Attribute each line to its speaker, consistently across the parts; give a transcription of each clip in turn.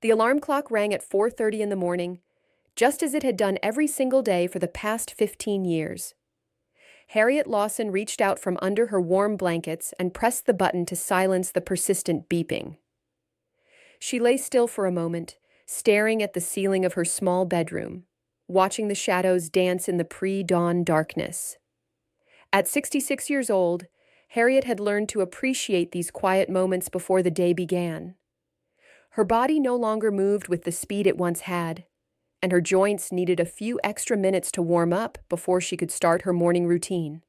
Speaker 1: The alarm clock rang at 4:30 in the morning, just as it had done every single day for the past 15 years. Harriet Lawson reached out from under her warm blankets and pressed the button to silence the persistent beeping. She lay still for a moment, staring at the ceiling of her small bedroom, watching the shadows dance in the pre-dawn darkness. At 66 years old, Harriet had learned to appreciate these quiet moments before the day began. Her body no longer moved with the speed it once had, and her joints needed a few extra minutes to warm up before she could start her morning routine.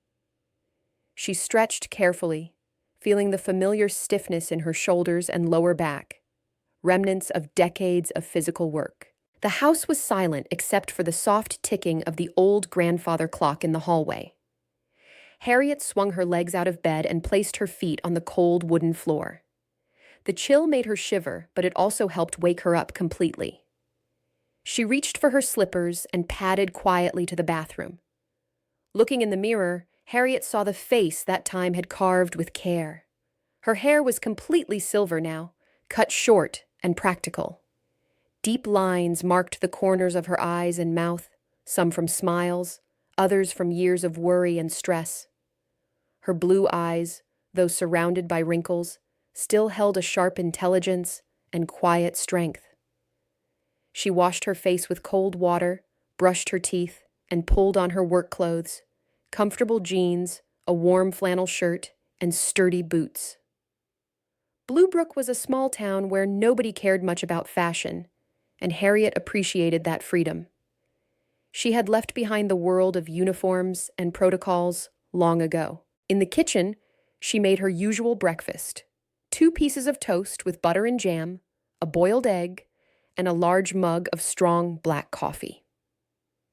Speaker 1: She stretched carefully, feeling the familiar stiffness in her shoulders and lower back, remnants of decades of physical work. The house was silent except for the soft ticking of the old grandfather clock in the hallway. Harriet swung her legs out of bed and placed her feet on the cold wooden floor. The chill made her shiver, but it also helped wake her up completely. She reached for her slippers and padded quietly to the bathroom. Looking in the mirror, Harriet saw the face that time had carved with care. Her hair was completely silver now, cut short and practical. Deep lines marked the corners of her eyes and mouth, some from smiles, others from years of worry and stress. Her blue eyes, though surrounded by wrinkles, still held a sharp intelligence and quiet strength. She washed her face with cold water, brushed her teeth, and pulled on her work clothes, comfortable jeans, a warm flannel shirt, and sturdy boots. Bluebrook was a small town where nobody cared much about fashion, and Harriet appreciated that freedom. She had left behind the world of uniforms and protocols long ago. In the kitchen, she made her usual breakfast: 2 pieces of toast with butter and jam, a boiled egg, and a large mug of strong black coffee.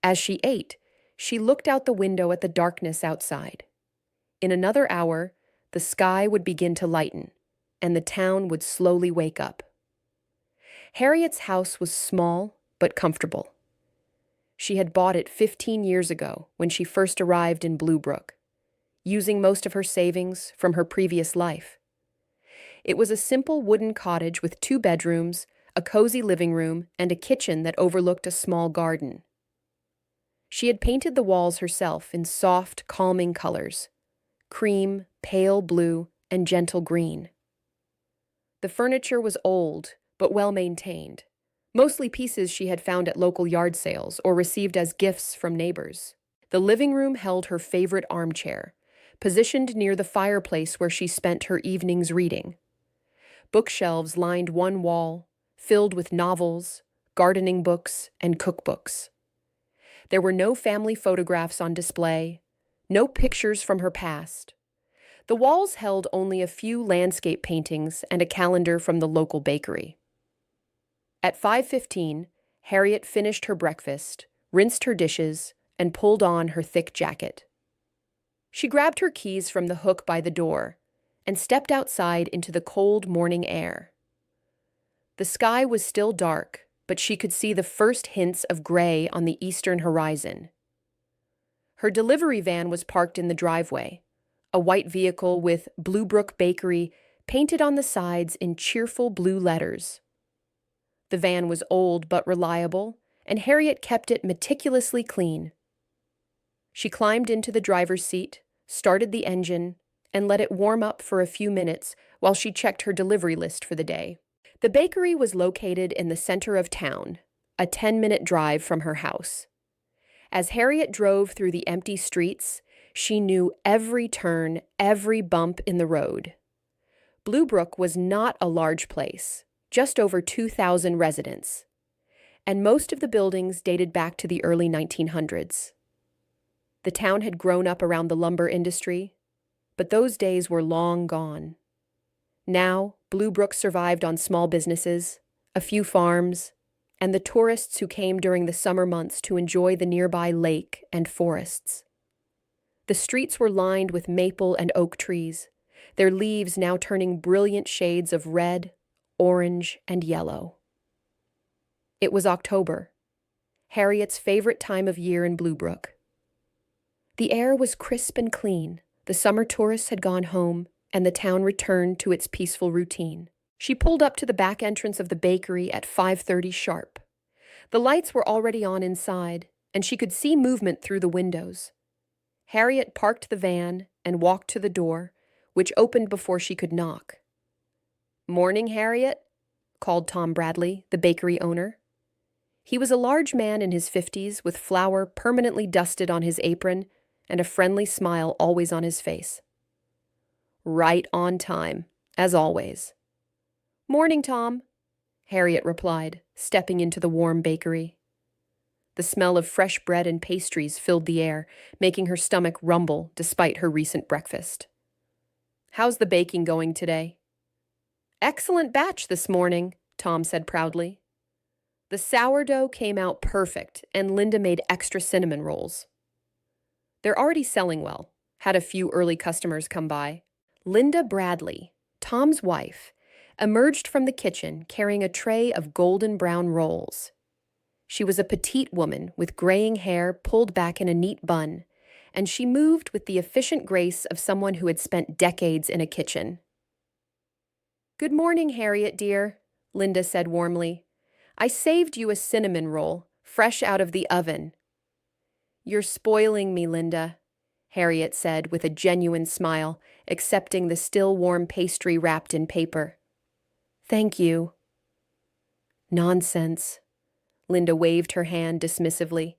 Speaker 1: As she ate, she looked out the window at the darkness outside. In another hour, the sky would begin to lighten, and the town would slowly wake up. Harriet's house was small but comfortable. She had bought it 15 years ago when she first arrived in Bluebrook, using most of her savings from her previous life. It was a simple wooden cottage with 2 bedrooms, a cozy living room, and a kitchen that overlooked a small garden. She had painted the walls herself in soft, calming colors: cream, pale blue, and gentle green. The furniture was old, but well-maintained, mostly pieces she had found at local yard sales or received as gifts from neighbors. The living room held her favorite armchair, positioned near the fireplace where she spent her evenings reading. Bookshelves lined one wall, filled with novels, gardening books, and cookbooks. There were no family photographs on display, no pictures from her past. The walls held only a few landscape paintings and a calendar from the local bakery. At 5:15, Harriet finished her breakfast, rinsed her dishes, and pulled on her thick jacket. She grabbed her keys from the hook by the door and stepped outside into the cold morning air. The sky was still dark, but she could see the first hints of gray on the eastern horizon. Her delivery van was parked in the driveway, a white vehicle with Bluebrook Bakery painted on the sides in cheerful blue letters. The van was old but reliable, and Harriet kept it meticulously clean. She climbed into the driver's seat, started the engine, and let it warm up for a few minutes while she checked her delivery list for the day. The bakery was located in the center of town, a 10-minute drive from her house. As Harriet drove through the empty streets, she knew every turn, every bump in the road. Bluebrook was not a large place, just over 2,000 residents, and most of the buildings dated back to the early 1900s. The town had grown up around the lumber industry, but those days were long gone. Now, Bluebrook survived on small businesses, a few farms, and the tourists who came during the summer months to enjoy the nearby lake and forests. The streets were lined with maple and oak trees, their leaves now turning brilliant shades of red, orange, and yellow. It was October, Harriet's favorite time of year in Bluebrook. The air was crisp and clean, the summer tourists had gone home, and the town returned to its peaceful routine. She pulled up to the back entrance of the bakery at 5:30 sharp. The lights were already on inside, and she could see movement through the windows. Harriet parked the van and walked to the door, which opened before she could knock. "Morning, Harriet," called Tom Bradley, the bakery owner. He was a large man in his 50s with flour permanently dusted on his apron and a friendly smile always on his face. "Right on time, as always." "Morning, Tom," Harriet replied, stepping into the warm bakery. The smell of fresh bread and pastries filled the air, making her stomach rumble despite her recent breakfast. "How's the baking going today?" "Excellent batch this morning," Tom said proudly. The sourdough came out perfect, and Linda made extra cinnamon rolls. "They're already selling well," had a few early customers come by. Linda Bradley, Tom's wife, emerged from the kitchen carrying a tray of golden brown rolls. She was a petite woman with graying hair pulled back in a neat bun, and she moved with the efficient grace of someone who had spent decades in a kitchen. "Good morning, Harriet, dear," Linda said warmly. "I saved you a cinnamon roll, fresh out of the oven." "You're spoiling me, Linda," Harriet said with a genuine smile, accepting the still warm pastry wrapped in paper. "Thank you." "Nonsense." Linda waved her hand dismissively.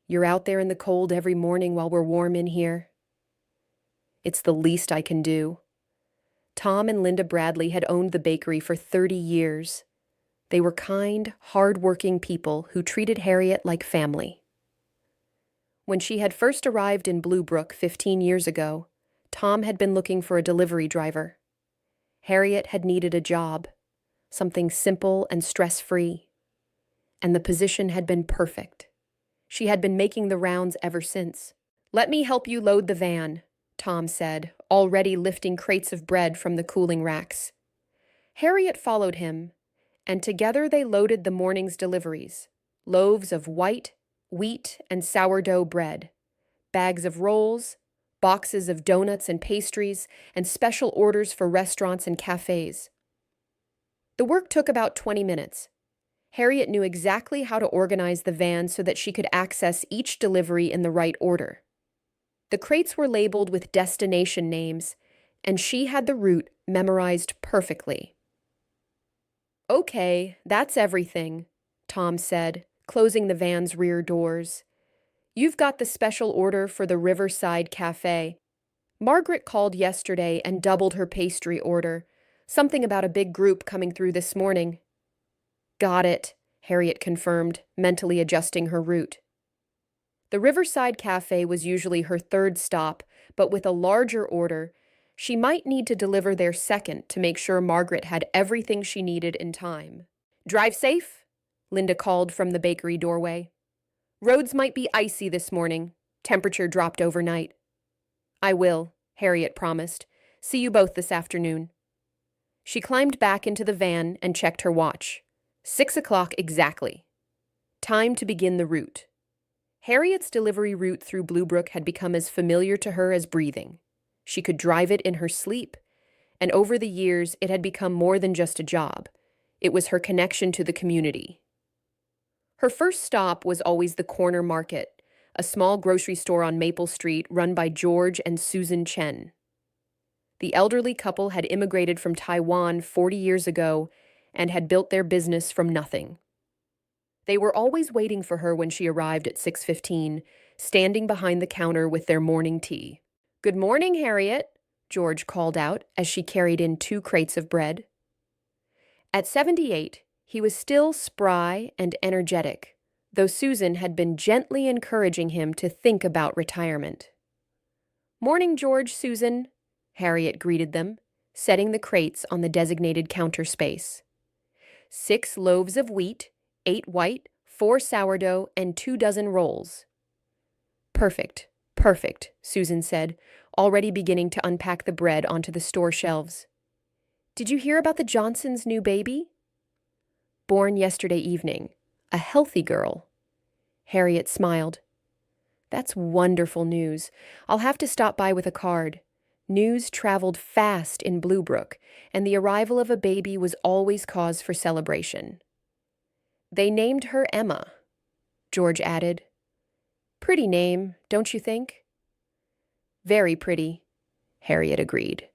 Speaker 1: "You're out there in the cold every morning while we're warm in here." "It's the least I can do." Tom and Linda Bradley had owned the bakery for 30 years. They were kind, hard-working people who treated Harriet like family. When she had first arrived in Bluebrook 15 years ago, Tom had been looking for a delivery driver. Harriet had needed a job, something simple and stress-free. And the position had been perfect. She had been making the rounds ever since. "Let me help you load the van," Tom said, already lifting crates of bread from the cooling racks. Harriet followed him, and together they loaded the morning's deliveries: loaves of white, wheat, and sourdough bread, bags of rolls, boxes of donuts and pastries, and special orders for restaurants and cafes. The work took about 20 minutes. Harriet knew exactly how to organize the van so that she could access each delivery in the right order. The crates were labeled with destination names, and she had the route memorized perfectly. "Okay, that's everything," Tom said, closing the van's rear doors. "You've got the special order for the Riverside Cafe. Margaret called yesterday and doubled her pastry order. Something about a big group coming through this morning." "Got it," Harriet confirmed, mentally adjusting her route. The Riverside Cafe was usually her third stop, but with a larger order, she might need to deliver their second to make sure Margaret had everything she needed in time. "Drive safe," Linda called from the bakery doorway. "Roads might be icy this morning. Temperature dropped overnight." "I will," Harriet promised. "See you both this afternoon." She climbed back into the van and checked her watch. 6 o'clock exactly. Time to begin the route. Harriet's delivery route through Bluebrook had become as familiar to her as breathing. She could drive it in her sleep, and over the years it had become more than just a job. It was her connection to the community. Her first stop was always the Corner Market, a small grocery store on Maple Street run by George and Susan Chen. The elderly couple had immigrated from Taiwan 40 years ago and had built their business from nothing. They were always waiting for her when she arrived at 6:15, standing behind the counter with their morning tea. "Good morning, Harriet," George called out as she carried in 2 crates of bread. At 78, he was still spry and energetic, though Susan had been gently encouraging him to think about retirement. "Morning, George, Susan," Harriet greeted them, setting the crates on the designated counter space. 6 loaves of wheat, 8 white, 4 sourdough, and 2 dozen rolls. "Perfect, perfect," Susan said, already beginning to unpack the bread onto the store shelves. "Did you hear about the Johnsons' new baby?" "Born yesterday evening. A healthy girl." Harriet smiled. "That's wonderful news. I'll have to stop by with a card. News traveled fast in Bluebrook, and the arrival of a baby was always cause for celebration. "They named her Emma," George added. "Pretty name, don't you think?" "Very pretty," Harriet agreed.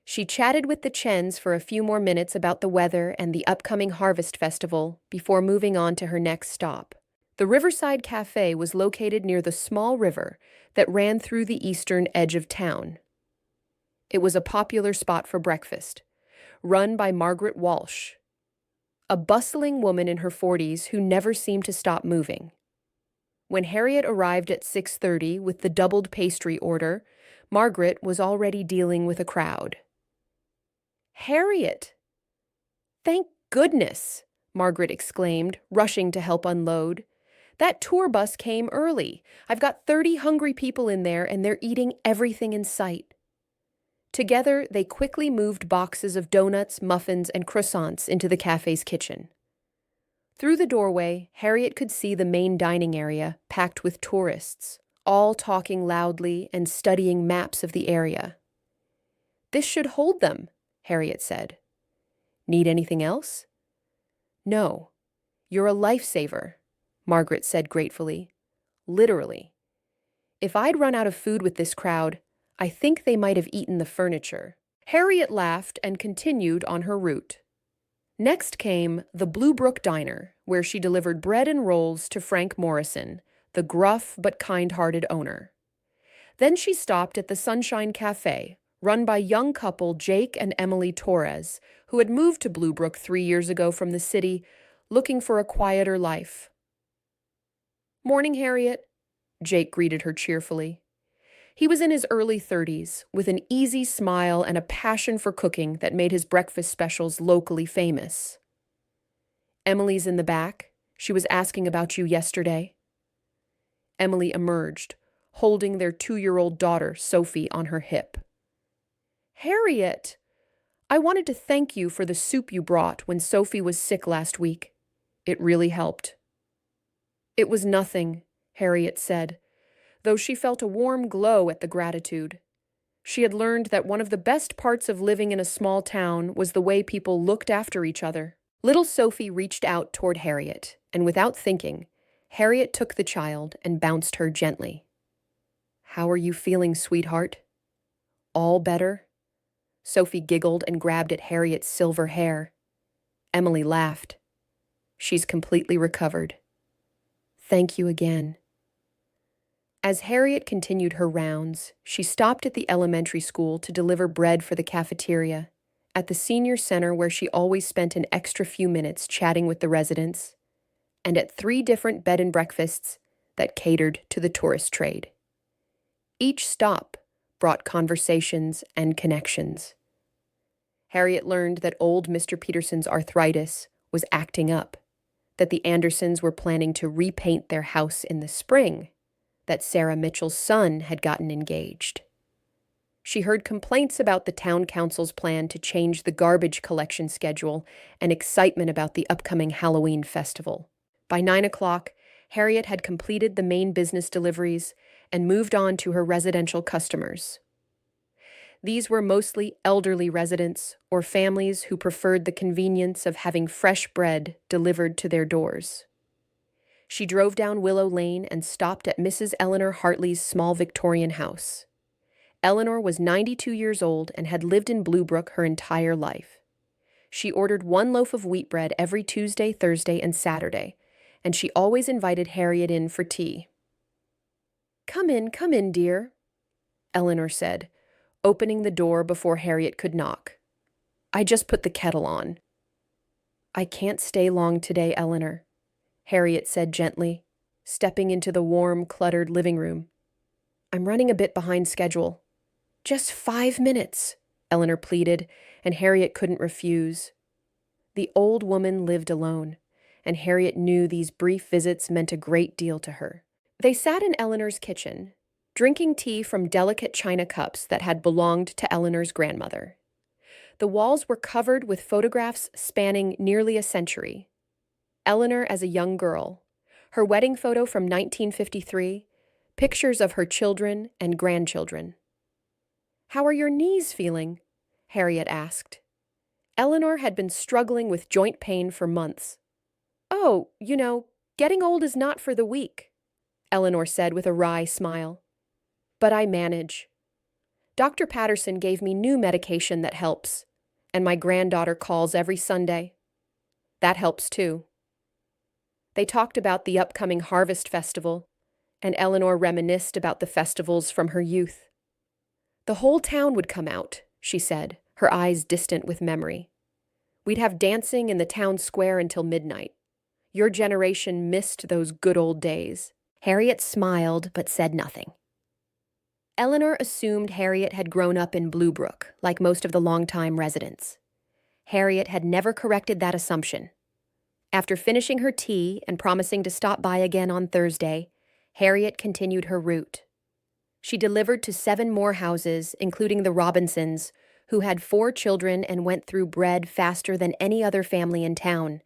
Speaker 1: She chatted with the Chens for a few more minutes about the weather and the upcoming harvest festival before moving on to her next stop. The Riverside Cafe was located near the small river that ran through the eastern edge of town. It was a popular spot for breakfast, run by Margaret Walsh, a bustling woman in her 40s who never seemed to stop moving. When Harriet arrived at 6:30 with the doubled pastry order, Margaret was already dealing with a crowd. "Harriet!" "Thank goodness!" Margaret exclaimed, rushing to help unload. "That tour bus came early. I've got 30 hungry people in there, and they're eating everything in sight." Together, they quickly moved boxes of donuts, muffins, and croissants into the cafe's kitchen. Through the doorway, Harriet could see the main dining area packed with tourists, all talking loudly and studying maps of the area. "This should hold them," Harriet said. "Need anything else?" "No. You're a lifesaver," Margaret said gratefully. "Literally. If I'd run out of food with this crowd, I think they might have eaten the furniture." Harriet laughed and continued on her route. Next came the Bluebrook Diner, where she delivered bread and rolls to Frank Morrison, the gruff but kind-hearted owner. Then she stopped at the Sunshine Cafe, run by young couple Jake and Emily Torres, who had moved to Bluebrook 3 years ago from the city, looking for a quieter life. "Morning, Harriet," Jake greeted her cheerfully. He was in his early 30s, with an easy smile and a passion for cooking that made his breakfast specials locally famous. "Emily's in the back. She was asking about you yesterday." Emily emerged, holding their 2-year-old daughter, Sophie, on her hip. "Harriet! I wanted to thank you for the soup you brought when Sophie was sick last week. It really helped." "It was nothing," Harriet said, though she felt a warm glow at the gratitude. She had learned that one of the best parts of living in a small town was the way people looked after each other. Little Sophie reached out toward Harriet, and without thinking, Harriet took the child and bounced her gently. "How are you feeling, sweetheart?" "All better?" Sophie giggled and grabbed at Harriet's silver hair. Emily laughed. "She's completely recovered." "Thank you again." As Harriet continued her rounds, she stopped at the elementary school to deliver bread for the cafeteria, at the senior center where she always spent an extra few minutes chatting with the residents, and at 3 different bed and breakfasts that catered to the tourist trade. Each stop brought conversations and connections. Harriet learned that old Mr. Peterson's arthritis was acting up, that the Andersons were planning to repaint their house in the spring, that Sarah Mitchell's son had gotten engaged. She heard complaints about the town council's plan to change the garbage collection schedule and excitement about the upcoming Halloween festival. By 9 o'clock, Harriet had completed the main business deliveries and moved on to her residential customers. These were mostly elderly residents or families who preferred the convenience of having fresh bread delivered to their doors. She drove down Willow Lane and stopped at Mrs. Eleanor Hartley's small Victorian house. Eleanor was 92 years old and had lived in Bluebrook her entire life. She ordered 1 loaf of wheat bread every Tuesday, Thursday, and Saturday, and she always invited Harriet in for tea. Come in, dear," Eleanor said, opening the door before Harriet could knock. "I just put the kettle on." "I can't stay long today, Eleanor," Harriet said gently, stepping into the warm, cluttered living room. "I'm running a bit behind schedule." "Just 5 minutes," Eleanor pleaded, and Harriet couldn't refuse. The old woman lived alone, and Harriet knew these brief visits meant a great deal to her. They sat in Eleanor's kitchen, drinking tea from delicate china cups that had belonged to Eleanor's grandmother. The walls were covered with photographs spanning nearly a century. Eleanor as a young girl, her wedding photo from 1953, pictures of her children and grandchildren. "How are your knees feeling?" Harriet asked. Eleanor had been struggling with joint pain for months. "Oh, getting old is not for the weak," Eleanor said with a wry smile. "But I manage. Dr. Patterson gave me new medication that helps, and my granddaughter calls every Sunday. That helps too." They talked about the upcoming Harvest Festival, and Eleanor reminisced about the festivals from her youth. "The whole town would come out," she said, her eyes distant with memory. "We'd have dancing in the town square until midnight. Your generation missed those good old days." Harriet smiled but said nothing. Eleanor assumed Harriet had grown up in Bluebrook, like most of the longtime residents. Harriet had never corrected that assumption. After finishing her tea and promising to stop by again on Thursday, Harriet continued her route. She delivered to 7 more houses, including the Robinsons, who had 4 children and went through bread faster than any other family in town,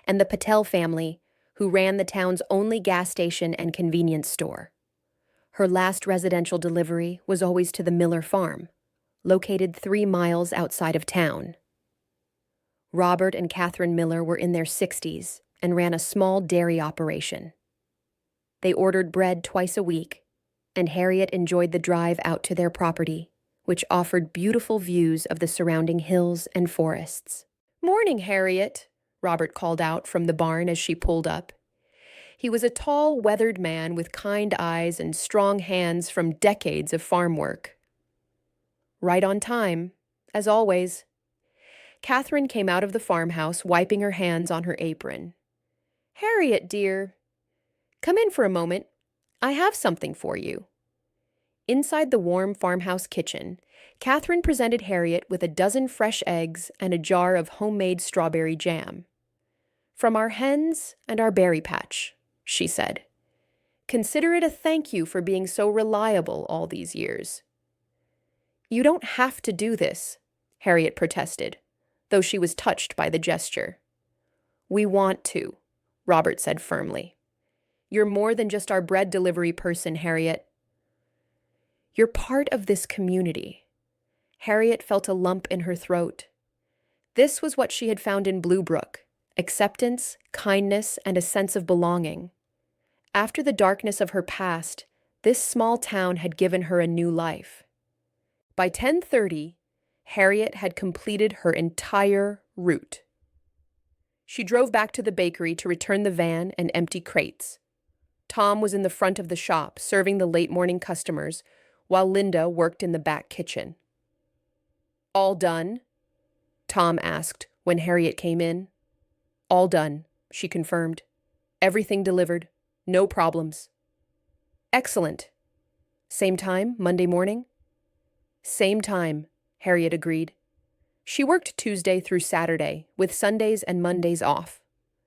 Speaker 1: and the Patel family, who ran the town's only gas station and convenience store. Her last residential delivery was always to the Miller farm, located 3 miles outside of town. Robert and Catherine Miller were in their 60s and ran a small dairy operation. They ordered bread twice a week, and Harriet enjoyed the drive out to their property, which offered beautiful views of the surrounding hills and forests. "Morning, Harriet," Robert called out from the barn as she pulled up. He was a tall, weathered man with kind eyes and strong hands from decades of farm work. "Right on time, as always." Catherine came out of the farmhouse, wiping her hands on her apron. "Harriet, dear, come in for a moment. I have something for you." Inside the warm farmhouse kitchen, Catherine presented Harriet with a dozen fresh eggs and a jar of homemade strawberry jam. "From our hens and our berry patch," she said. "Consider it a thank you for being so reliable all these years." "You don't have to do this," Harriet protested, though she was touched by the gesture. "We want to," Robert said firmly. "You're more than just our bread delivery person, Harriet. You're part of this community." Harriet felt a lump in her throat. This was what she had found in Bluebrook: acceptance, kindness, and a sense of belonging. After the darkness of her past, this small town had given her a new life. By 10:30, Harriet had completed her entire route. She drove back to the bakery to return the van and empty crates. Tom was in the front of the shop, serving the late-morning customers, while Linda worked in the back kitchen. "All done?" Tom asked when Harriet came in. "All done," she confirmed. "Everything delivered. No problems." "Excellent. Same time, Monday morning?" "Same time," Harriet agreed. She worked Tuesday through Saturday, with Sundays and Mondays off.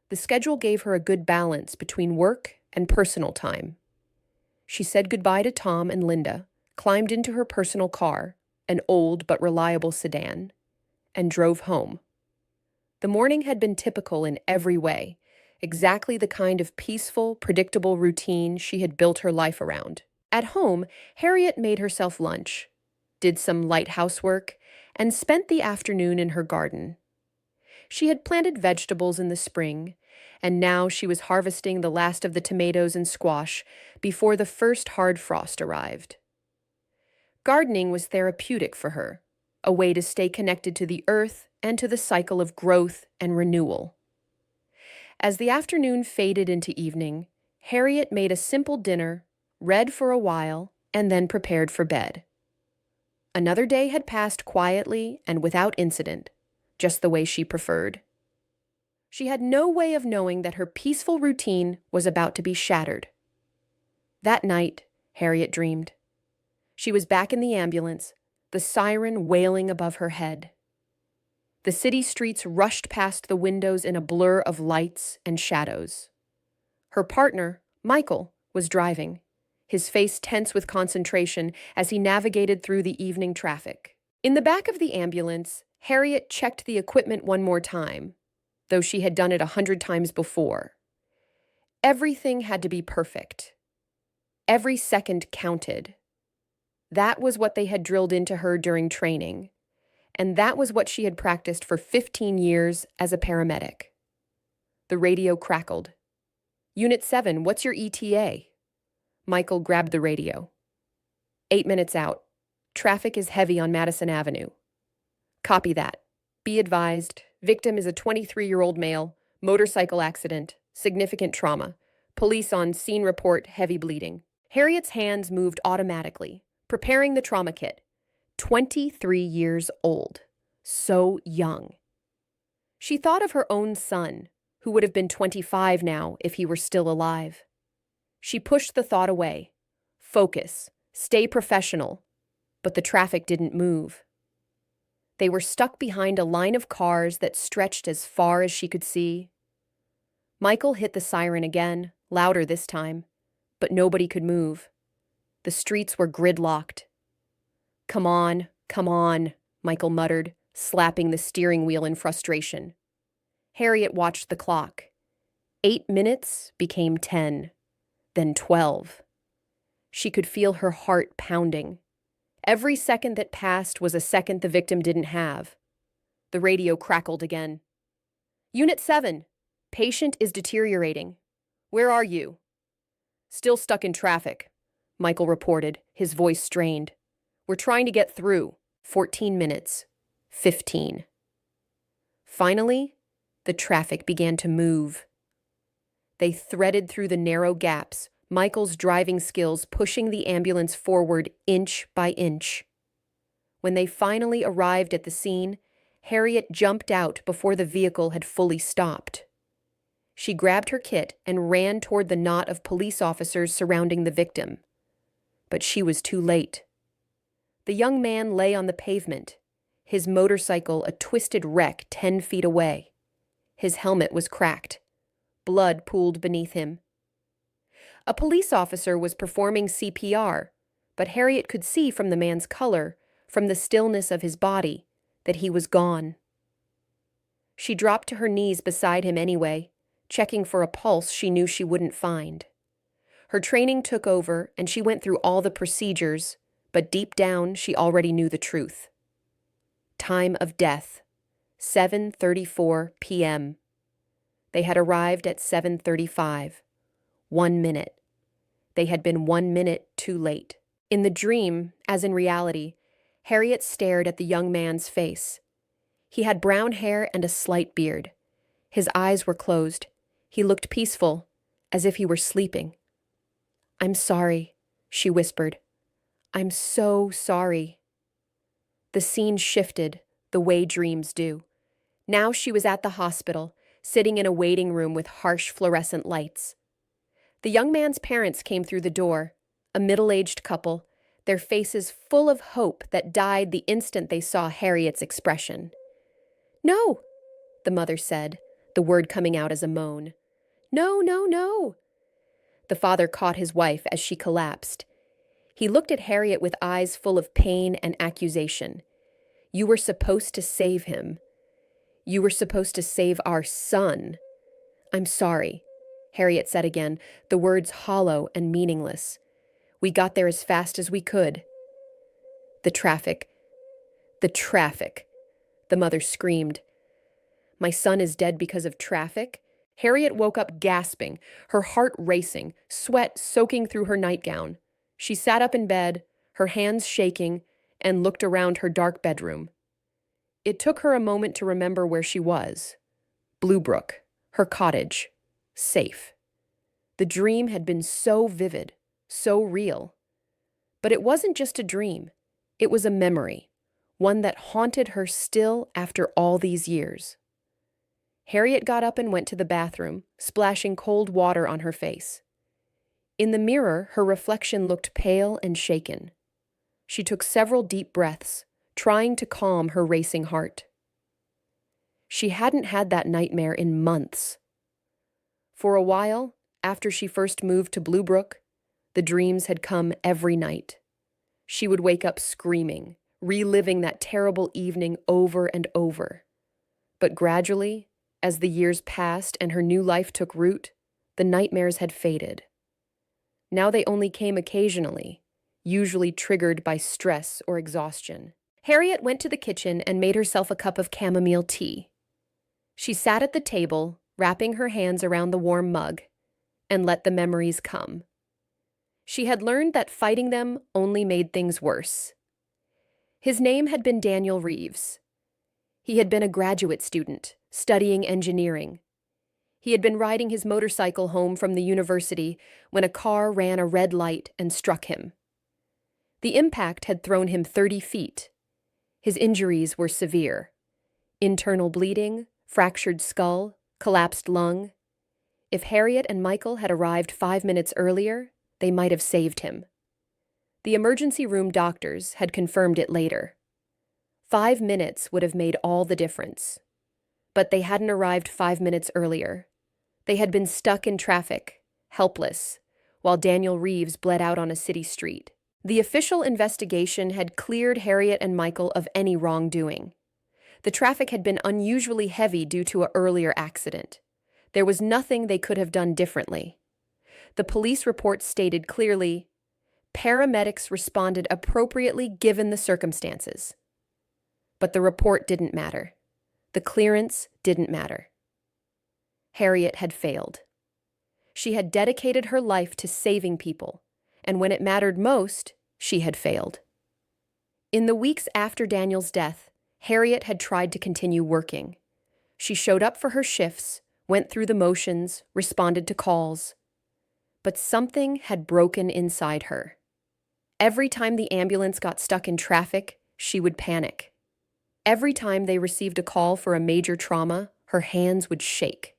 Speaker 1: The schedule gave her a good balance between work and personal time. She said goodbye to Tom and Linda, climbed into her personal car, an old but reliable sedan, and drove home. The morning had been typical in every way, exactly the kind of peaceful, predictable routine she had built her life around. At home, Harriet made herself lunch, did some light housework, and spent the afternoon in her garden. She had planted vegetables in the spring, and now she was harvesting the last of the tomatoes and squash before the first hard frost arrived. Gardening was therapeutic for her, a way to stay connected to the earth and to the cycle of growth and renewal. As the afternoon faded into evening, Harriet made a simple dinner, read for a while, and then prepared for bed. Another day had passed quietly and without incident, just the way she preferred. She had no way of knowing that her peaceful routine was about to be shattered. That night, Harriet dreamed. She was back in the ambulance, the siren wailing above her head. The city streets rushed past the windows in a blur of lights and shadows. Her partner, Michael, was driving, his face tense with concentration as he navigated through the evening traffic. In the back of the ambulance, Harriet checked the equipment one more time, though she had done it 100 times before. Everything had to be perfect. Every second counted. That was what they had drilled into her during training, and that was what she had practiced for 15 years as a paramedic. The radio crackled. "Unit 7, what's your ETA?" Michael grabbed the radio. 8 minutes out. Traffic is heavy on Madison Avenue. Copy that. Be advised, victim is a 23-year-old male, motorcycle accident, significant trauma. Police on scene report heavy bleeding. Harriet's hands moved automatically, preparing the trauma kit. 23 years old. So young. She thought of her own son, who would have been 25 now if he were still alive. She pushed the thought away. Focus. Stay professional. But the traffic didn't move. They were stuck behind a line of cars that stretched as far as she could see. Michael hit the siren again, louder this time, but nobody could move. The streets were gridlocked. Come on, Michael muttered, slapping the steering wheel in frustration. Harriet watched the clock. 8 minutes became 10, then 12. She could feel her heart pounding. Every second that passed was a second the victim didn't have. The radio crackled again. "Unit 7, patient is deteriorating. Where are you?" "Still stuck in traffic," Michael reported, his voice strained. "We're trying to get through." 14 minutes. 15. Finally, the traffic began to move. They threaded through the narrow gaps, Michael's driving skills pushing the ambulance forward inch by inch. When they finally arrived at the scene, Harriet jumped out before the vehicle had fully stopped. She grabbed her kit and ran toward the knot of police officers surrounding the victim. But she was too late. The young man lay on the pavement, his motorcycle a twisted wreck 10 feet away. His helmet was cracked. Blood pooled beneath him. A police officer was performing CPR, but Harriet could see from the man's color, from the stillness of his body, that he was gone. She dropped to her knees beside him anyway, checking for a pulse she knew she wouldn't find. Her training took over, and she went through all the procedures, but deep down she already knew the truth. Time of death, 7:34 p.m. They had arrived at 7:35. 1 minute. They had been 1 minute too late. In the dream, as in reality, Harriet stared at the young man's face. He had brown hair and a slight beard. His eyes were closed. He looked peaceful, as if he were sleeping. "I'm sorry," she whispered. "I'm so sorry." The scene shifted, the way dreams do. Now she was at the hospital, sitting in a waiting room with harsh fluorescent lights. The young man's parents came through the door, a middle-aged couple, their faces full of hope that died the instant they saw Harriet's expression. "No," the mother said, the word coming out as a moan. "No, no, no." The father caught his wife as she collapsed. He looked at Harriet with eyes full of pain and accusation. "You were supposed to save him. You were supposed to save our son." "I'm sorry," Harriet said again, the words hollow and meaningless. "We got there as fast as we could." The traffic, the mother screamed. "My son is dead because of traffic?" Harriet woke up gasping, her heart racing, sweat soaking through her nightgown. She sat up in bed, her hands shaking, and looked around her dark bedroom. It took her a moment to remember where she was. Bluebrook, her cottage, safe. The dream had been so vivid, so real. But it wasn't just a dream. It was a memory, one that haunted her still after all these years. Harriet got up and went to the bathroom, splashing cold water on her face. In the mirror, her reflection looked pale and shaken. She took several deep breaths, trying to calm her racing heart. She hadn't had that nightmare in months. For a while, after she first moved to Bluebrook, the dreams had come every night. She would wake up screaming, reliving that terrible evening over and over. But gradually, as the years passed and her new life took root, the nightmares had faded. Now they only came occasionally, usually triggered by stress or exhaustion. Harriet went to the kitchen and made herself a cup of chamomile tea. She sat at the table, wrapping her hands around the warm mug, and let the memories come. She had learned that fighting them only made things worse. His name had been Daniel Reeves. He had been a graduate student, studying engineering. He had been riding his motorcycle home from the university when a car ran a red light and struck him. The impact had thrown him 30 feet. His injuries were severe. Internal bleeding, fractured skull, collapsed lung. If Harriet and Michael had arrived 5 minutes earlier, they might have saved him. The emergency room doctors had confirmed it later. 5 minutes would have made all the difference. But they hadn't arrived 5 minutes earlier. They had been stuck in traffic, helpless, while Daniel Reeves bled out on a city street. The official investigation had cleared Harriet and Michael of any wrongdoing. The traffic had been unusually heavy due to an earlier accident. There was nothing they could have done differently. The police report stated clearly, paramedics responded appropriately given the circumstances. But the report didn't matter. The clearance didn't matter. Harriet had failed. She had dedicated her life to saving people, and when it mattered most, she had failed. In the weeks after Daniel's death, Harriet had tried to continue working. She showed up for her shifts, went through the motions, responded to calls. But something had broken inside her. Every time the ambulance got stuck in traffic, she would panic. Every time they received a call for a major trauma, her hands would shake.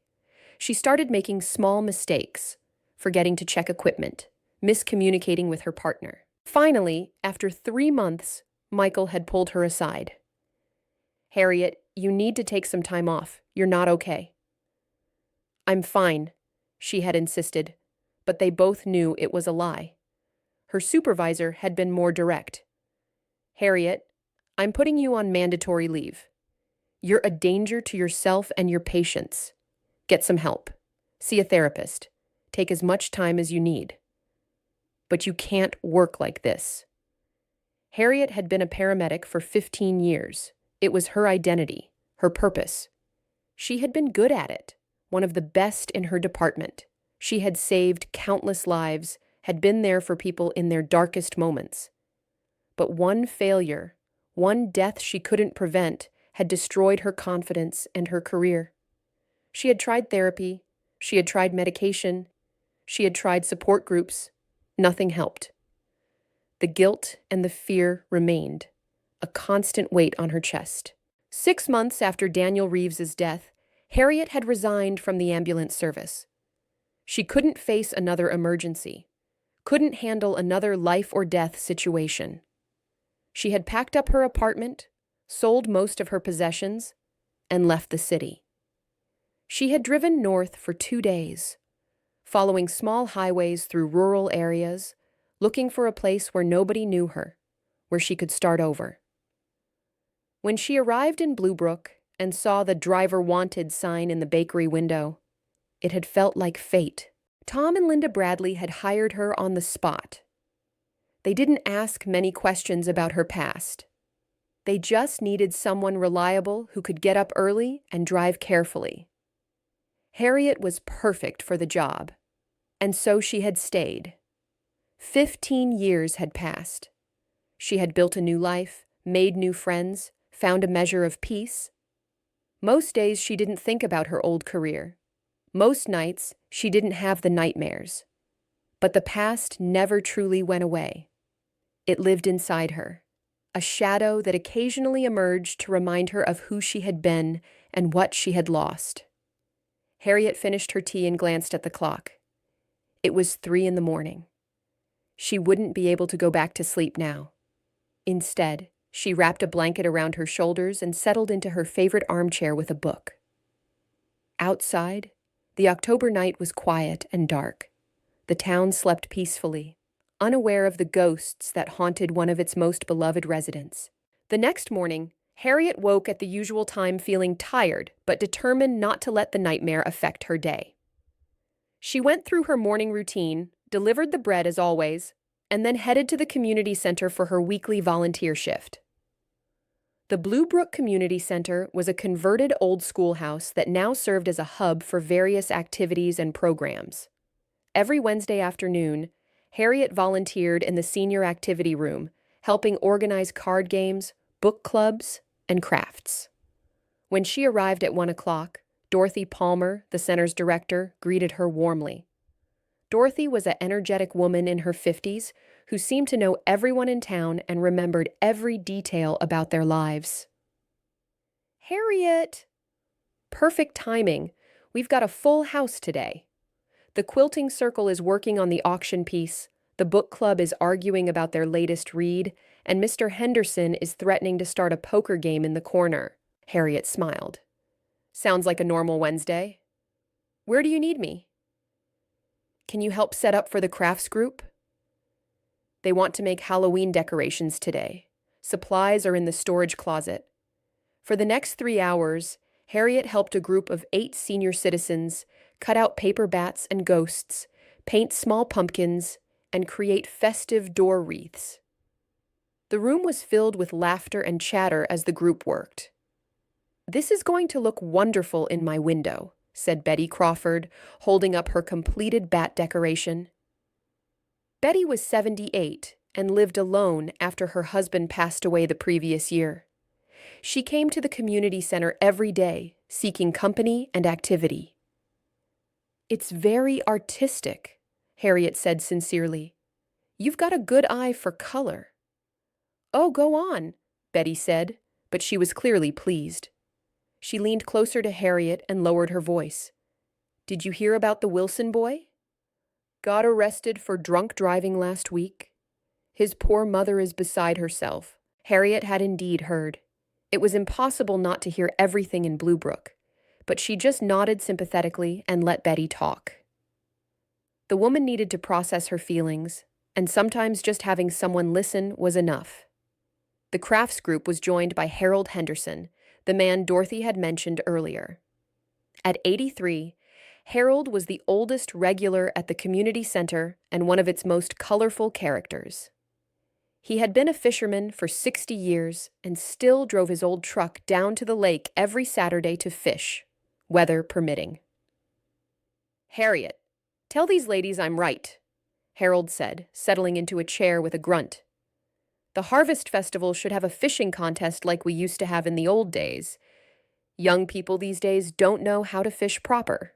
Speaker 1: She started making small mistakes, forgetting to check equipment, miscommunicating with her partner. Finally, after 3 months, Michael had pulled her aside. "Harriet, you need to take some time off. You're not okay." "I'm fine," she had insisted, but they both knew it was a lie. Her supervisor had been more direct. "Harriet, I'm putting you on mandatory leave. You're a danger to yourself and your patients. Get some help. See a therapist. Take as much time as you need. But you can't work like this." Harriet had been a paramedic for 15 years. It was her identity, her purpose. She had been good at it, one of the best in her department. She had saved countless lives, had been there for people in their darkest moments. But one failure, one death she couldn't prevent, had destroyed her confidence and her career. She had tried therapy, she had tried medication, she had tried support groups. Nothing helped. The guilt and the fear remained, a constant weight on her chest. 6 months after Daniel Reeves's death, Harriet had resigned from the ambulance service. She couldn't face another emergency, couldn't handle another life or death situation. She had packed up her apartment, sold most of her possessions, and left the city. She had driven north for 2 days, following small highways through rural areas, looking for a place where nobody knew her, where she could start over. When she arrived in Bluebrook and saw the "Driver Wanted" sign in the bakery window, it had felt like fate. Tom and Linda Bradley had hired her on the spot. They didn't ask many questions about her past. They just needed someone reliable who could get up early and drive carefully. Harriet was perfect for the job, and so she had stayed. 15 years had passed. She had built a new life, made new friends, found a measure of peace. Most days she didn't think about her old career. Most nights she didn't have the nightmares. But the past never truly went away. It lived inside her, a shadow that occasionally emerged to remind her of who she had been and what she had lost. Harriet finished her tea and glanced at the clock. It was 3 in the morning. She wouldn't be able to go back to sleep now. Instead, she wrapped a blanket around her shoulders and settled into her favorite armchair with a book. Outside, the October night was quiet and dark. The town slept peacefully, unaware of the ghosts that haunted one of its most beloved residents. The next morning, Harriet woke at the usual time feeling tired, but determined not to let the nightmare affect her day. She went through her morning routine, delivered the bread as always, and then headed to the community center for her weekly volunteer shift. The Bluebrook Community Center was a converted old schoolhouse that now served as a hub for various activities and programs. Every Wednesday afternoon, Harriet volunteered in the senior activity room, helping organize card games, book clubs, and crafts. When she arrived at 1 o'clock, Dorothy Palmer, the center's director, greeted her warmly. Dorothy was an energetic woman in her 50s who seemed to know everyone in town and remembered every detail about their lives. "Harriet!" "Perfect timing. We've got a full house today. The quilting circle is working on the auction piece, the book club is arguing about their latest read, and Mr. Henderson is threatening to start a poker game in the corner." Harriet smiled. "Sounds like a normal Wednesday. Where do you need me?" "Can you help set up for the crafts group? They want to make Halloween decorations today. Supplies are in the storage closet." For the next 3 hours, Harriet helped a group of 8 senior citizens cut out paper bats and ghosts, paint small pumpkins, and create festive door wreaths. The room was filled with laughter and chatter as the group worked. "This is going to look wonderful in my window," said Betty Crawford, holding up her completed bat decoration. Betty was 78 and lived alone after her husband passed away the previous year. She came to the community center every day, seeking company and activity. "It's very artistic," Harriet said sincerely. "You've got a good eye for color." "Oh, go on," Betty said, but she was clearly pleased. She leaned closer to Harriet and lowered her voice. "Did you hear about the Wilson boy? Got arrested for drunk driving last week. His poor mother is beside herself." Harriet had indeed heard. It was impossible not to hear everything in Bluebrook, but she just nodded sympathetically and let Betty talk. The woman needed to process her feelings, and sometimes just having someone listen was enough. The crafts group was joined by Harold Henderson, the man Dorothy had mentioned earlier. At 83, Harold was the oldest regular at the community center and one of its most colorful characters. He had been a fisherman for 60 years and still drove his old truck down to the lake every Saturday to fish, weather permitting. "Harriet, tell these ladies I'm right," Harold said, settling into a chair with a grunt. "The Harvest Festival should have a fishing contest like we used to have in the old days. Young people these days don't know how to fish proper."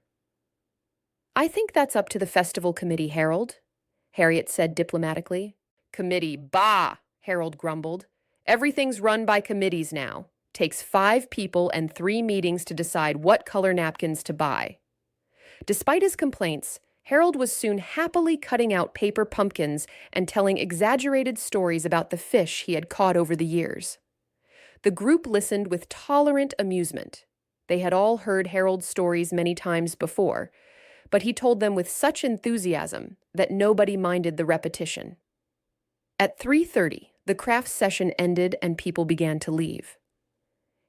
Speaker 1: "I think that's up to the festival committee, Harold," Harriet said diplomatically. "Committee, bah!" Harold grumbled. "Everything's run by committees now. Takes 5 people and 3 meetings to decide what color napkins to buy." Despite his complaints, Harold was soon happily cutting out paper pumpkins and telling exaggerated stories about the fish he had caught over the years. The group listened with tolerant amusement. They had all heard Harold's stories many times before, but he told them with such enthusiasm that nobody minded the repetition. At 3:30, the crafts session ended and people began to leave.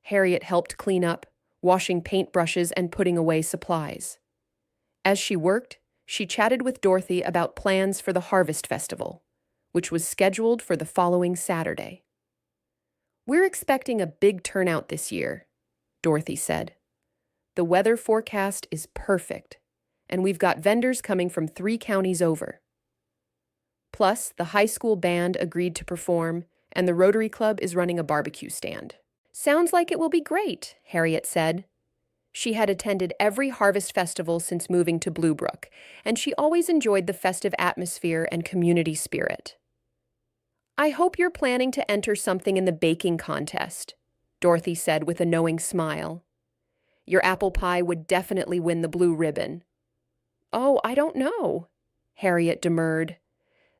Speaker 1: Harriet helped clean up, washing paintbrushes and putting away supplies. As she worked, she chatted with Dorothy about plans for the Harvest Festival, which was scheduled for the following Saturday. "We're expecting a big turnout this year," Dorothy said. "The weather forecast is perfect, and we've got vendors coming from 3 counties over. Plus, the high school band agreed to perform, and the Rotary Club is running a barbecue stand." "Sounds like it will be great," Harriet said. She had attended every Harvest Festival since moving to Bluebrook, and she always enjoyed the festive atmosphere and community spirit. "I hope you're planning to enter something in the baking contest," Dorothy said with a knowing smile. "Your apple pie would definitely win the blue ribbon." "Oh, I don't know," Harriet demurred.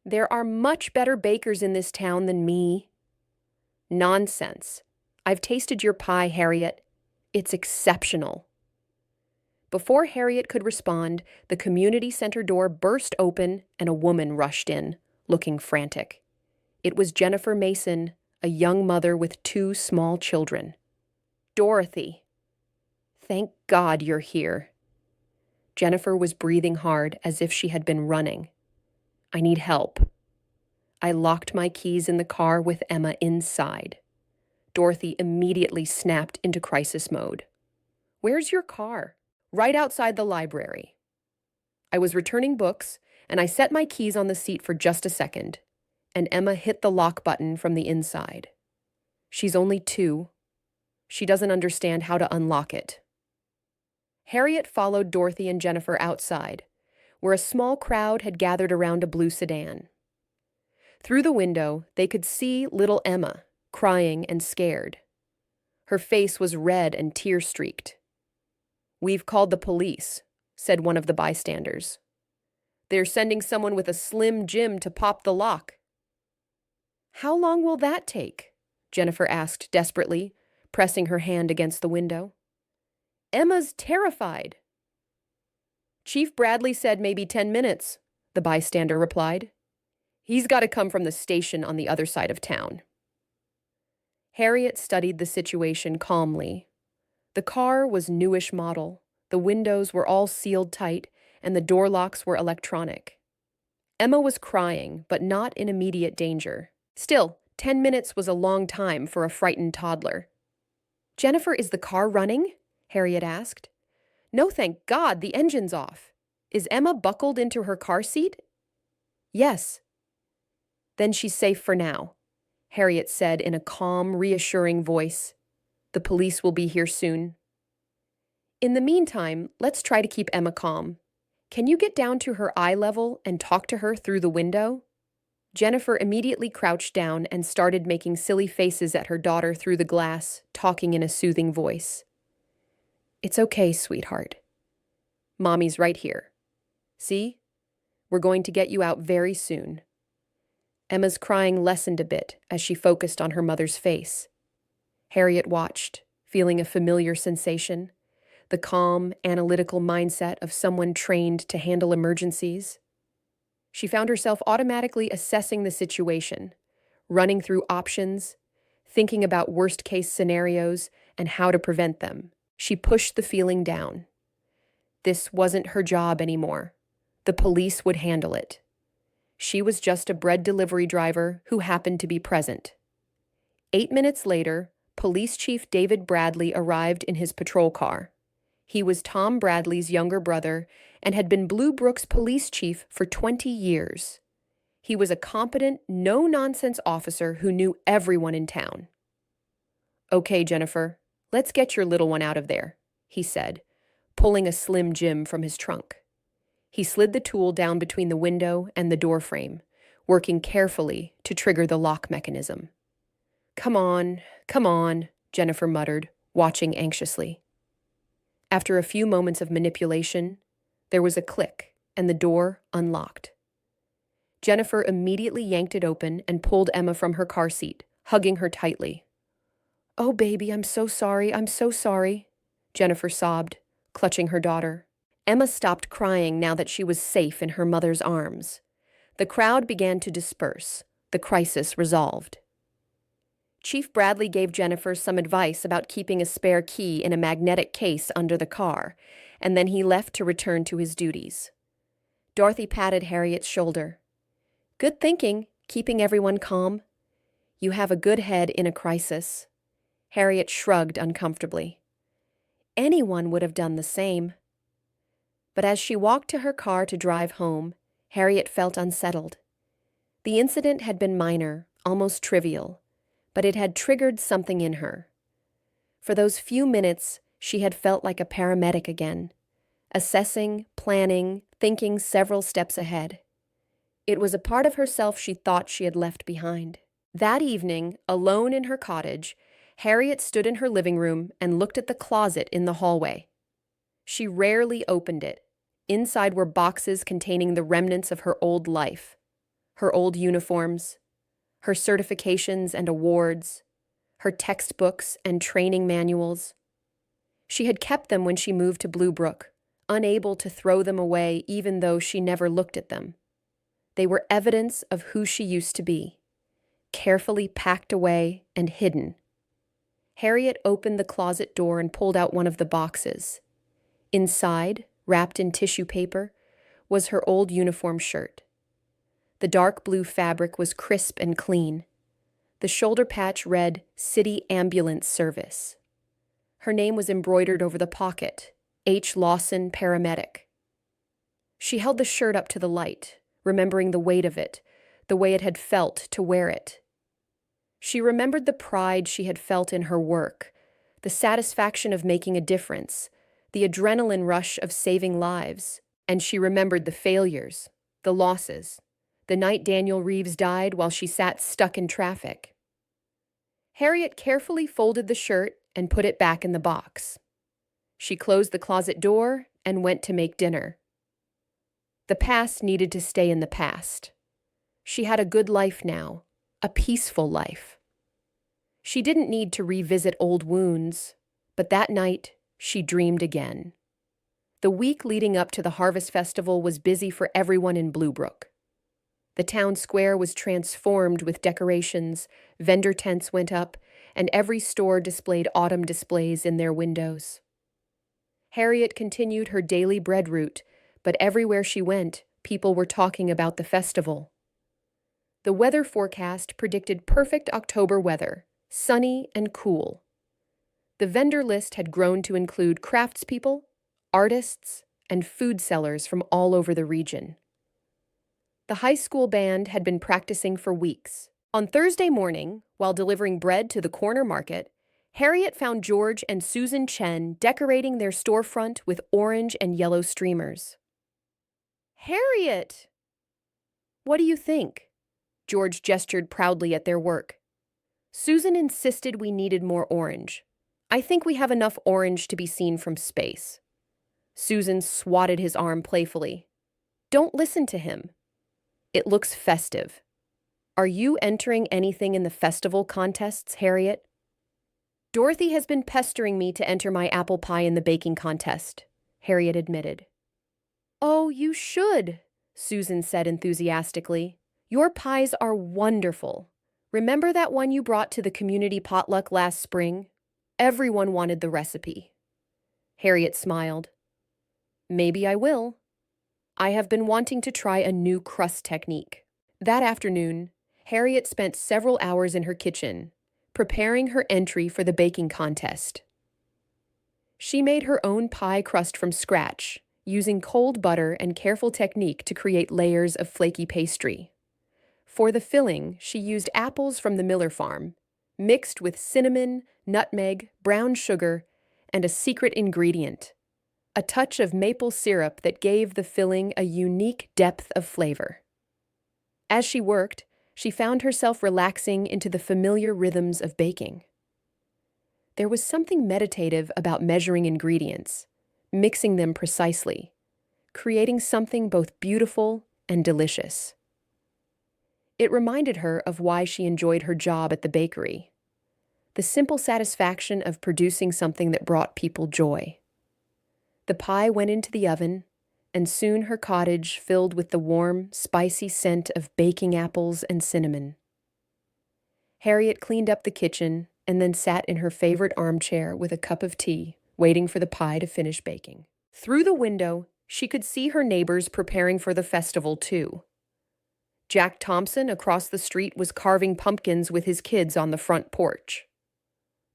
Speaker 1: "There are much better bakers in this town than me." "Nonsense. I've tasted your pie, Harriet. It's exceptional." Before Harriet could respond, the community center door burst open and a woman rushed in, looking frantic. It was Jennifer Mason, a young mother with 2 small children. "Dorothy, thank God you're here." Jennifer was breathing hard as if she had been running. "I need help." I locked my keys in the car with Emma inside. Dorothy immediately snapped into crisis mode. Where's your car? Right outside the library. I was returning books, and I set my keys on the seat for just a second, and Emma hit the lock button from the inside. She's only 2. She doesn't understand how to unlock it. Harriet followed Dorothy and Jennifer outside, where a small crowd had gathered around a blue sedan. Through the window, they could see little Emma, crying and scared. Her face was red and tear-streaked. "We've called the police," said one of the bystanders. "They're sending someone with a Slim Jim to pop the lock." "How long will that take?" Jennifer asked desperately, pressing her hand against the window. "Emma's terrified." "Chief Bradley said maybe 10 minutes, the bystander replied. "He's got to come from the station on the other side of town." Harriet studied the situation calmly. The car was newish model, the windows were all sealed tight, and the door locks were electronic. Emma was crying, but not in immediate danger. Still, 10 minutes was a long time for a frightened toddler. "Jennifer, is the car running?" Harriet asked. "No, thank God, the engine's off. Is Emma buckled into her car seat?" "Yes." "Then she's safe for now," Harriet said in a calm, reassuring voice. "The police will be here soon. In the meantime, let's try to keep Emma calm. Can you get down to her eye level and talk to her through the window?" Jennifer immediately crouched down and started making silly faces at her daughter through the glass, talking in a soothing voice. "It's okay, sweetheart. Mommy's right here. See? We're going to get you out very soon." Emma's crying lessened a bit as she focused on her mother's face. Harriet watched, feeling a familiar sensation, the calm, analytical mindset of someone trained to handle emergencies. She found herself automatically assessing the situation, running through options, thinking about worst-case scenarios and how to prevent them. She pushed the feeling down. This wasn't her job anymore. The police would handle it. She was just a bread delivery driver who happened to be present. 8 minutes later, Police Chief David Bradley arrived in his patrol car. He was Tom Bradley's younger brother and had been Bluebrook's police chief for 20 years. He was a competent, no-nonsense officer who knew everyone in town. "Okay, Jennifer, let's get your little one out of there," he said, pulling a Slim Jim from his trunk. He slid the tool down between the window and the door frame, working carefully to trigger the lock mechanism. Come on," Jennifer muttered, watching anxiously. After a few moments of manipulation, there was a click, and the door unlocked. Jennifer immediately yanked it open and pulled Emma from her car seat, hugging her tightly. "Oh, baby, I'm so sorry," Jennifer sobbed, clutching her daughter. Emma stopped crying now that she was safe in her mother's arms. The crowd began to disperse, the crisis resolved. Chief Bradley gave Jennifer some advice about keeping a spare key in a magnetic case under the car, and then he left to return to his duties. Dorothy patted Harriet's shoulder. "Good thinking, keeping everyone calm. You have a good head in a crisis." Harriet shrugged uncomfortably. Anyone would have done the same. But as she walked to her car to drive home, Harriet felt unsettled. The incident had been minor, almost trivial, but it had triggered something in her. For those few minutes, she had felt like a paramedic again, assessing, planning, thinking several steps ahead. It was a part of herself she thought she had left behind. That evening, alone in her cottage, Harriet stood in her living room and looked at the closet in the hallway. She rarely opened it. Inside were boxes containing the remnants of her old life, her old uniforms, her certifications and awards, her textbooks and training manuals. She had kept them when she moved to Bluebrook, unable to throw them away even though she never looked at them. They were evidence of who she used to be, carefully packed away and hidden. Harriet opened the closet door and pulled out one of the boxes. Inside, wrapped in tissue paper, was her old uniform shirt. The dark blue fabric was crisp and clean. The shoulder patch read City Ambulance Service. Her name was embroidered over the pocket, H. Lawson, Paramedic. She held the shirt up to the light, remembering the weight of it, the way it had felt to wear it. She remembered the pride she had felt in her work, the satisfaction of making a difference, the adrenaline rush of saving lives, and she remembered the failures, the losses, the night Daniel Reeves died while she sat stuck in traffic. Harriet carefully folded the shirt and put it back in the box. She closed the closet door and went to make dinner. The past needed to stay in the past. She had a good life now, a peaceful life. She didn't need to revisit old wounds, but that night she dreamed again. The week leading up to the Harvest Festival was busy for everyone in Bluebrook. The town square was transformed with decorations, vendor tents went up, and every store displayed autumn displays in their windows. Harriet continued her daily bread route, but everywhere she went, people were talking about the festival. The weather forecast predicted perfect October weather, sunny and cool. The vendor list had grown to include craftspeople, artists, and food sellers from all over the region. The high school band had been practicing for weeks. On Thursday morning, while delivering bread to the corner market, Harriet found George and Susan Chen decorating their storefront with orange and yellow streamers. "Harriet! What do you think?" George gestured proudly at their work. "Susan insisted we needed more orange. I think we have enough orange to be seen from space." Susan swatted his arm playfully. "Don't listen to him. It looks festive. Are you entering anything in the festival contests, Harriet?" "Dorothy has been pestering me to enter my apple pie in the baking contest," Harriet admitted. "Oh, you should," Susan said enthusiastically. "Your pies are wonderful. Remember that one you brought to the community potluck last spring? Everyone wanted the recipe." Harriet smiled. "Maybe I will. I have been wanting to try a new crust technique." That afternoon, Harriet spent several hours in her kitchen, preparing her entry for the baking contest. She made her own pie crust from scratch, using cold butter and careful technique to create layers of flaky pastry. For the filling, she used apples from the Miller farm, mixed with cinnamon, nutmeg, brown sugar, and a secret ingredient, a touch of maple syrup that gave the filling a unique depth of flavor. As she worked, she found herself relaxing into the familiar rhythms of baking. There was something meditative about measuring ingredients, mixing them precisely, creating something both beautiful and delicious. It reminded her of why she enjoyed her job at the bakery, the simple satisfaction of producing something that brought people joy. The pie went into the oven, and soon her cottage filled with the warm, spicy scent of baking apples and cinnamon. Harriet cleaned up the kitchen and then sat in her favorite armchair with a cup of tea, waiting for the pie to finish baking. Through the window, she could see her neighbors preparing for the festival, too. Jack Thompson across the street was carving pumpkins with his kids on the front porch.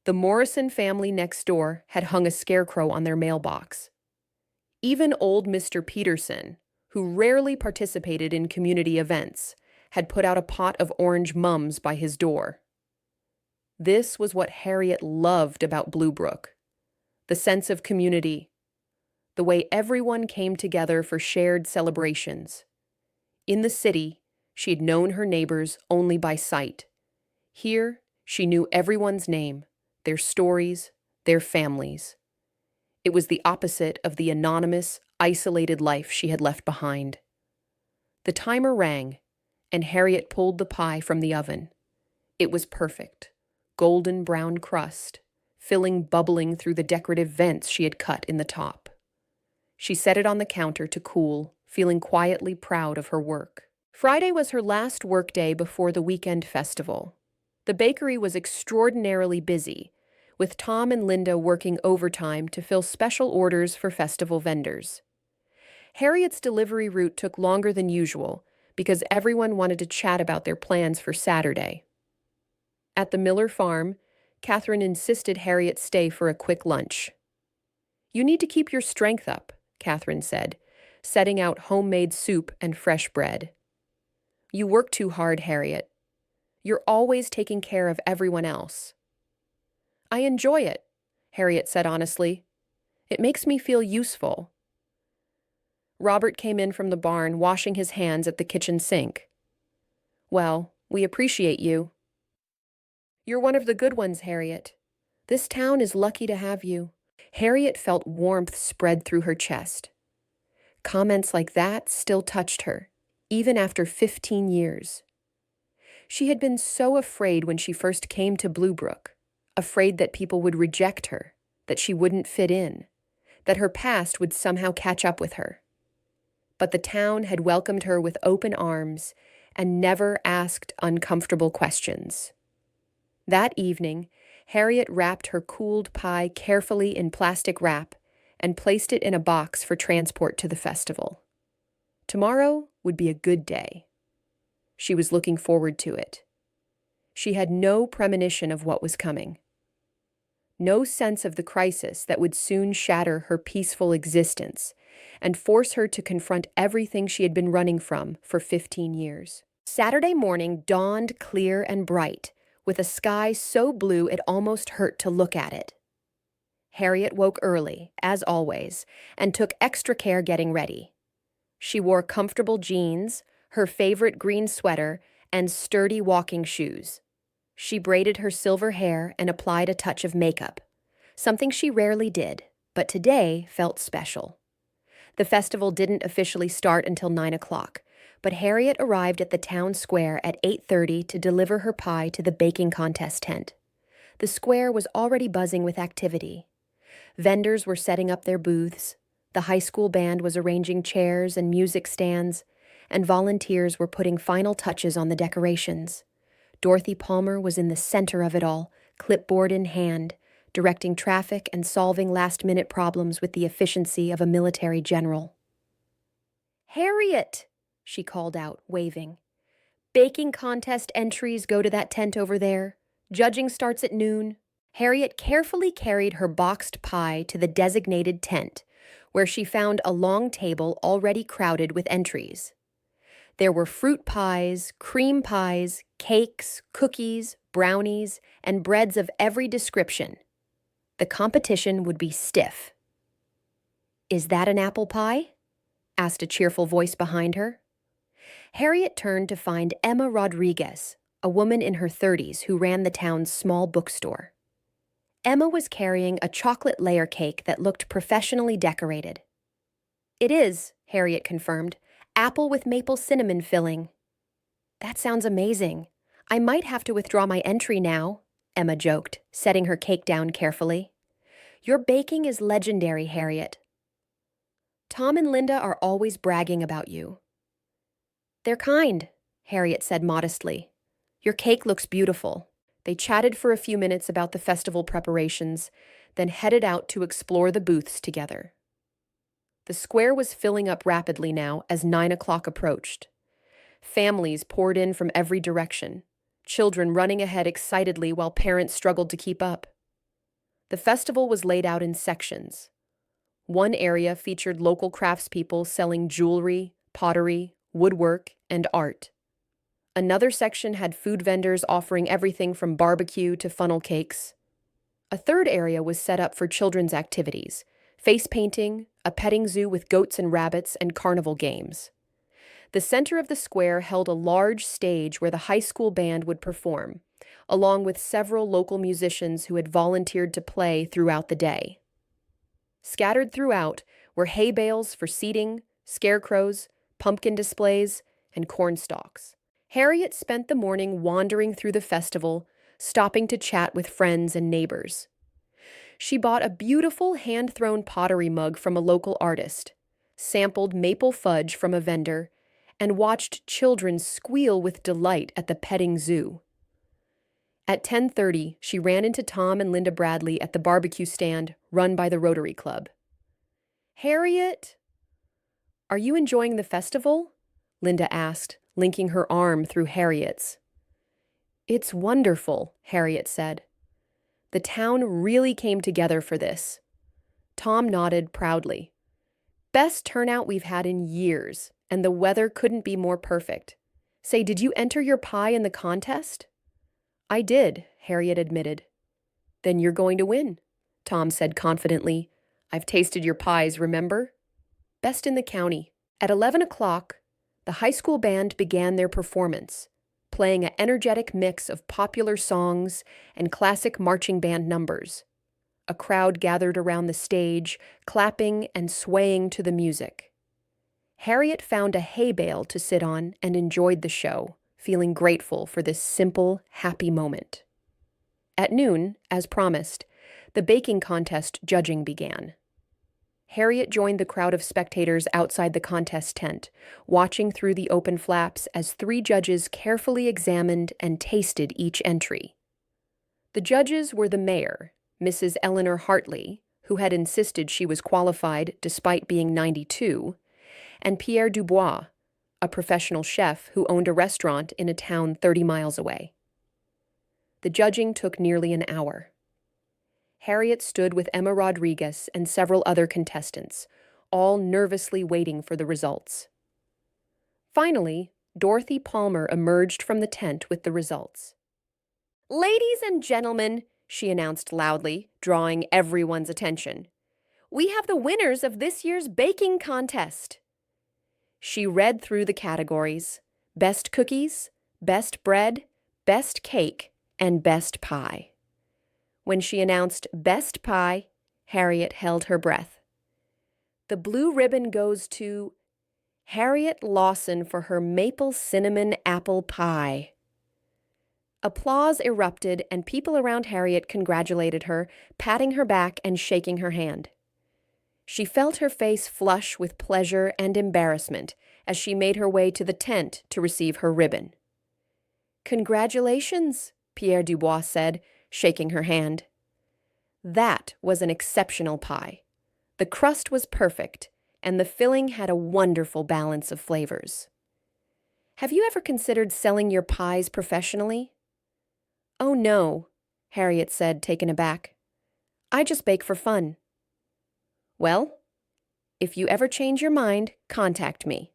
Speaker 1: The Morrison family next door had hung a scarecrow on their mailbox. Even old Mr. Peterson, who rarely participated in community events, had put out a pot of orange mums by his door. This was what Harriet loved about Bluebrook: the sense of community, the way everyone came together for shared celebrations. In the city, she had known her neighbors only by sight. Here, she knew everyone's name, their stories, their families. It was the opposite of the anonymous, isolated life she had left behind. The timer rang, and Harriet pulled the pie from the oven. It was perfect, golden brown crust, filling bubbling through the decorative vents she had cut in the top. She set it on the counter to cool, feeling quietly proud of her work. Friday was her last workday before the weekend festival. The bakery was extraordinarily busy, with Tom and Linda working overtime to fill special orders for festival vendors. Harriet's delivery route took longer than usual, because everyone wanted to chat about their plans for Saturday. At the Miller farm, Catherine insisted Harriet stay for a quick lunch. "You need to keep your strength up," Catherine said, setting out homemade soup and fresh bread. "You work too hard, Harriet. You're always taking care of everyone else." "I enjoy it," Harriet said honestly. "It makes me feel useful." Robert came in from the barn, washing his hands at the kitchen sink. "Well, we appreciate you." "You're one of the good ones, Harriet. This town is lucky to have you." Harriet felt warmth spread through her chest. Comments like that still touched her, even after 15 years. She had been so afraid when she first came to Bluebrook, afraid that people would reject her, that she wouldn't fit in, that her past would somehow catch up with her. But the town had welcomed her with open arms and never asked uncomfortable questions. That evening, Harriet wrapped her cooled pie carefully in plastic wrap and placed it in a box for transport to the festival. Tomorrow would be a good day. She was looking forward to it. She had no premonition of what was coming. No sense of the crisis that would soon shatter her peaceful existence and force her to confront everything she had been running from for 15 years. Saturday morning dawned clear and bright, with a sky so blue it almost hurt to look at it. Harriet woke early, as always, and took extra care getting ready. She wore comfortable jeans, her favorite green sweater, and sturdy walking shoes. She braided her silver hair and applied a touch of makeup, something she rarely did, but today felt special. The festival didn't officially start until 9 o'clock, but Harriet arrived at the town square at 8:30 to deliver her pie to the baking contest tent. The square was already buzzing with activity. Vendors were setting up their booths, the high school band was arranging chairs and music stands, and volunteers were putting final touches on the decorations. Dorothy Palmer was in the center of it all, clipboard in hand, directing traffic and solving last-minute problems with the efficiency of a military general. "Harriet!" she called out, waving. "Baking contest entries go to that tent over there. Judging starts at noon." Harriet carefully carried her boxed pie to the designated tent, where she found a long table already crowded with entries. There were fruit pies, cream pies, cakes, cookies, brownies, and breads of every description. The competition would be stiff. "Is that an apple pie?" asked a cheerful voice behind her. Harriet turned to find Emma Rodriguez, a woman in her 30s who ran the town's small bookstore. Emma was carrying a chocolate layer cake that looked professionally decorated. "It is," Harriet confirmed, "apple with maple cinnamon filling." "That sounds amazing. I might have to withdraw my entry now," Emma joked, setting her cake down carefully. "Your baking is legendary, Harriet. Tom and Linda are always bragging about you." "They're kind," Harriet said modestly. "Your cake looks beautiful." They chatted for a few minutes about the festival preparations, then headed out to explore the booths together. The square was filling up rapidly now as 9 o'clock approached. Families poured in from every direction, children running ahead excitedly while parents struggled to keep up. The festival was laid out in sections. One area featured local craftspeople selling jewelry, pottery, woodwork, and art. Another section had food vendors offering everything from barbecue to funnel cakes. A third area was set up for children's activities, face painting, a petting zoo with goats and rabbits, and carnival games. The center of the square held a large stage where the high school band would perform, along with several local musicians who had volunteered to play throughout the day. Scattered throughout were hay bales for seating, scarecrows, pumpkin displays, and corn stalks. Harriet spent the morning wandering through the festival, stopping to chat with friends and neighbors. She bought a beautiful hand-thrown pottery mug from a local artist, sampled maple fudge from a vendor, and watched children squeal with delight at the petting zoo. At 10:30, she ran into Tom and Linda Bradley at the barbecue stand run by the Rotary Club. "Harriet, are you enjoying the festival?" Linda asked, linking her arm through Harriet's. "It's wonderful," Harriet said. "The town really came together for this." Tom nodded proudly. "Best turnout we've had in years, and the weather couldn't be more perfect. Say, did you enter your pie in the contest?" "I did," Harriet admitted. "Then you're going to win," Tom said confidently. "I've tasted your pies, remember? Best in the county." At 11 o'clock, the high school band began their performance, playing an energetic mix of popular songs and classic marching band numbers. A crowd gathered around the stage, clapping and swaying to the music. Harriet found a hay bale to sit on and enjoyed the show, feeling grateful for this simple, happy moment. At noon, as promised, the baking contest judging began. Harriet joined the crowd of spectators outside the contest tent, watching through the open flaps as 3 judges carefully examined and tasted each entry. The judges were the mayor, Mrs. Eleanor Hartley, who had insisted she was qualified despite being 92, and Pierre Dubois, a professional chef who owned a restaurant in a town 30 miles away. The judging took nearly an hour. Harriet stood with Emma Rodriguez and several other contestants, all nervously waiting for the results. Finally, Dorothy Palmer emerged from the tent with the results. "Ladies and gentlemen," she announced loudly, drawing everyone's attention, "we have the winners of this year's baking contest." She read through the categories: best cookies, best bread, best cake, and best pie. When she announced best pie, Harriet held her breath. "The blue ribbon goes to Harriet Lawson for her maple cinnamon apple pie." Applause erupted, and people around Harriet congratulated her, patting her back and shaking her hand. She felt her face flush with pleasure and embarrassment as she made her way to the tent to receive her ribbon. "Congratulations," Pierre Dubois said, shaking her hand. That was an exceptional pie. The crust was perfect, and the filling had a wonderful balance of flavors. "Have you ever considered selling your pies professionally?" "Oh, no," Harriet said, taken aback. "I just bake for fun." "Well, if you ever change your mind, contact me.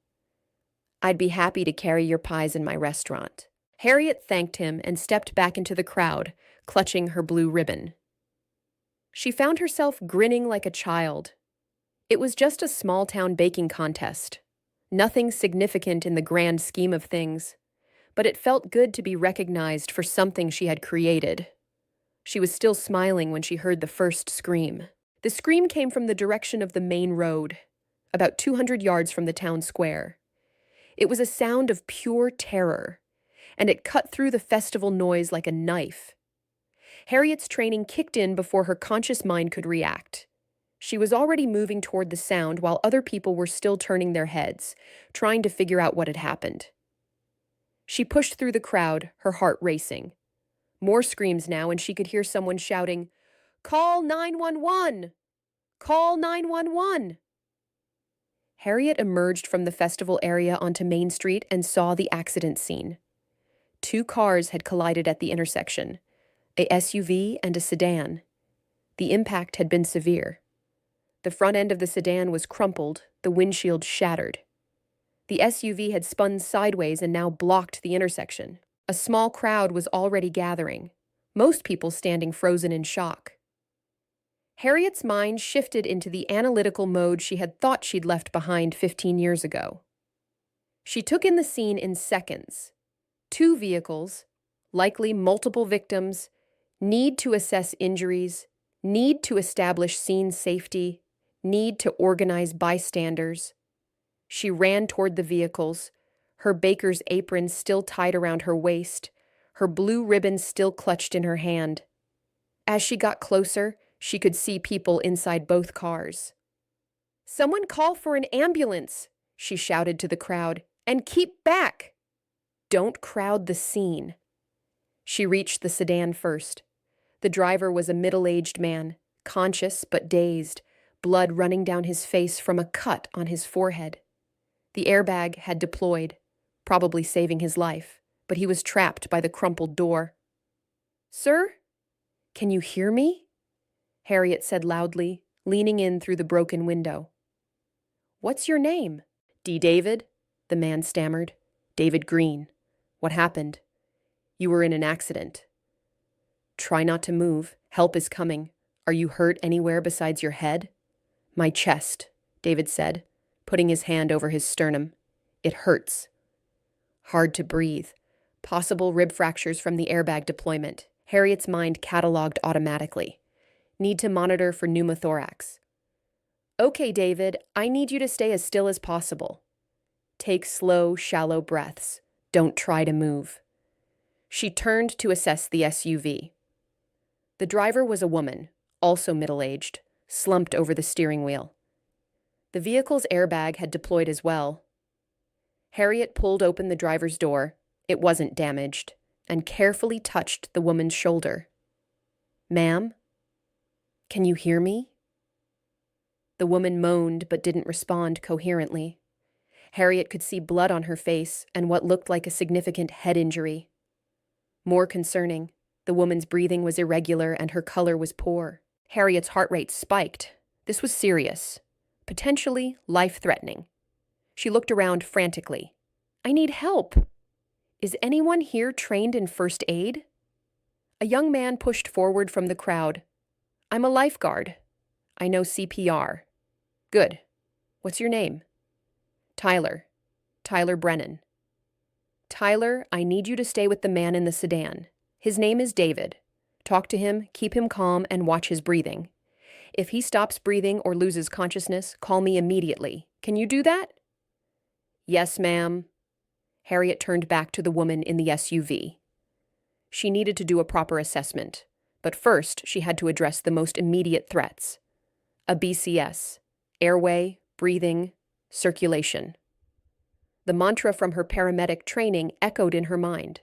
Speaker 1: I'd be happy to carry your pies in my restaurant." Harriet thanked him and stepped back into the crowd, clutching her blue ribbon. She found herself grinning like a child. It was just a small-town baking contest, nothing significant in the grand scheme of things, but it felt good to be recognized for something she had created. She was still smiling when she heard the first scream. The scream came from the direction of the main road, about 200 yards from the town square. It was a sound of pure terror, and it cut through the festival noise like a knife. Harriet's training kicked in before her conscious mind could react. She was already moving toward the sound while other people were still turning their heads, trying to figure out what had happened. She pushed through the crowd, her heart racing. More screams now, and she could hear someone shouting, "Call 911! Call 911!" Harriet emerged from the festival area onto Main Street and saw the accident scene. 2 cars had collided at the intersection, a SUV and a sedan. The impact had been severe. The front end of the sedan was crumpled, the windshield shattered. The SUV had spun sideways and now blocked the intersection. A small crowd was already gathering, most people standing frozen in shock. Harriet's mind shifted into the analytical mode she had thought she'd left behind 15 years ago. She took in the scene in seconds. 2 vehicles, likely multiple victims, need to assess injuries, need to establish scene safety, need to organize bystanders. She ran toward the vehicles, her baker's apron still tied around her waist, her blue ribbon still clutched in her hand. As she got closer, she could see people inside both cars. "Someone call for an ambulance," she shouted to the crowd, "and keep back. Don't crowd the scene." She reached the sedan first. The driver was a middle-aged man, conscious but dazed, blood running down his face from a cut on his forehead. The airbag had deployed, probably saving his life, but he was trapped by the crumpled door. "Sir? Can you hear me?" Harriet said loudly, leaning in through the broken window. "What's your name?" "D. David," the man stammered. "David Green. What happened?" "You were in an accident." "Try not to move. Help is coming. Are you hurt anywhere besides your head?" "My chest," David said, putting his hand over his sternum. "It hurts." Hard to breathe. Possible rib fractures from the airbag deployment. Harriet's mind cataloged automatically. Need to monitor for pneumothorax. "Okay, David, I need you to stay as still as possible. Take slow, shallow breaths. Don't try to move." She turned to assess the SUV. The driver was a woman, also middle-aged, slumped over the steering wheel. The vehicle's airbag had deployed as well. Harriet pulled open the driver's door, it wasn't damaged, and carefully touched the woman's shoulder. "Ma'am? Can you hear me?" The woman moaned but didn't respond coherently. Harriet could see blood on her face and what looked like a significant head injury. More concerning, the woman's breathing was irregular and her color was poor. Harriet's heart rate spiked. This was serious, potentially life-threatening. She looked around frantically. "I need help. Is anyone here trained in first aid?" A young man pushed forward from the crowd. "I'm a lifeguard. I know CPR." "Good. What's your name?" "Tyler. Tyler Brennan." "Tyler, I need you to stay with the man in the sedan. His name is David. Talk to him, keep him calm, and watch his breathing. If he stops breathing or loses consciousness, call me immediately. Can you do that?" "Yes, ma'am." Harriet turned back to the woman in the SUV. She needed to do a proper assessment, but first she had to address the most immediate threats. A BCS, airway, breathing, circulation. The mantra from her paramedic training echoed in her mind.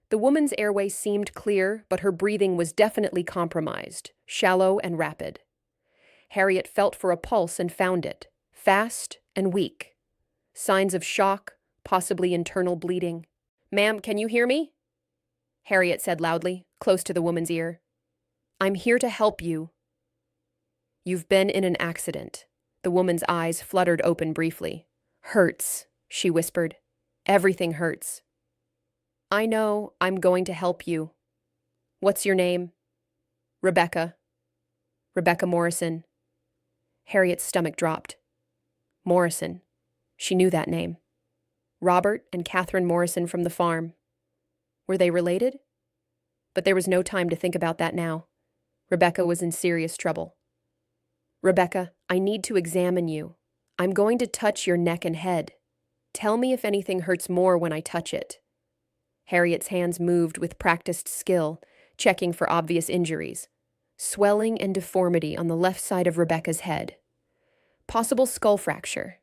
Speaker 1: The woman's airway seemed clear, but her breathing was definitely compromised, shallow and rapid. Harriet felt for a pulse and found it, fast and weak. Signs of shock, possibly internal bleeding. "Ma'am, can you hear me?" Harriet said loudly, close to the woman's ear. "I'm here to help you." "You've been in an accident." The woman's eyes fluttered open briefly. "Hurts," she whispered. "Everything hurts." "I know. I'm going to help you." "What's your name?" "Rebecca. Rebecca Morrison." Harriet's stomach dropped. Morrison. She knew that name. Robert and Catherine Morrison from the farm. Were they related? But there was no time to think about that now. Rebecca was in serious trouble. "Rebecca, I need to examine you. I'm going to touch your neck and head. Tell me if anything hurts more when I touch it." Harriet's hands moved with practiced skill, checking for obvious injuries. Swelling and deformity on the left side of Rebecca's head. Possible skull fracture.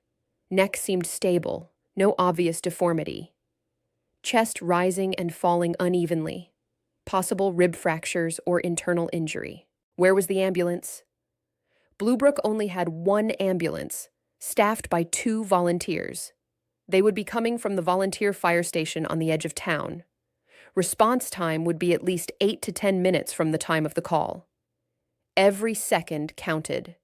Speaker 1: Neck seemed stable, no obvious deformity. Chest rising and falling unevenly. Possible rib fractures or internal injury. Where was the ambulance? Bluebrook only had one ambulance, staffed by 2 volunteers. They would be coming from the volunteer fire station on the edge of town. Response time would be at least 8 to 10 minutes from the time of the call. Every second counted.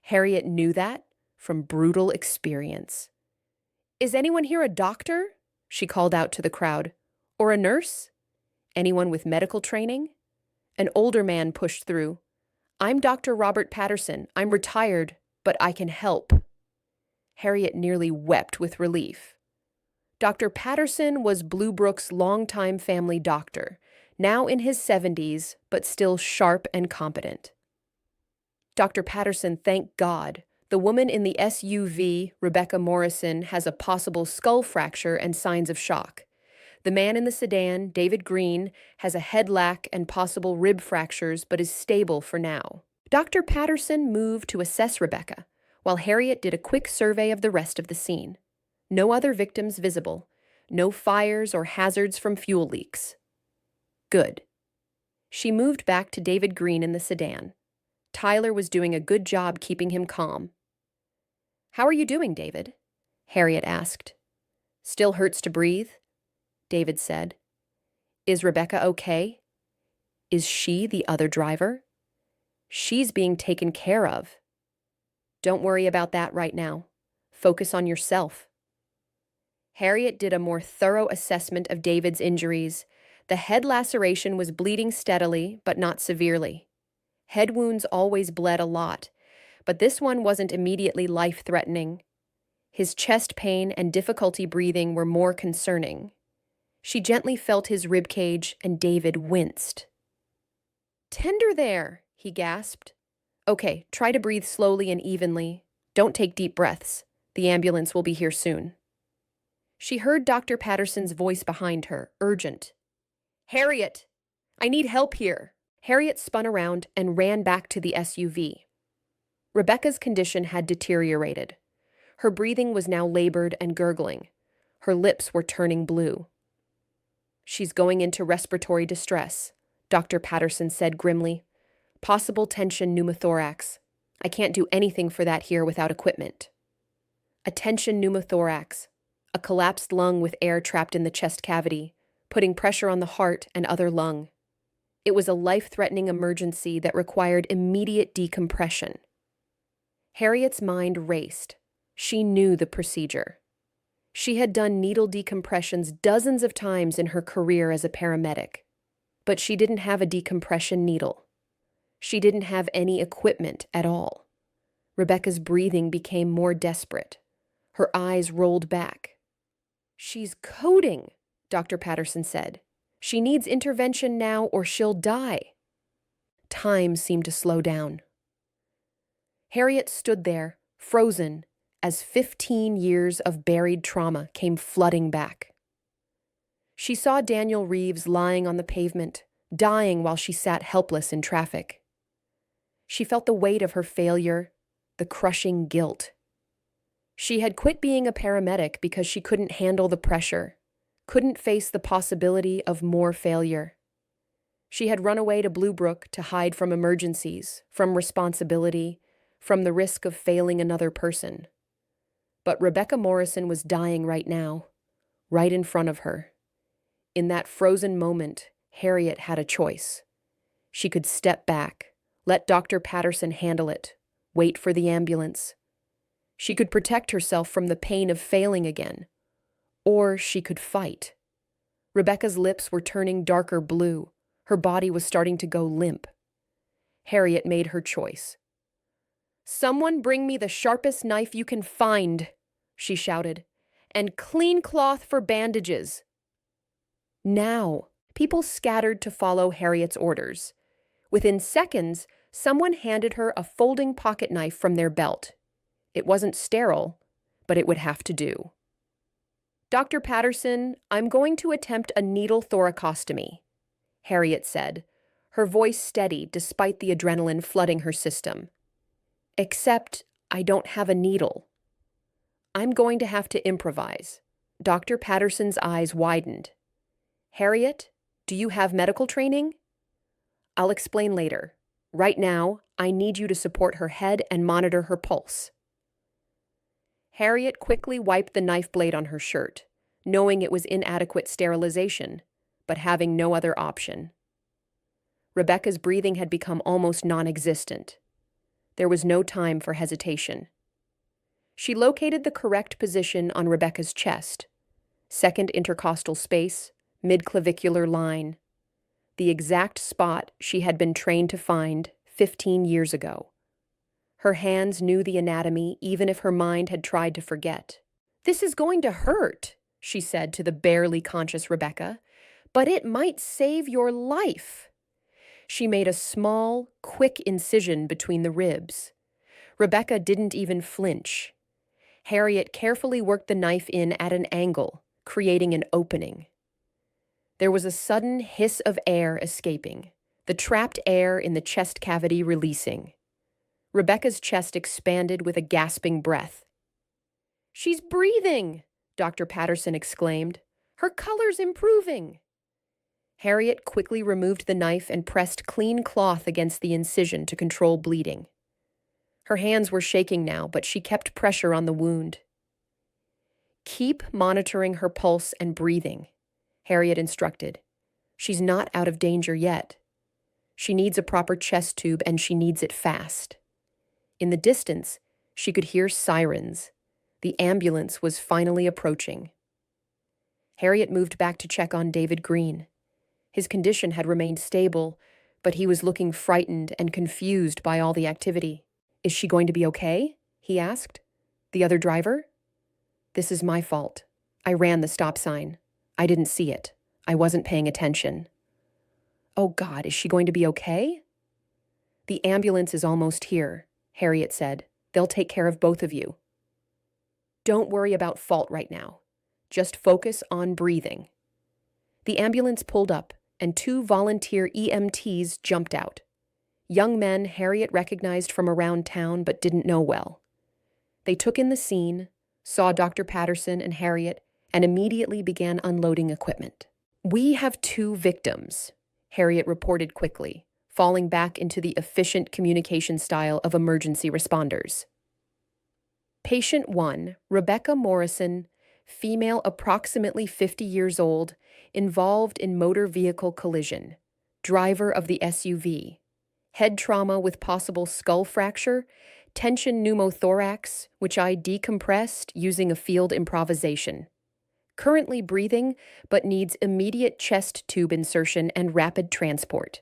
Speaker 1: Harriet knew that from brutal experience. "Is anyone here a doctor?" she called out to the crowd. "Or a nurse? Anyone with medical training?" An older man pushed through. "I'm Dr. Robert Patterson. I'm retired, but I can help." Harriet nearly wept with relief. Dr. Patterson was Bluebrook's longtime family doctor, now in his 70s, but still sharp and competent. Dr. Patterson thanked God. The woman in the SUV, Rebecca Morrison, has a possible skull fracture and signs of shock. The man in the sedan, David Green, has a head lack and possible rib fractures but is stable for now. Dr. Patterson moved to assess Rebecca, while Harriet did a quick survey of the rest of the scene. No other victims visible, no fires or hazards from fuel leaks. Good. She moved back to David Green in the sedan. Tyler was doing a good job keeping him calm. "How are you doing, David?" Harriet asked. Still hurts to breathe? David said. Is Rebecca okay? Is she the other driver? She's being taken care of. Don't worry about that right now. Focus on yourself. Harriet did a more thorough assessment of David's injuries. The head laceration was bleeding steadily, but not severely. Head wounds always bled a lot, but this one wasn't immediately life-threatening. His chest pain and difficulty breathing were more concerning. She gently felt his ribcage, and David winced. "Tender there," he gasped. "Okay, try to breathe slowly and evenly. Don't take deep breaths. The ambulance will be here soon." She heard Dr. Patterson's voice behind her, urgent. "Harriet! I need help here!" Harriet spun around and ran back to the SUV. Rebecca's condition had deteriorated. Her breathing was now labored and gurgling. Her lips were turning blue. "She's going into respiratory distress," Dr. Patterson said grimly. "Possible tension pneumothorax. I can't do anything for that here without equipment." A tension pneumothorax, a collapsed lung with air trapped in the chest cavity, putting pressure on the heart and other lung. It was a life-threatening emergency that required immediate decompression. Harriet's mind raced. She knew the procedure. She had done needle decompressions dozens of times in her career as a paramedic. But she didn't have a decompression needle. She didn't have any equipment at all. Rebecca's breathing became more desperate. Her eyes rolled back. "She's coding," Dr. Patterson said. "She needs intervention now or she'll die." Time seemed to slow down. Harriet stood there, frozen, as 15 years of buried trauma came flooding back. She saw Daniel Reeves lying on the pavement, dying while she sat helpless in traffic. She felt the weight of her failure, the crushing guilt. She had quit being a paramedic because she couldn't handle the pressure, couldn't face the possibility of more failure. She had run away to Bluebrook to hide from emergencies, from responsibility, from the risk of failing another person. But Rebecca Morrison was dying right now, right in front of her. In that frozen moment, Harriet had a choice. She could step back, let Dr. Patterson handle it, wait for the ambulance. She could protect herself from the pain of failing again. Or she could fight. Rebecca's lips were turning darker blue. Her body was starting to go limp. Harriet made her choice. "Someone bring me the sharpest knife you can find," she shouted, "and clean cloth for bandages." Now, people scattered to follow Harriet's orders. Within seconds, someone handed her a folding pocket knife from their belt. It wasn't sterile, but it would have to do. "Dr. Patterson, I'm going to attempt a needle thoracostomy," Harriet said, her voice steady despite the adrenaline flooding her system. "Except I don't have a needle." "I'm going to have to improvise." Dr. Patterson's eyes widened. "Harriet, do you have medical training?" "I'll explain later. Right now, I need you to support her head and monitor her pulse." Harriet quickly wiped the knife blade on her shirt, knowing it was inadequate sterilization, but having no other option. Rebecca's breathing had become almost non-existent. There was no time for hesitation. She located the correct position on Rebecca's chest, second intercostal space, mid-clavicular line, the exact spot she had been trained to find 15 years ago. Her hands knew the anatomy even if her mind had tried to forget. "This is going to hurt," she said to the barely conscious Rebecca, "but it might save your life." She made a small, quick incision between the ribs. Rebecca didn't even flinch. Harriet carefully worked the knife in at an angle, creating an opening. There was a sudden hiss of air escaping, the trapped air in the chest cavity releasing. Rebecca's chest expanded with a gasping breath. "She's breathing!" Dr. Patterson exclaimed. "Her color's improving!" Harriet quickly removed the knife and pressed clean cloth against the incision to control bleeding. Her hands were shaking now, but she kept pressure on the wound. Keep monitoring her pulse and breathing, Harriet instructed. She's not out of danger yet. She needs a proper chest tube and she needs it fast. In the distance, she could hear sirens. The ambulance was finally approaching. Harriet moved back to check on David Green. His condition had remained stable, but he was looking frightened and confused by all the activity. "Is she going to be okay?" he asked. "The other driver?" "This is my fault. I ran the stop sign. I didn't see it. I wasn't paying attention." "Oh God, is she going to be okay?" "The ambulance is almost here," Harriet said. "They'll take care of both of you." "Don't worry about fault right now. Just focus on breathing." The ambulance pulled up, and 2 volunteer EMTs jumped out. Young men Harriet recognized from around town but didn't know well. They took in the scene, saw Dr. Patterson and Harriet, and immediately began unloading equipment. "We have 2 victims," Harriet reported quickly, falling back into the efficient communication style of emergency responders. Patient 1, Rebecca Morrison, female approximately 50 years old, involved in motor vehicle collision, driver of the SUV, head trauma with possible skull fracture, tension pneumothorax, which I decompressed using a field improvisation. Currently breathing, but needs immediate chest tube insertion and rapid transport.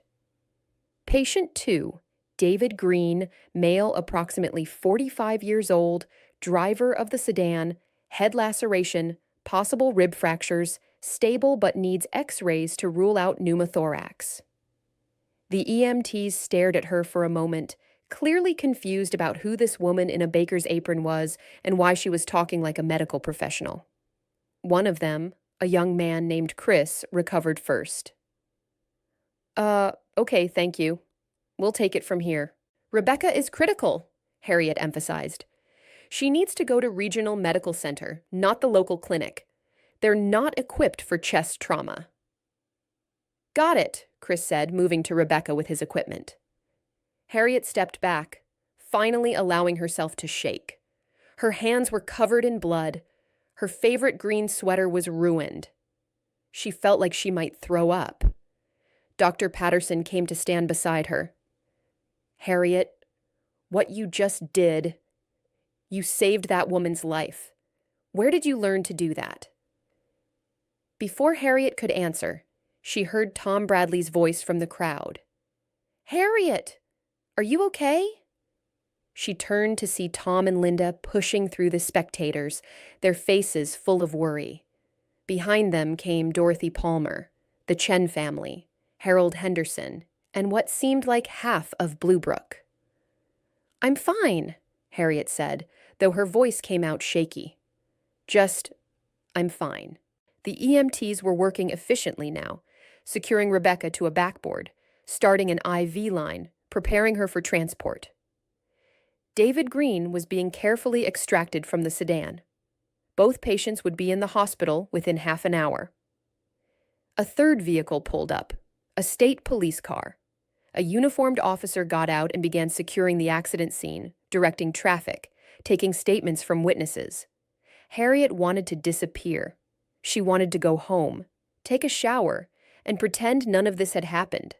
Speaker 1: Patient 2, David Green, male approximately 45 years old, driver of the sedan, head laceration, possible rib fractures, stable but needs X-rays to rule out pneumothorax. The EMTs stared at her for a moment, clearly confused about who this woman in a baker's apron was and why she was talking like a medical professional. One of them, a young man named Chris, recovered first. Okay, thank you. We'll take it from here." "Rebecca is critical," Harriet emphasized. "She needs to go to Regional Medical Center, not the local clinic. They're not equipped for chest trauma." "Got it," Chris said, moving to Rebecca with his equipment. Harriet stepped back, finally allowing herself to shake. Her hands were covered in blood. Her favorite green sweater was ruined. She felt like she might throw up. Dr. Patterson came to stand beside her. "Harriet, what you just did, you saved that woman's life. Where did you learn to do that?" Before Harriet could answer, she heard Tom Bradley's voice from the crowd. "Harriet, are you okay?" She turned to see Tom and Linda pushing through the spectators, their faces full of worry. Behind them came Dorothy Palmer, the Chen family, Harold Henderson, and what seemed like half of Bluebrook. "I'm fine," Harriet said, though her voice came out shaky. I'm fine." The EMTs were working efficiently now, securing Rebecca to a backboard, starting an IV line, preparing her for transport. David Green was being carefully extracted from the sedan. Both patients would be in the hospital within half an hour. A third vehicle pulled up, a state police car. A uniformed officer got out and began securing the accident scene, directing traffic, taking statements from witnesses. Harriet wanted to disappear. She wanted to go home, take a shower, and pretend none of this had happened.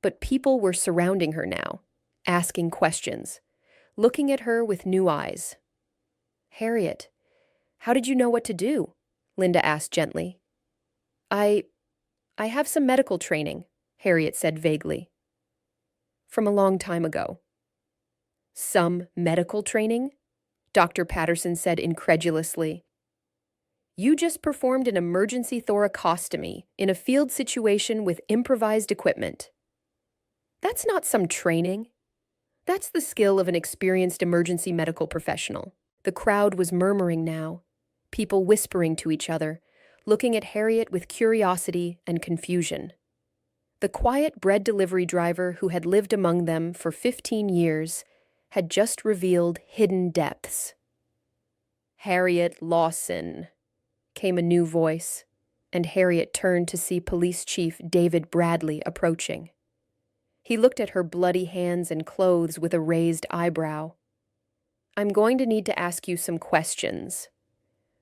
Speaker 1: But people were surrounding her now, asking questions, looking at her with new eyes. "Harriet, how did you know what to do?" Linda asked gently. I have some medical training," Harriet said vaguely. "From a long time ago." "Some medical training?" Dr. Patterson said incredulously. "You just performed an emergency thoracostomy in a field situation with improvised equipment. That's not some training. That's the skill of an experienced emergency medical professional." The crowd was murmuring now, people whispering to each other, looking at Harriet with curiosity and confusion. The quiet bread delivery driver who had lived among them for 15 years had just revealed hidden depths. "Harriet Lawson," came a new voice, and Harriet turned to see Police Chief David Bradley approaching. He looked at her bloody hands and clothes with a raised eyebrow. "I'm going to need to ask you some questions.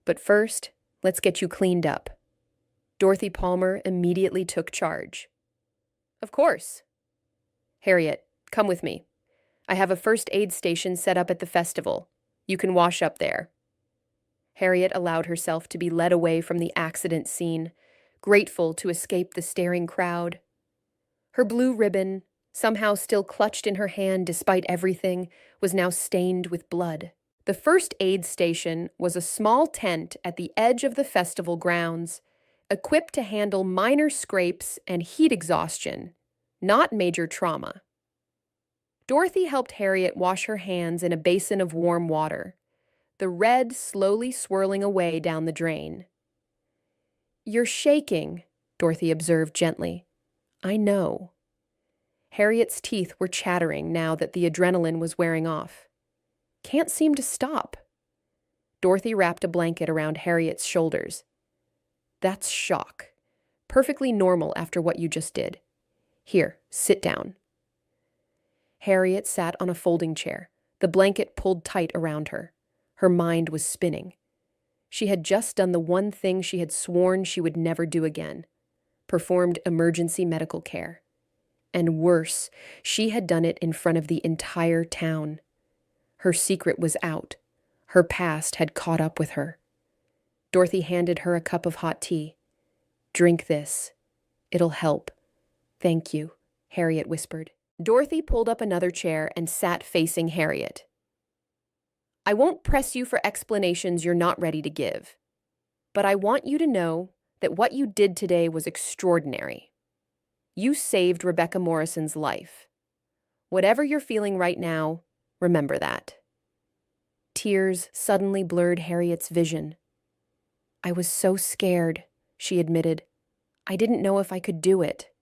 Speaker 1: But first, let's get you cleaned up. Dorothy Palmer immediately took charge. Of course. Harriet, come with me. I have a first aid station set up at the festival. You can wash up there. Harriet allowed herself to be led away from the accident scene, grateful to escape the staring crowd. Her blue ribbon, somehow still clutched in her hand despite everything, was now stained with blood. The first aid station was a small tent at the edge of the festival grounds, equipped to handle minor scrapes and heat exhaustion, not major trauma. Dorothy helped Harriet wash her hands in a basin of warm water, the red slowly swirling away down the drain. "You're shaking," Dorothy observed gently. "I know." Harriet's teeth were chattering now that the adrenaline was wearing off. "Can't seem to stop." Dorothy wrapped a blanket around Harriet's shoulders. "That's shock. Perfectly normal after what you just did. Here, sit down." Harriet sat on a folding chair, the blanket pulled tight around her. Her mind was spinning. She had just done the one thing she had sworn she would never do again: performed emergency medical care. And worse, she had done it in front of the entire town. Her secret was out. Her past had caught up with her. Dorothy handed her a cup of hot tea. "Drink this. It'll help." "Thank you," Harriet whispered. Dorothy pulled up another chair and sat facing Harriet. "I won't press you for explanations you're not ready to give, but I want you to know that what you did today was extraordinary. You saved Rebecca Morrison's life. Whatever you're feeling right now, remember that." Tears suddenly blurred Harriet's vision. "I was so scared," she admitted. "I didn't know if I could do it.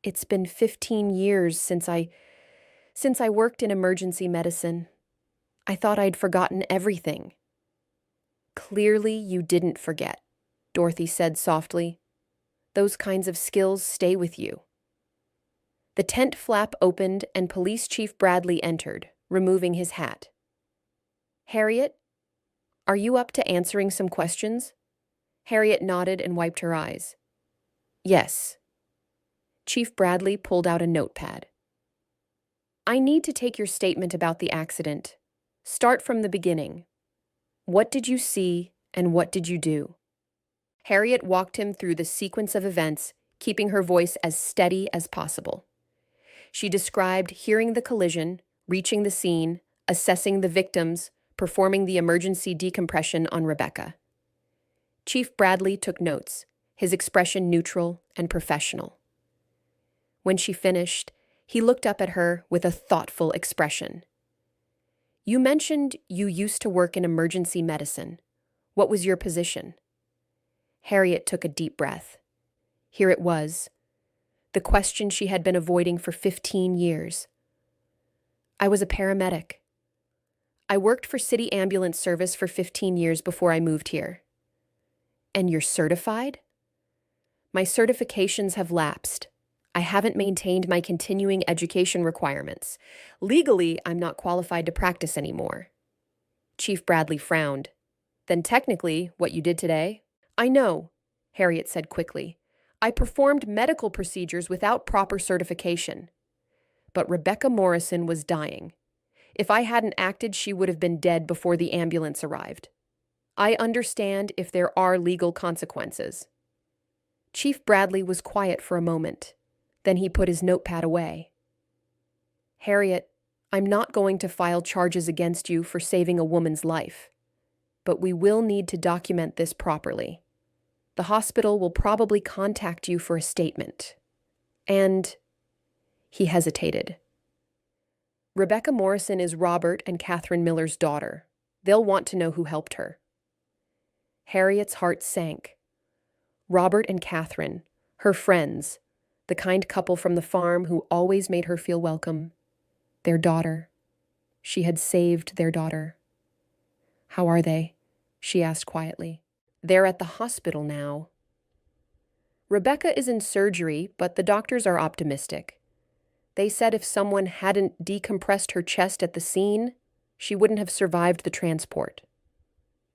Speaker 1: It's been 15 years since I worked in emergency medicine. I thought I'd forgotten everything." "Clearly you didn't forget," Dorothy said softly. "Those kinds of skills stay with you." The tent flap opened and Police Chief Bradley entered, removing his hat. "Harriet, are you up to answering some questions?" Harriet nodded and wiped her eyes. "Yes." Chief Bradley pulled out a notepad. "I need to take your statement about the accident. Start from the beginning. What did you see and what did you do?" Harriet walked him through the sequence of events, keeping her voice as steady as possible. She described hearing the collision, reaching the scene, assessing the victims, performing the emergency decompression on Rebecca. Chief Bradley took notes, his expression neutral and professional. When she finished, he looked up at her with a thoughtful expression. "You mentioned you used to work in emergency medicine. What was your position?" Harriet took a deep breath. Here it was, the question she had been avoiding for 15 years. "I was a paramedic. I worked for City Ambulance Service for 15 years before I moved here." "And you're certified?" "My certifications have lapsed. I haven't maintained my continuing education requirements. Legally, I'm not qualified to practice anymore." Chief Bradley frowned. "Then technically, what you did today?" "I know," Harriet said quickly. "I performed medical procedures without proper certification. But Rebecca Morrison was dying. If I hadn't acted, she would have been dead before the ambulance arrived. I understand if there are legal consequences." Chief Bradley was quiet for a moment. Then he put his notepad away. "Harriet, I'm not going to file charges against you for saving a woman's life. But we will need to document this properly. The hospital will probably contact you for a statement. And..." He hesitated. "Rebecca Morrison is Robert and Catherine Miller's daughter. They'll want to know who helped her." Harriet's heart sank. Robert and Catherine, her friends, the kind couple from the farm who always made her feel welcome. Their daughter. She had saved their daughter. "How are they?" she asked quietly. "They're at the hospital now." "Rebecca is in surgery, but the doctors are optimistic. They said if someone hadn't decompressed her chest at the scene, she wouldn't have survived the transport."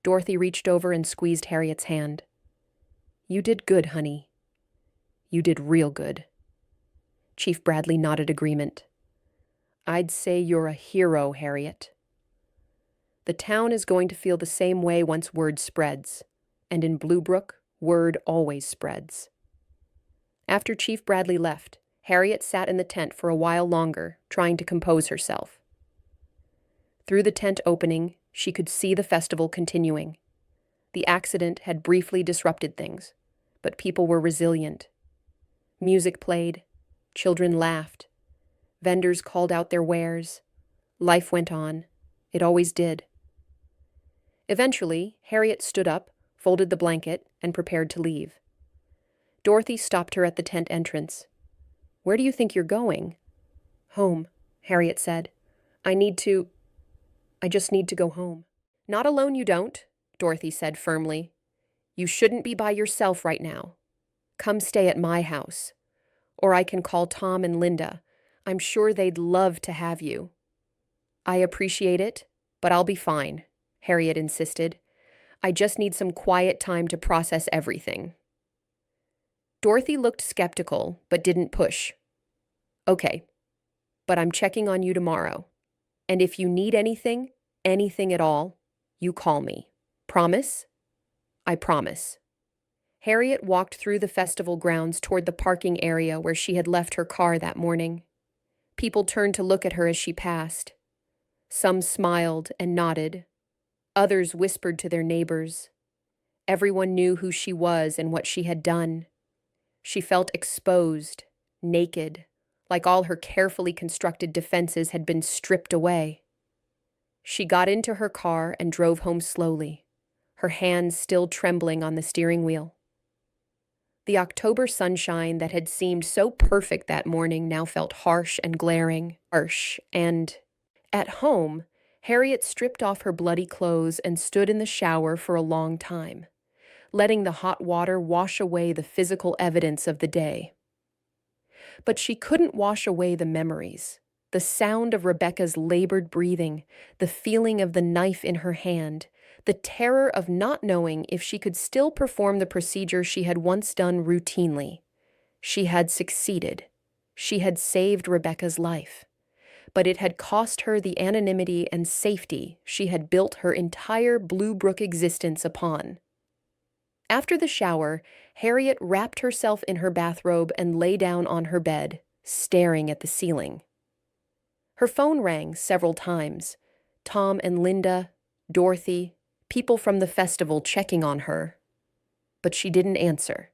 Speaker 1: Dorothy reached over and squeezed Harriet's hand. "You did good, honey. You did real good." Chief Bradley nodded agreement. "I'd say you're a hero, Harriet." "The town is going to feel the same way once word spreads, and in Bluebrook, word always spreads." After Chief Bradley left, Harriet sat in the tent for a while longer, trying to compose herself. Through the tent opening, she could see the festival continuing. The accident had briefly disrupted things, but people were resilient. Music played, children laughed, vendors called out their wares. Life went on. It always did. Eventually, Harriet stood up, folded the blanket, and prepared to leave. Dorothy stopped her at the tent entrance. "Where do you think you're going?" "Home," Harriet said. I just need to go home." "Not alone, you don't," Dorothy said firmly. "You shouldn't be by yourself right now. Come stay at my house. Or I can call Tom and Linda. I'm sure they'd love to have you." "I appreciate it, but I'll be fine," Harriet insisted. "I just need some quiet time to process everything." Dorothy looked skeptical, but didn't push. "Okay, but I'm checking on you tomorrow. And if you need anything at all, you call me. Promise?" "I promise." Harriet walked through the festival grounds toward the parking area where she had left her car that morning. People turned to look at her as she passed. Some smiled and nodded. Others whispered to their neighbors. Everyone knew who she was and what she had done. She felt exposed, naked, like all her carefully constructed defenses had been stripped away. She got into her car and drove home slowly, her hands still trembling on the steering wheel. The October sunshine that had seemed so perfect that morning now felt harsh and glaring. At home, Harriet stripped off her bloody clothes and stood in the shower for a long time, letting the hot water wash away the physical evidence of the day. But she couldn't wash away the memories, the sound of Rebecca's labored breathing, the feeling of the knife in her hand, the terror of not knowing if she could still perform the procedure she had once done routinely. She had succeeded. She had saved Rebecca's life. But it had cost her the anonymity and safety she had built her entire Bluebrook existence upon. After the shower, Harriet wrapped herself in her bathrobe and lay down on her bed, staring at the ceiling. Her phone rang several times. Tom and Linda, Dorothy, people from the festival checking on her. But she didn't answer.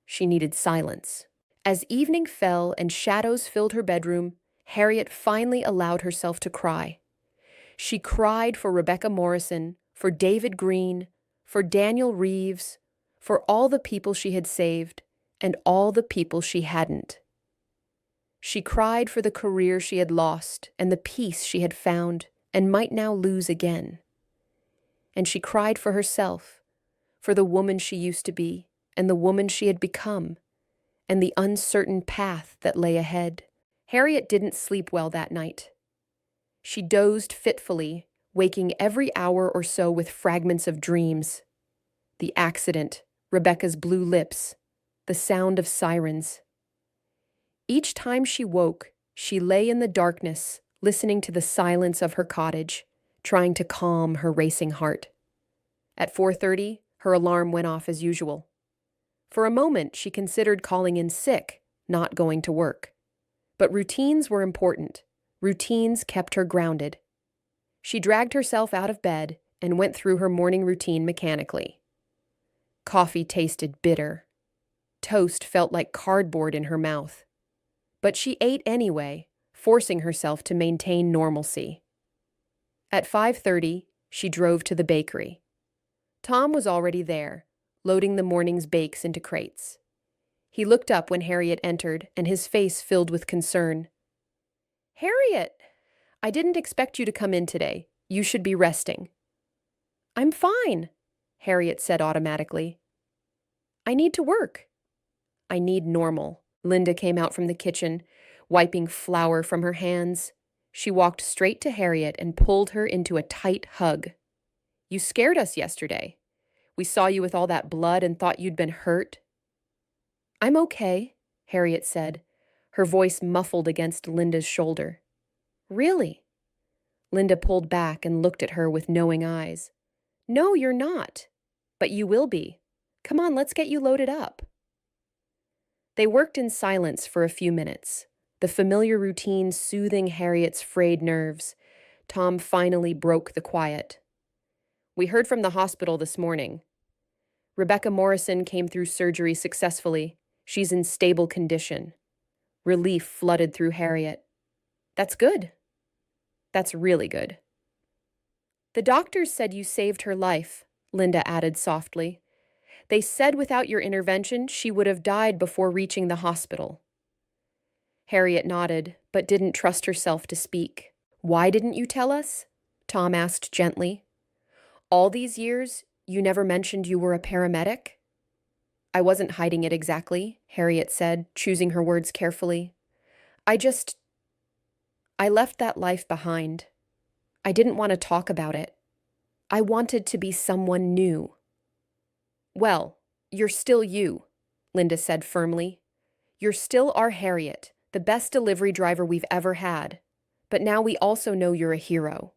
Speaker 1: She needed silence. As evening fell and shadows filled her bedroom, Harriet finally allowed herself to cry. She cried for Rebecca Morrison, for David Green, for Daniel Reeves, for all the people she had saved and all the people she hadn't. She cried for the career she had lost and the peace she had found and might now lose again. And she cried for herself, for the woman she used to be and the woman she had become, and the uncertain path that lay ahead. Harriet didn't sleep well that night. She dozed fitfully, waking every hour or so with fragments of dreams. The accident, Rebecca's blue lips, the sound of sirens. Each time she woke, she lay in the darkness, listening to the silence of her cottage, trying to calm her racing heart. At 4:30, her alarm went off as usual. For a moment, she considered calling in sick, not going to work. But routines were important. Routines kept her grounded. She dragged herself out of bed and went through her morning routine mechanically. Coffee tasted bitter. Toast felt like cardboard in her mouth. But she ate anyway, forcing herself to maintain normalcy. At 5:30, she drove to the bakery. Tom was already there, loading the morning's bakes into crates. He looked up when Harriet entered, and his face filled with concern. "Harriet, I didn't expect you to come in today. You should be resting." "I'm fine," Harriet said automatically. "I need to work." "I need normal." Linda came out from the kitchen, wiping flour from her hands. She walked straight to Harriet and pulled her into a tight hug. You scared us yesterday. We saw you with all that blood and thought you'd been hurt." "I'm okay," Harriet said, her voice muffled against Linda's shoulder. "Really?" Linda pulled back and looked at her with knowing eyes. "No, you're not. But you will be. Come on, let's get you loaded up." They worked in silence for a few minutes, the familiar routine soothing Harriet's frayed nerves. Tom finally broke the quiet. "We heard from the hospital this morning. Rebecca Morrison came through surgery successfully. She's in stable condition." Relief flooded through Harriet. "That's good. That's really good." "The doctors said you saved her life," Linda added softly. "They said without your intervention, she would have died before reaching the hospital." Harriet nodded, but didn't trust herself to speak. "Why didn't you tell us?" Tom asked gently. "All these years, you never mentioned you were a paramedic?" "I wasn't hiding it exactly," Harriet said, choosing her words carefully. I left that life behind. I didn't want to talk about it. I wanted to be someone new." "Well, you're still you," Linda said firmly. "You're still our Harriet, the best delivery driver we've ever had. But now we also know you're a hero."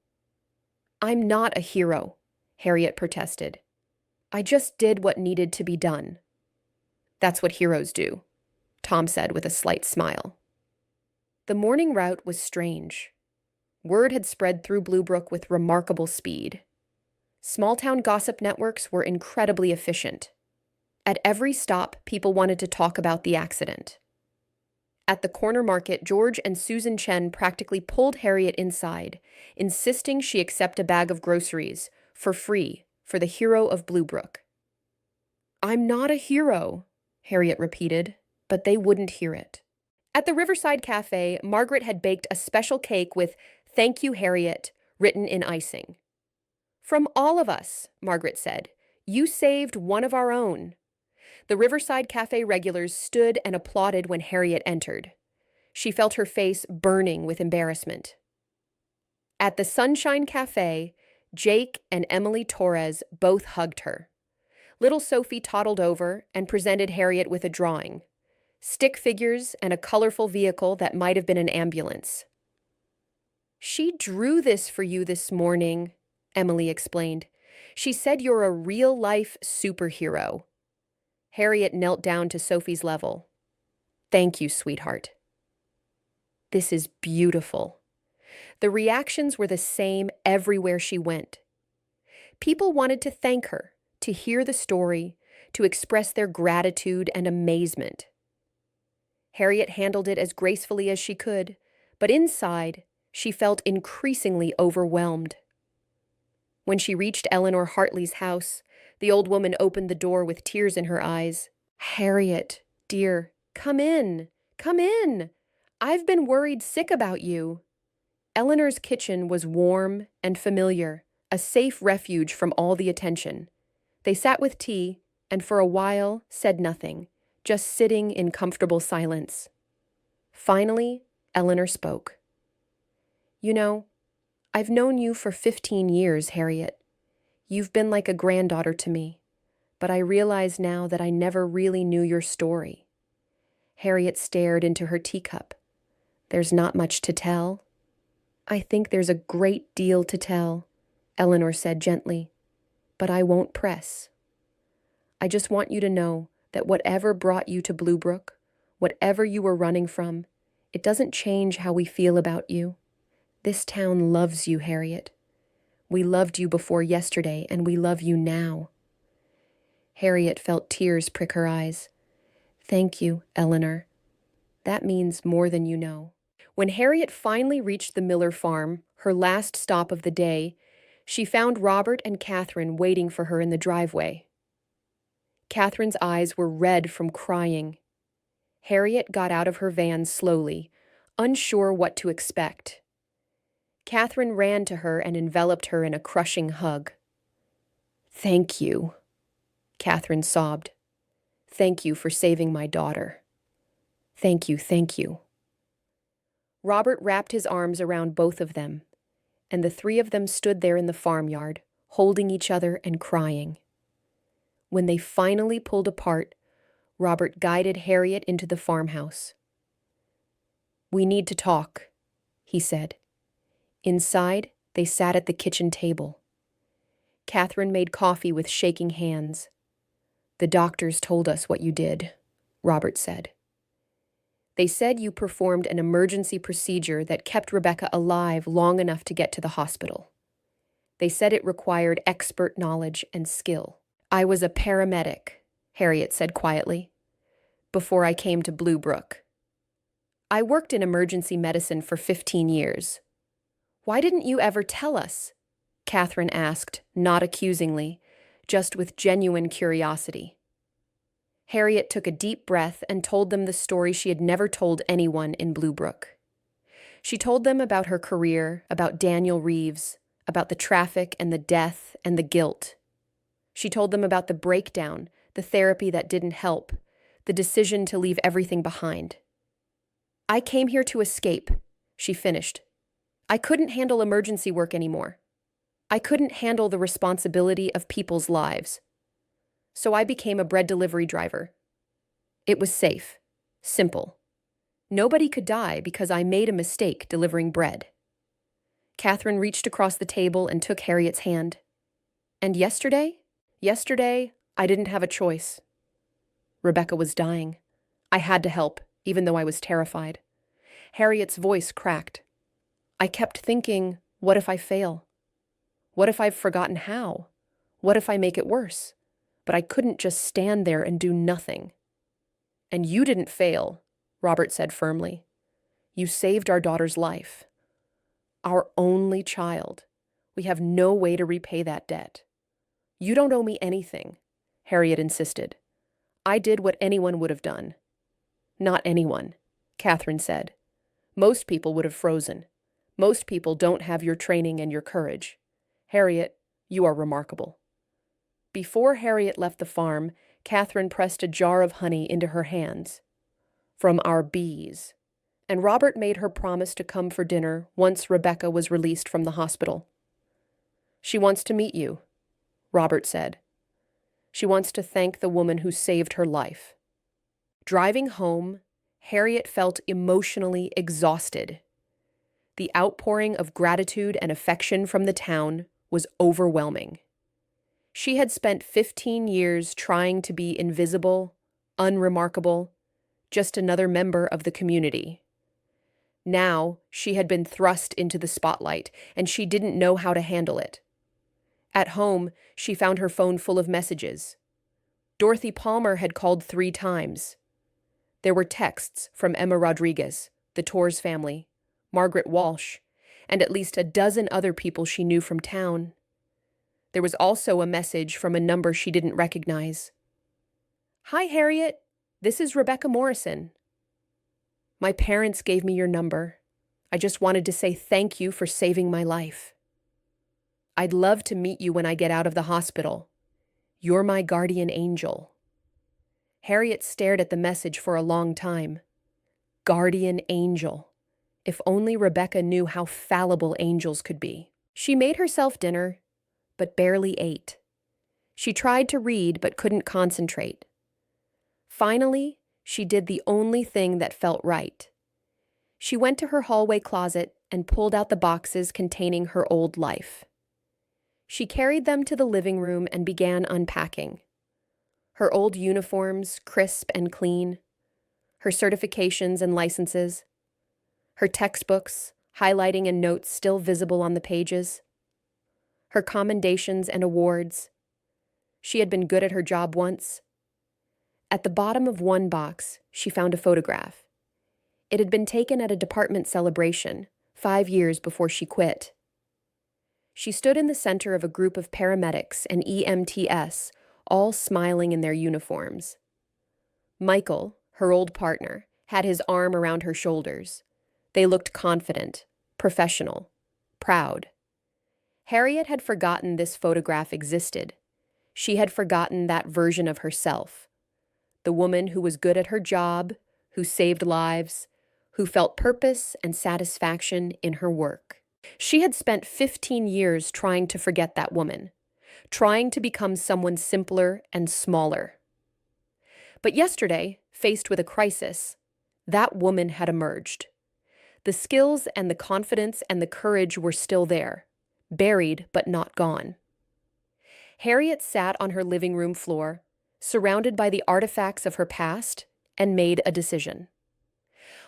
Speaker 1: "I'm not a hero," Harriet protested. "I just did what needed to be done." "That's what heroes do," Tom said with a slight smile. The morning route was strange. Word had spread through Bluebrook with remarkable speed. Small-town gossip networks were incredibly efficient. At every stop, people wanted to talk about the accident. At the corner market, George and Susan Chen practically pulled Harriet inside, insisting she accept a bag of groceries, for free, for the hero of Bluebrook. "I'm not a hero," Harriet repeated, but they wouldn't hear it. At the Riverside Cafe, Margaret had baked a special cake with "Thank you, Harriet" written in icing. "From all of us," Margaret said. "You saved one of our own." The Riverside Cafe regulars stood and applauded when Harriet entered. She felt her face burning with embarrassment. At the Sunshine Cafe, Jake and Emily Torres both hugged her. Little Sophie toddled over and presented Harriet with a drawing. Stick figures and a colorful vehicle that might have been an ambulance. "She drew this for you this morning," Emily explained. "She said you're a real-life superhero." Harriet knelt down to Sophie's level. "Thank you, sweetheart." "This is beautiful." The reactions were the same everywhere she went. People wanted to thank her, to hear the story, to express their gratitude and amazement. Harriet handled it as gracefully as she could, but inside, she felt increasingly overwhelmed. When she reached Eleanor Hartley's house, the old woman opened the door with tears in her eyes. "Harriet, dear, come in. Come in. I've been worried sick about you." Eleanor's kitchen was warm and familiar, a safe refuge from all the attention. They sat with tea, and for a while said nothing, just sitting in comfortable silence. Finally, Eleanor spoke. "You know, I've known you for 15 years, Harriet. You've been like a granddaughter to me, but I realize now that I never really knew your story." Harriet stared into her teacup. "There's not much to tell." "I think there's a great deal to tell," Eleanor said gently, "but I won't press. I just want you to know that whatever brought you to Bluebrook, whatever you were running from, it doesn't change how we feel about you. This town loves you, Harriet. We loved you before yesterday, and we love you now." Harriet felt tears prick her eyes. "Thank you, Eleanor. That means more than you know." When Harriet finally reached the Miller farm, her last stop of the day, she found Robert and Catherine waiting for her in the driveway. Catherine's eyes were red from crying. Harriet got out of her van slowly, unsure what to expect. Catherine ran to her and enveloped her in a crushing hug. "Thank you," Catherine sobbed. "Thank you for saving my daughter. Thank you, thank you." Robert wrapped his arms around both of them, and the three of them stood there in the farmyard, holding each other and crying. When they finally pulled apart, Robert guided Harriet into the farmhouse. "We need to talk," he said. Inside, they sat at the kitchen table. Catherine made coffee with shaking hands. "The doctors told us what you did," Robert said. "They said you performed an emergency procedure that kept Rebecca alive long enough to get to the hospital. They said it required expert knowledge and skill." "I was a paramedic," Harriet said quietly, "before I came to Bluebrook. I worked in emergency medicine for 15 years. Why didn't you ever tell us?" Catherine asked, not accusingly, just with genuine curiosity. Harriet took a deep breath and told them the story she had never told anyone in Bluebrook. She told them about her career, about Daniel Reeves, about the traffic and the death and the guilt. She told them about the breakdown, the therapy that didn't help, the decision to leave everything behind. "I came here to escape," she finished. "I couldn't handle emergency work anymore. I couldn't handle the responsibility of people's lives. So I became a bread delivery driver. It was safe, simple. Nobody could die because I made a mistake delivering bread." Catherine reached across the table and took Harriet's hand. "And yesterday? Yesterday, I didn't have a choice. Rebecca was dying. I had to help, even though I was terrified." Harriet's voice cracked. "I kept thinking, what if I fail? What if I've forgotten how? What if I make it worse? But I couldn't just stand there and do nothing." "And you didn't fail," Robert said firmly. "You saved our daughter's life. Our only child. We have no way to repay that debt." "You don't owe me anything," Harriet insisted. "I did what anyone would have done." "Not anyone," Catherine said. "Most people would have frozen. Most people don't have your training and your courage. Harriet, you are remarkable." Before Harriet left the farm, Catherine pressed a jar of honey into her hands. "From our bees." And Robert made her promise to come for dinner once Rebecca was released from the hospital. "She wants to meet you," Robert said. "She wants to thank the woman who saved her life." Driving home, Harriet felt emotionally exhausted. The outpouring of gratitude and affection from the town was overwhelming. She had spent 15 years trying to be invisible, unremarkable, just another member of the community. Now, she had been thrust into the spotlight, and she didn't know how to handle it. At home, she found her phone full of messages. Dorothy Palmer had called 3 times. There were texts from Emma Rodriguez, the Torres family, Margaret Walsh, and at least a dozen other people she knew from town. There was also a message from a number she didn't recognize. "Hi, Harriet. This is Rebecca Morrison. My parents gave me your number. I just wanted to say thank you for saving my life. I'd love to meet you when I get out of the hospital. You're my guardian angel." Harriet stared at the message for a long time. Guardian angel. If only Rebecca knew how fallible angels could be. She made herself dinner, but barely ate. She tried to read, but couldn't concentrate. Finally, she did the only thing that felt right. She went to her hallway closet and pulled out the boxes containing her old life. She carried them to the living room and began unpacking. Her old uniforms, crisp and clean. Her certifications and licenses. Her textbooks, highlighting and notes still visible on the pages. Her commendations and awards. She had been good at her job once. At the bottom of one box, she found a photograph. It had been taken at a department celebration, 5 years before she quit. She stood in the center of a group of paramedics and EMTs, all smiling in their uniforms. Michael, her old partner, had his arm around her shoulders. They looked confident, professional, proud. Harriet had forgotten this photograph existed. She had forgotten that version of herself. The woman who was good at her job, who saved lives, who felt purpose and satisfaction in her work. She had spent 15 years trying to forget that woman, trying to become someone simpler and smaller. But yesterday, faced with a crisis, that woman had emerged. The skills and the confidence and the courage were still there, buried but not gone. Harriet sat on her living room floor, surrounded by the artifacts of her past, and made a decision.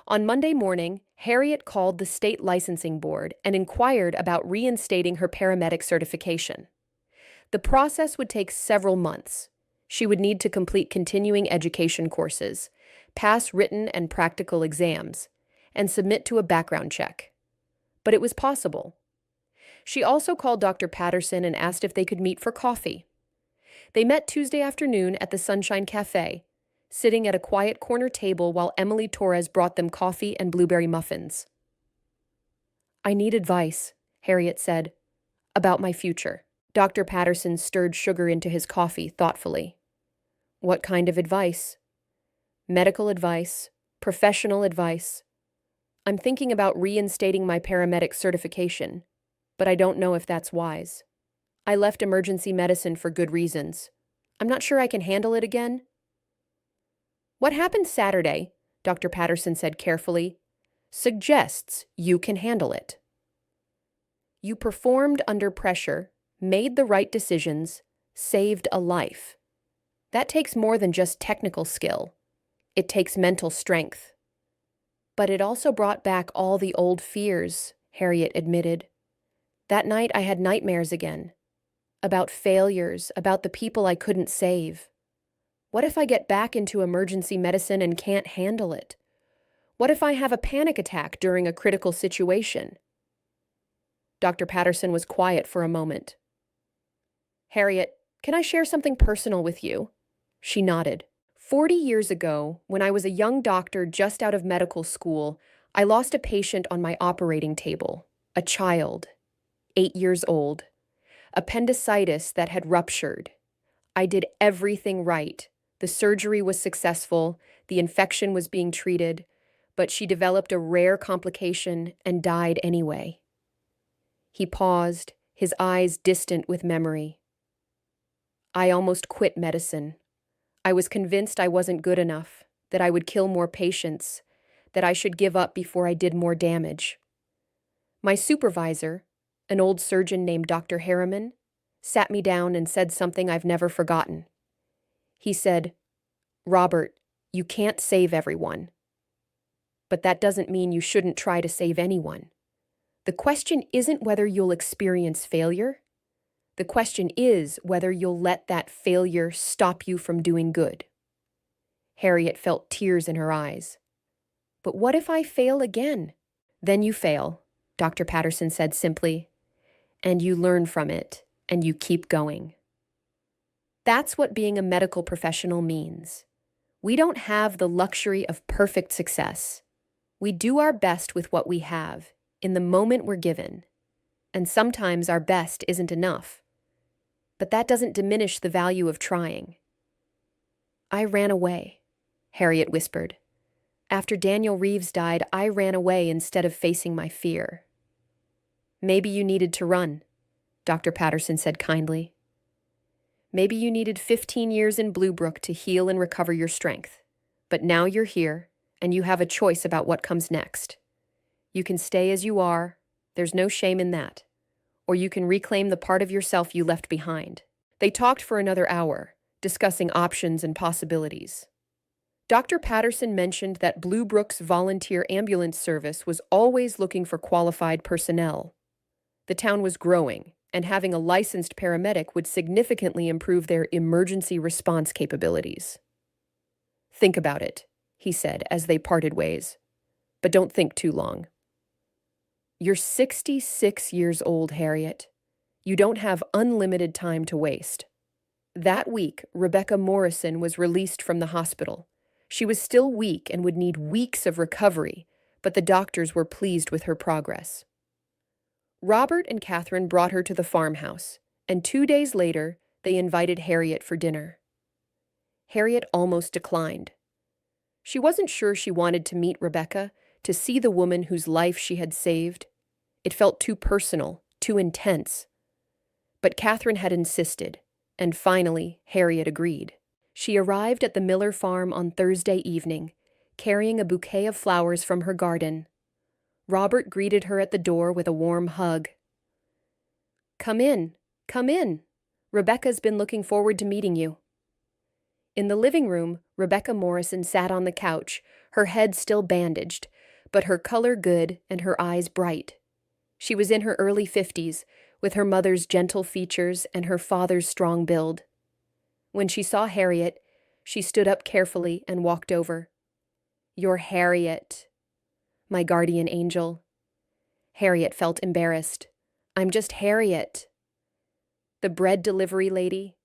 Speaker 1: On Monday morning, Harriet called the state licensing board and inquired about reinstating her paramedic certification. The process would take several months. She would need to complete continuing education courses, pass written and practical exams, and submit to a background check. But it was possible. She also called Dr. Patterson and asked if they could meet for coffee. They met Tuesday afternoon at the Sunshine Cafe, sitting at a quiet corner table while Emily Torres brought them coffee and blueberry muffins. "I need advice," Harriet said, "about my future." Dr. Patterson stirred sugar into his coffee thoughtfully. "What kind of advice?" "Medical advice, professional advice. I'm thinking about reinstating my paramedic certification, but I don't know if that's wise. I left emergency medicine for good reasons. I'm not sure I can handle it again." "What happened Saturday," Dr. Patterson said carefully, "suggests you can handle it. You performed under pressure, made the right decisions, saved a life. That takes more than just technical skill. It takes mental strength." "But it also brought back all the old fears," Harriet admitted. "That night I had nightmares again. About failures, about the people I couldn't save. What if I get back into emergency medicine and can't handle it? What if I have a panic attack during a critical situation?" Dr. Patterson was quiet for a moment. "Harriet, can I share something personal with you?" She nodded. 40 years ago, when I was a young doctor just out of medical school, I lost a patient on my operating table, a child, 8 years old, appendicitis that had ruptured. I did everything right. The surgery was successful, the infection was being treated, but she developed a rare complication and died anyway. He paused, his eyes distant with memory. "I almost quit medicine. I was convinced I wasn't good enough, that I would kill more patients, that I should give up before I did more damage. My supervisor, an old surgeon named Dr. Harriman, sat me down and said something I've never forgotten. He said, 'Robert, you can't save everyone. But that doesn't mean you shouldn't try to save anyone. The question isn't whether you'll experience failure. The question is whether you'll let that failure stop you from doing good.'" Harriet felt tears in her eyes. "But what if I fail again?" "Then you fail," Dr. Patterson said simply, "and you learn from it, and you keep going." That's what being a medical professional means. We don't have the luxury of perfect success. We do our best with what we have, in the moment we're given. And sometimes our best isn't enough. But that doesn't diminish the value of trying. "I ran away," Harriet whispered. "After Daniel Reeves died, I ran away instead of facing my fear." "Maybe you needed to run," Dr. Patterson said kindly. "Maybe you needed 15 years in Bluebrook to heal and recover your strength. But now you're here, and you have a choice about what comes next. You can stay as you are, there's no shame in that. Or you can reclaim the part of yourself you left behind." They talked for another hour, discussing options and possibilities. Dr. Patterson mentioned that Bluebrook's volunteer ambulance service was always looking for qualified personnel. The town was growing, and having a licensed paramedic would significantly improve their emergency response capabilities. "Think about it," he said as they parted ways. "But don't think too long." "You're 66 years old, Harriet. You don't have unlimited time to waste." That week, Rebecca Morrison was released from the hospital. She was still weak and would need weeks of recovery, but the doctors were pleased with her progress. Robert and Catherine brought her to the farmhouse, and 2 days later, they invited Harriet for dinner. Harriet almost declined. She wasn't sure she wanted to meet Rebecca, to see the woman whose life she had saved. It felt too personal, too intense. But Catherine had insisted, and finally Harriet agreed. She arrived at the Miller farm on Thursday evening, carrying a bouquet of flowers from her garden. Robert greeted her at the door with a warm hug. Come in, come in. Rebecca's been looking forward to meeting you." In the living room, Rebecca Morrison sat on the couch, her head still bandaged, but her color good and her eyes bright. She was in her early 50s, with her mother's gentle features and her father's strong build. When she saw Harriet, she stood up carefully and walked over. "You're Harriet, my guardian angel." Harriet felt embarrassed. "I'm just Harriet." "The bread delivery lady?"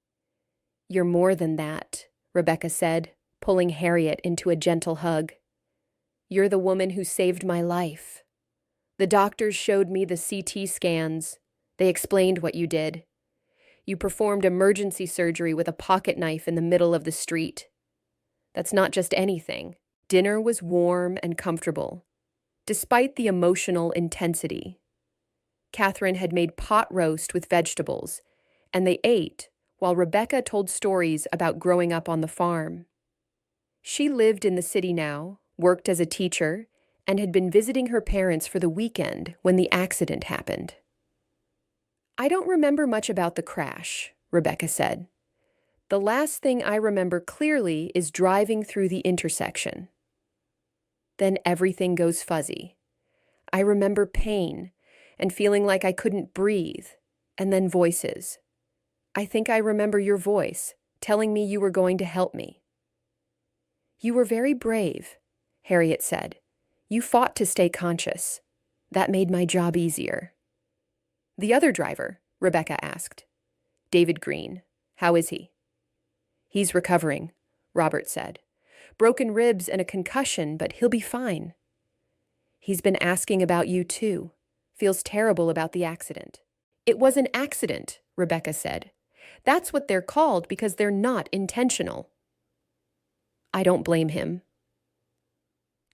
Speaker 1: "You're more than that," Rebecca said, pulling Harriet into a gentle hug. "You're the woman who saved my life. The doctors showed me the CT scans. They explained what you did. You performed emergency surgery with a pocket knife in the middle of the street. That's not just anything." Dinner was warm and comfortable, despite the emotional intensity. Catherine had made pot roast with vegetables, and they ate while Rebecca told stories about growing up on the farm. She lived in the city now, worked as a teacher, and had been visiting her parents for the weekend when the accident happened. "I don't remember much about the crash," Rebecca said. "The last thing I remember clearly is driving through the intersection. Then everything goes fuzzy. I remember pain and feeling like I couldn't breathe, and then voices. I think I remember your voice telling me you were going to help me." "You were very brave," Harriet said. "You fought to stay conscious. That made my job easier." "The other driver?" Rebecca asked. "David Green. How is he?" "He's recovering," Robert said. "Broken ribs and a concussion, but he'll be fine." "He's been asking about you too. Feels terrible about the accident." "It was an accident," Rebecca said. "That's what they're called because they're not intentional." "I don't blame him."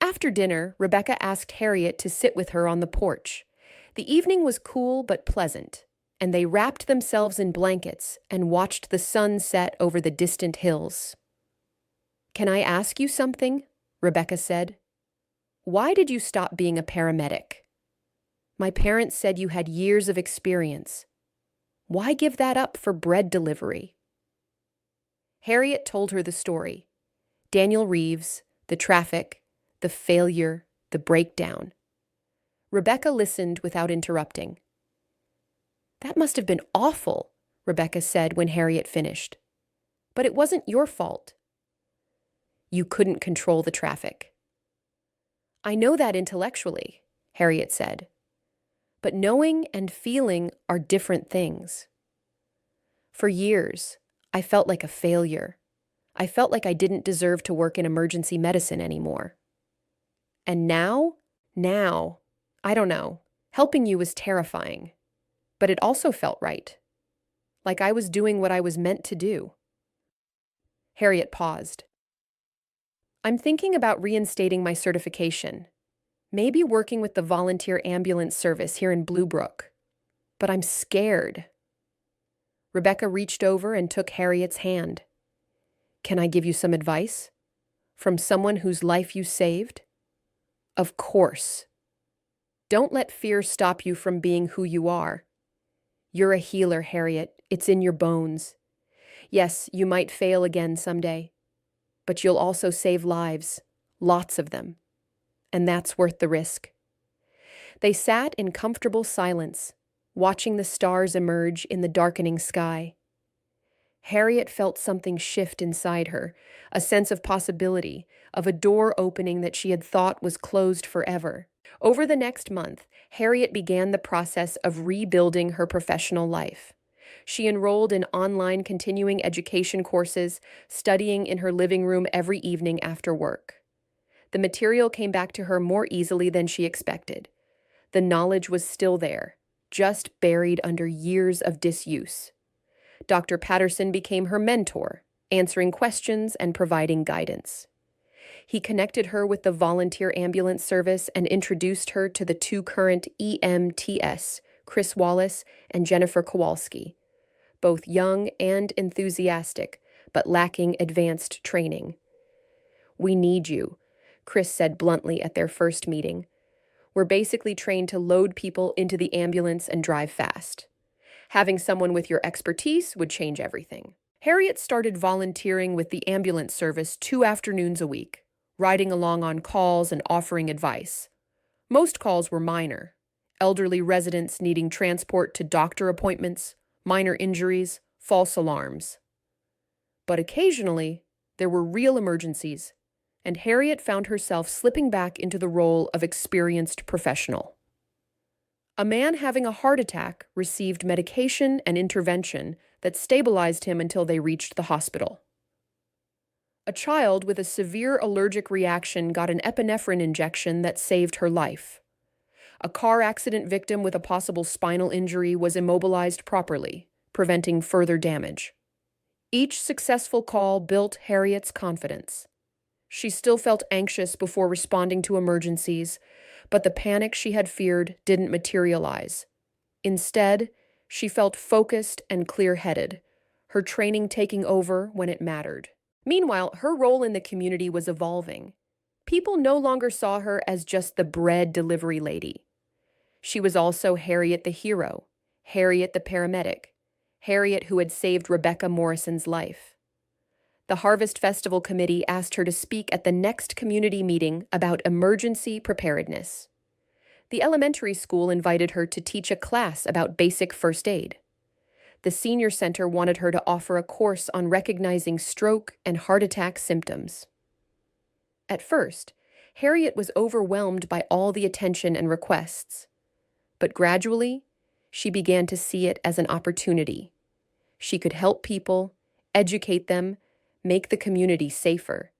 Speaker 1: After dinner, Rebecca asked Harriet to sit with her on the porch. The evening was cool but pleasant, and they wrapped themselves in blankets and watched the sun set over the distant hills. "Can I ask you something?" Rebecca said. "Why did you stop being a paramedic? My parents said you had years of experience. Why give that up for bread delivery?" Harriet told her the story. Daniel Reeves, the traffic, the failure, the breakdown. Rebecca listened without interrupting. "That must have been awful," Rebecca said when Harriet finished. "But it wasn't your fault." "You couldn't control the traffic." "I know that intellectually," Harriet said. "But knowing and feeling are different things. For years, I felt like a failure. I felt like I didn't deserve to work in emergency medicine anymore. And now, I don't know, helping you was terrifying. But it also felt right. Like I was doing what I was meant to do." Harriet paused. "I'm thinking about reinstating my certification. Maybe working with the volunteer ambulance service here in Bluebrook. But I'm scared." Rebecca reached over and took Harriet's hand. "Can I give you some advice? From someone whose life you saved?" "Of course." "Don't let fear stop you from being who you are. You're a healer, Harriet. It's in your bones. Yes, you might fail again someday, but you'll also save lives, lots of them. And that's worth the risk." They sat in comfortable silence, watching the stars emerge in the darkening sky. Harriet felt something shift inside her, a sense of possibility, of a door opening that she had thought was closed forever. Over the next month, Harriet began the process of rebuilding her professional life. She enrolled in online continuing education courses, studying in her living room every evening after work. The material came back to her more easily than she expected. The knowledge was still there, just buried under years of disuse. Dr. Patterson became her mentor, answering questions and providing guidance. He connected her with the volunteer ambulance service and introduced her to the two current EMTs, Chris Wallace and Jennifer Kowalski, both young and enthusiastic, but lacking advanced training. "We need you," Chris said bluntly at their first meeting. "We're basically trained to load people into the ambulance and drive fast. Having someone with your expertise would change everything." Harriet started volunteering with the ambulance service 2 afternoons a week, riding along on calls and offering advice. Most calls were minor: elderly residents needing transport to doctor appointments, minor injuries, false alarms. But occasionally, there were real emergencies, and Harriet found herself slipping back into the role of experienced professional. A man having a heart attack received medication and intervention that stabilized him until they reached the hospital. A child with a severe allergic reaction got an epinephrine injection that saved her life. A car accident victim with a possible spinal injury was immobilized properly, preventing further damage. Each successful call built Harriet's confidence. She still felt anxious before responding to emergencies, but the panic she had feared didn't materialize. Instead, she felt focused and clear-headed, her training taking over when it mattered. Meanwhile, her role in the community was evolving. People no longer saw her as just the bread delivery lady. She was also Harriet the hero, Harriet the paramedic, Harriet who had saved Rebecca Morrison's life. The Harvest Festival Committee asked her to speak at the next community meeting about emergency preparedness. The elementary school invited her to teach a class about basic first aid. The senior center wanted her to offer a course on recognizing stroke and heart attack symptoms. At first, Harriet was overwhelmed by all the attention and requests. But gradually, she began to see it as an opportunity. She could help people, educate them, make the community safer.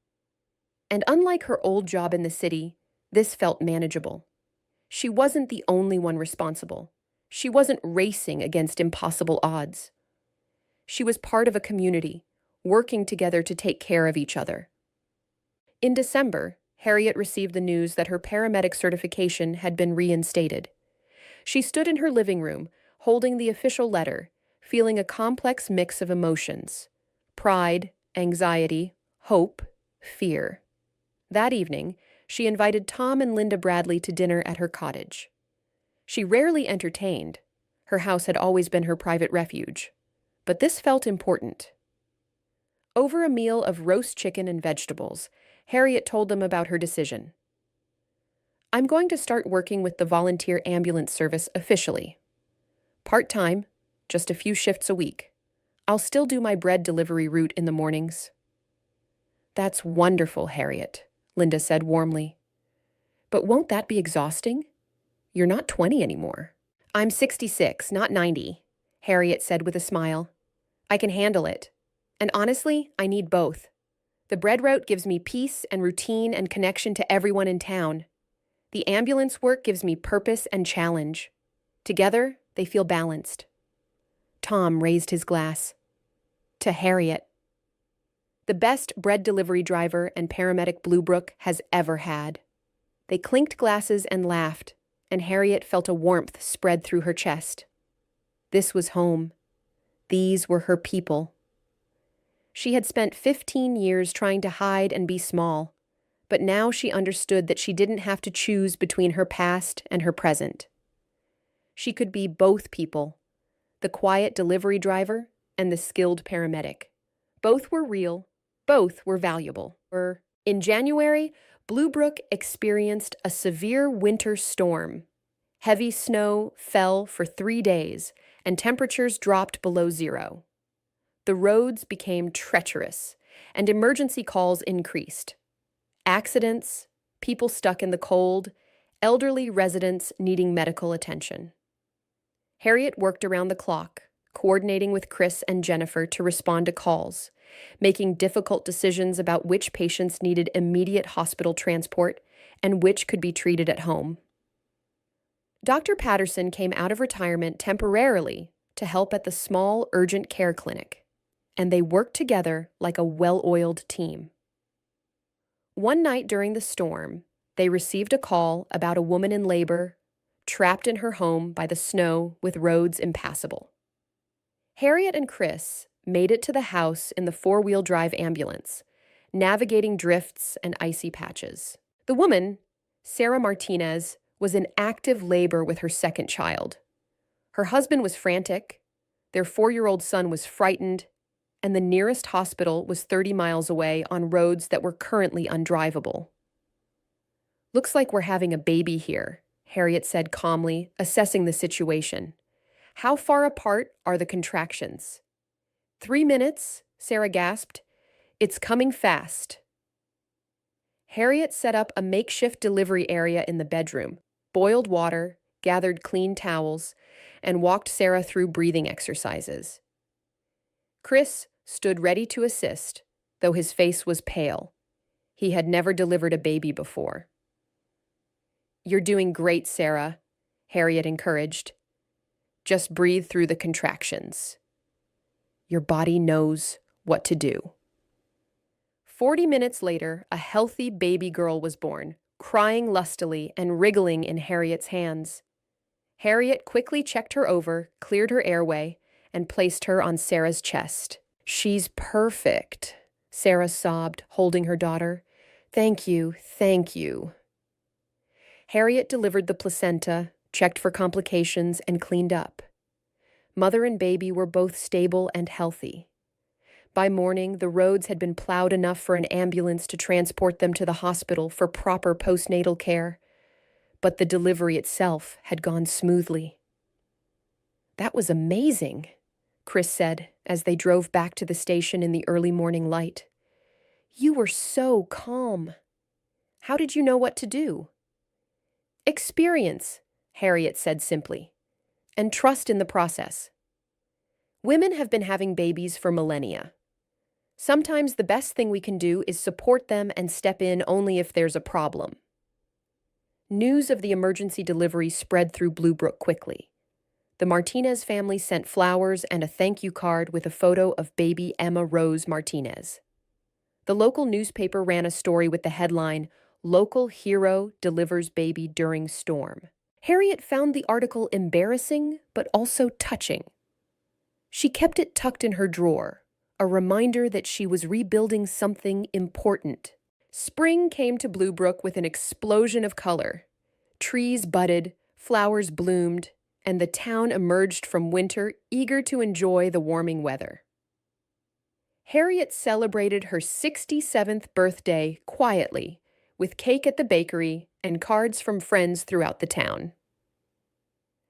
Speaker 1: And unlike her old job in the city, this felt manageable. She wasn't the only one responsible. She wasn't racing against impossible odds. She was part of a community, working together to take care of each other. In December, Harriet received the news that her paramedic certification had been reinstated. She stood in her living room, holding the official letter, feeling a complex mix of emotions: pride, anxiety, hope, fear. That evening, she invited Tom and Linda Bradley to dinner at her cottage. She rarely entertained. Her house had always been her private refuge. But this felt important. Over a meal of roast chicken and vegetables, Harriet told them about her decision. "I'm going to start working with the volunteer ambulance service officially. Part-time, just a few shifts a week. I'll still do my bread delivery route in the mornings." "That's wonderful, Harriet," Linda said warmly. "But won't that be exhausting? You're not 20 anymore." "I'm 66, not 90, Harriet said with a smile. "I can handle it. And honestly, I need both. The bread route gives me peace and routine and connection to everyone in town. The ambulance work gives me purpose and challenge. Together, they feel balanced." Tom raised his glass. "To Harriet. The best bread delivery driver and paramedic Bluebrook has ever had." They clinked glasses and laughed, and Harriet felt a warmth spread through her chest. This was home. These were her people. She had spent 15 years trying to hide and be small, but now she understood that she didn't have to choose between her past and her present. She could be both people, the quiet delivery driver and the skilled paramedic. Both were real, both were valuable. In January, Bluebrook experienced a severe winter storm. Heavy snow fell for 3 days, and temperatures dropped below zero. The roads became treacherous, and emergency calls increased. Accidents, people stuck in the cold, elderly residents needing medical attention. Harriet worked around the clock, coordinating with Chris and Jennifer to respond to calls, making difficult decisions about which patients needed immediate hospital transport and which could be treated at home. Dr. Patterson came out of retirement temporarily to help at the small urgent care clinic, and they worked together like a well-oiled team. One night during the storm, they received a call about a woman in labor, trapped in her home by the snow with roads impassable. Harriet and Chris made it to the house in the four-wheel drive ambulance, navigating drifts and icy patches. The woman, Sarah Martinez, was in active labor with her second child. Her husband was frantic, their 4-year-old son was frightened, and the nearest hospital was 30 miles away on roads that were currently undrivable. "Looks like we're having a baby here," Harriet said calmly, assessing the situation. "How far apart are the contractions?" 3 minutes, Sarah gasped. "It's coming fast." Harriet set up a makeshift delivery area in the bedroom, boiled water, gathered clean towels, and walked Sarah through breathing exercises. Chris stood ready to assist, though his face was pale. He had never delivered a baby before. "You're doing great, Sarah," Harriet encouraged. "Just breathe through the contractions. Your body knows what to do." 40 minutes later, a healthy baby girl was born, crying lustily and wriggling in Harriet's hands. Harriet quickly checked her over, cleared her airway, and placed her on Sarah's chest. "She's perfect," Sarah sobbed, holding her daughter. "Thank you, thank you." Harriet delivered the placenta, checked for complications, and cleaned up. Mother and baby were both stable and healthy. By morning, the roads had been plowed enough for an ambulance to transport them to the hospital for proper postnatal care, but the delivery itself had gone smoothly. "That was amazing," Chris said as they drove back to the station in the early morning light. "You were so calm. How did you know what to do?" "Experience," Harriet said simply, "and trust in the process. Women have been having babies for millennia. Sometimes the best thing we can do is support them and step in only if there's a problem." News of the emergency delivery spread through Bluebrook quickly. The Martinez family sent flowers and a thank you card with a photo of baby Emma Rose Martinez. The local newspaper ran a story with the headline, "Local Hero Delivers Baby During Storm." Harriet found the article embarrassing, but also touching. She kept it tucked in her drawer, a reminder that she was rebuilding something important. Spring came to Bluebrook with an explosion of color. Trees budded, flowers bloomed, and the town emerged from winter eager to enjoy the warming weather. Harriet celebrated her 67th birthday quietly, with cake at the bakery and cards from friends throughout the town.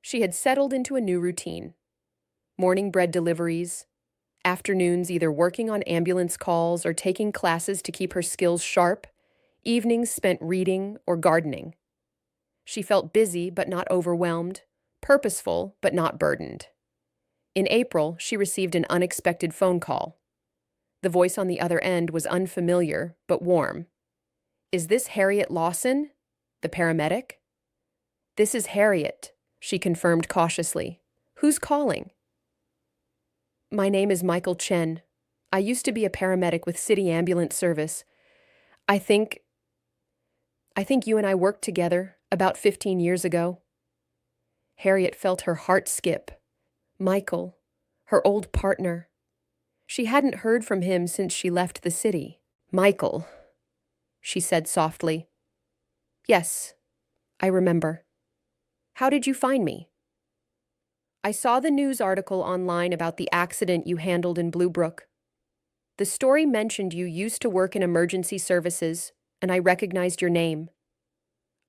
Speaker 1: She had settled into a new routine. Morning bread deliveries, afternoons either working on ambulance calls or taking classes to keep her skills sharp, evenings spent reading or gardening. She felt busy but not overwhelmed, purposeful but not burdened. In April, she received an unexpected phone call. The voice on the other end was unfamiliar but warm. "Is this Harriet Lawson, the paramedic?" "This is Harriet," she confirmed cautiously. "Who's calling?" "My name is Michael Chen. I used to be a paramedic with City Ambulance Service. I think you and I worked together about 15 years ago." Harriet felt her heart skip. Michael, her old partner. She hadn't heard from him since she left the city. "Michael," she said softly. "Yes, I remember. How did you find me?" "I saw the news article online about the accident you handled in Bluebrook. The story mentioned you used to work in emergency services, and I recognized your name.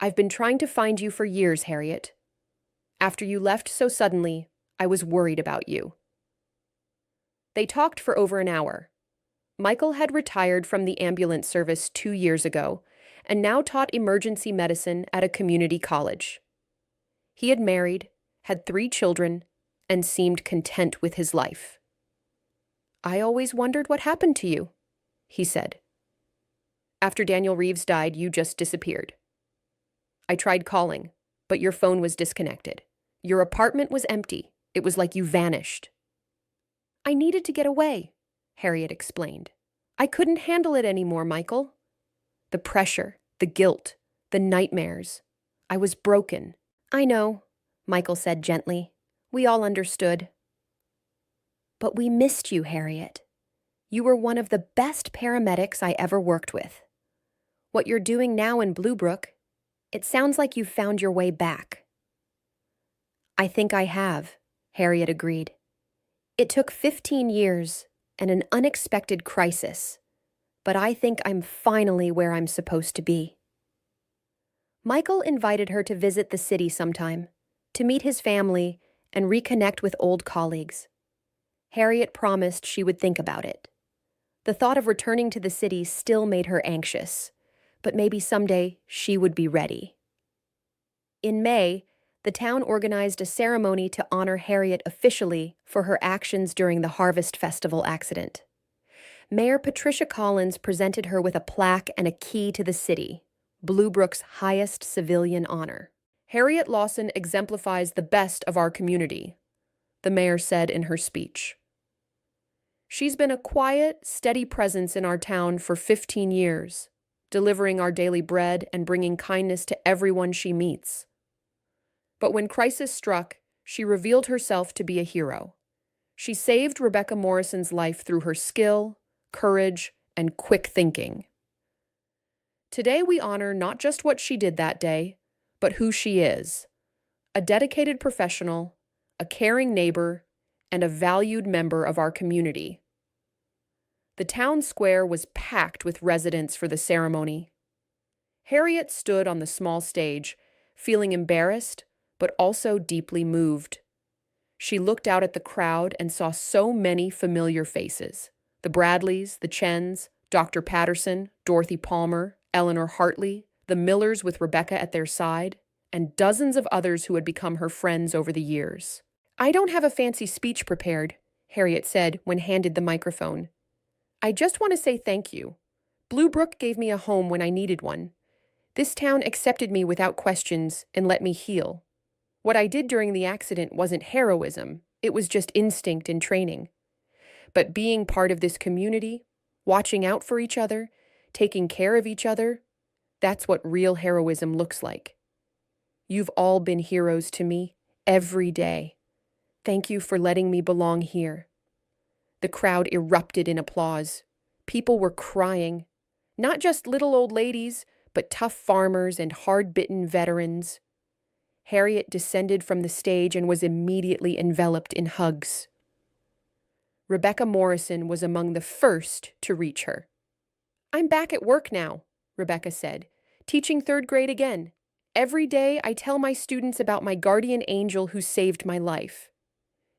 Speaker 1: I've been trying to find you for years, Harriet. After you left so suddenly, I was worried about you." They talked for over an hour. Michael had retired from the ambulance service 2 years ago and now taught emergency medicine at a community college. He had married, had 3 children, and seemed content with his life. "I always wondered what happened to you," he said. "After Daniel Reeves died, you just disappeared. I tried calling, but your phone was disconnected. Your apartment was empty. It was like you vanished." "I needed to get away," Harriet explained. "I couldn't handle it anymore, Michael. The pressure, the guilt, the nightmares. I was broken." "I know," Michael said gently. "We all understood." But we missed you, Harriet. You were one of the best paramedics I ever worked with. What you're doing now in Bluebrook, it sounds like you've found your way back." "I think I have," Harriet agreed. "It took 15 years and an unexpected crisis, but I think I'm finally where I'm supposed to be." Michael invited her to visit the city sometime, to meet his family and reconnect with old colleagues. Harriet promised she would think about it. The thought of returning to the city still made her anxious, but maybe someday she would be ready. In May, the town organized a ceremony to honor Harriet officially for her actions during the Harvest Festival accident. Mayor Patricia Collins presented her with a plaque and a key to the city, Bluebrook's highest civilian honor. "Harriet Lawson exemplifies the best of our community," the mayor said in her speech. "She's been a quiet, steady presence in our town for 15 years, delivering our daily bread and bringing kindness to everyone she meets. But when crisis struck, she revealed herself to be a hero. She saved Rebecca Morrison's life through her skill, courage, and quick thinking. Today we honor not just what she did that day, but who she is: a dedicated professional, a caring neighbor, and a valued member of our community." The town square was packed with residents for the ceremony. Harriet stood on the small stage, feeling embarrassed, but also deeply moved. She looked out at the crowd and saw so many familiar faces: the Bradleys, the Chens, Dr. Patterson, Dorothy Palmer, Eleanor Hartley, the Millers with Rebecca at their side, and dozens of others who had become her friends over the years. "I don't have a fancy speech prepared," Harriet said when handed the microphone. "I just want to say thank you. Bluebrook gave me a home when I needed one. This town accepted me without questions and let me heal. What I did during the accident wasn't heroism, it was just instinct and training. But being part of this community, watching out for each other, taking care of each other, that's what real heroism looks like. You've all been heroes to me, every day. Thank you for letting me belong here." The crowd erupted in applause. People were crying. Not just little old ladies, but tough farmers and hard-bitten veterans. Harriet descended from the stage and was immediately enveloped in hugs. Rebecca Morrison was among the first to reach her. "I'm back at work now," Rebecca said, "teaching third grade again. Every day I tell my students about my guardian angel who saved my life.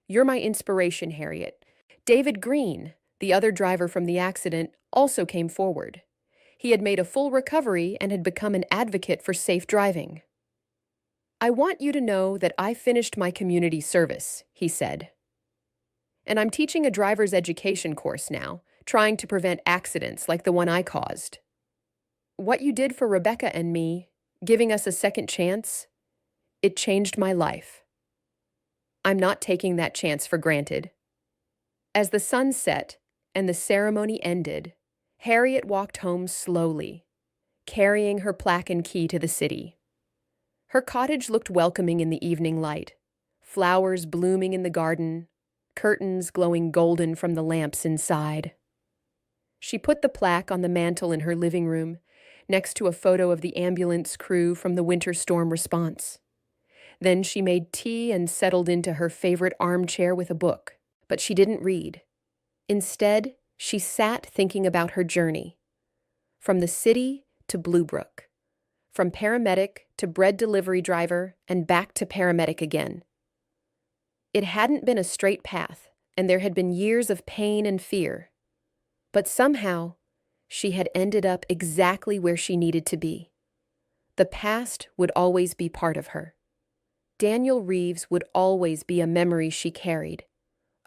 Speaker 1: You're my inspiration, Harriet." David Green, the other driver from the accident, also came forward. He had made a full recovery and had become an advocate for safe driving. "I want you to know that I finished my community service," he said. "And I'm teaching a driver's education course now, trying to prevent accidents like the one I caused. What you did for Rebecca and me, giving us a second chance, it changed my life. I'm not taking that chance for granted." As the sun set and the ceremony ended, Harriet walked home slowly, carrying her plaque and key to the city. Her cottage looked welcoming in the evening light, flowers blooming in the garden, curtains glowing golden from the lamps inside. She put the plaque on the mantel in her living room, next to a photo of the ambulance crew from the winter storm response. Then she made tea and settled into her favorite armchair with a book, but she didn't read. Instead, she sat thinking about her journey, from the city to Bluebrook, from paramedic to bread delivery driver and back to paramedic again. It hadn't been a straight path, and there had been years of pain and fear. But somehow, she had ended up exactly where she needed to be. The past would always be part of her. Daniel Reeves would always be a memory she carried,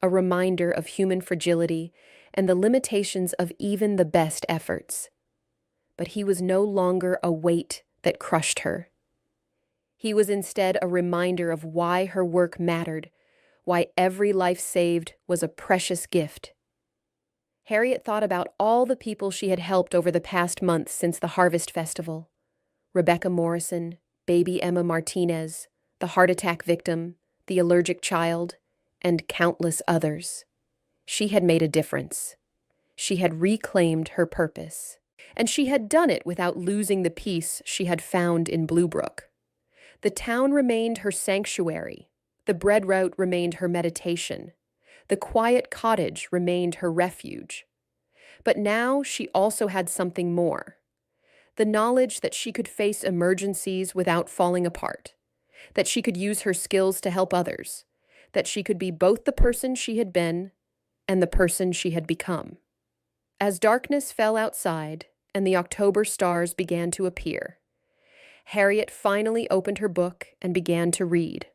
Speaker 1: a reminder of human fragility and the limitations of even the best efforts. But he was no longer a weight that crushed her. He was instead a reminder of why her work mattered, why every life saved was a precious gift. Harriet thought about all the people she had helped over the past months since the Harvest Festival: Rebecca Morrison, baby Emma Martinez, the heart attack victim, the allergic child, and countless others. She had made a difference. She had reclaimed her purpose. And she had done it without losing the peace she had found in Bluebrook. The town remained her sanctuary. The bread route remained her meditation. The quiet cottage remained her refuge. But now she also had something more. The knowledge that she could face emergencies without falling apart. That she could use her skills to help others. That she could be both the person she had been and the person she had become. As darkness fell outside and the October stars began to appear, Harriet finally opened her book and began to read.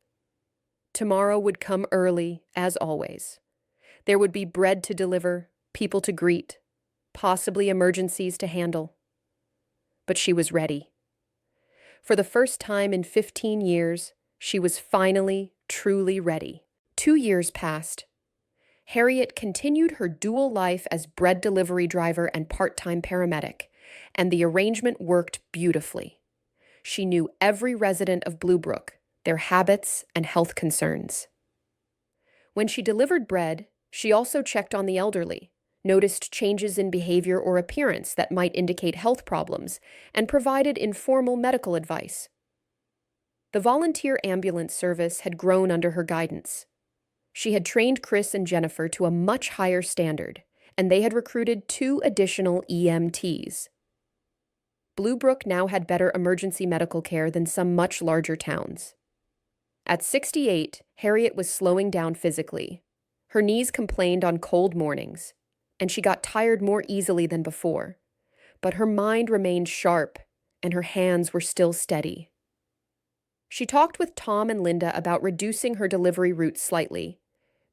Speaker 1: Tomorrow would come early, as always. There would be bread to deliver, people to greet, possibly emergencies to handle. But she was ready. For the first time in 15 years, she was finally, truly ready. 2 years passed. Harriet continued her dual life as bread delivery driver and part-time paramedic, and the arrangement worked beautifully. She knew every resident of Bluebrook, their habits and health concerns. When she delivered bread, she also checked on the elderly, noticed changes in behavior or appearance that might indicate health problems, and provided informal medical advice. The volunteer ambulance service had grown under her guidance. She had trained Chris and Jennifer to a much higher standard, and they had recruited 2 additional EMTs. Bluebrook now had better emergency medical care than some much larger towns. At 68, Harriet was slowing down physically. Her knees complained on cold mornings, and she got tired more easily than before. But her mind remained sharp, and her hands were still steady. She talked with Tom and Linda about reducing her delivery routes slightly,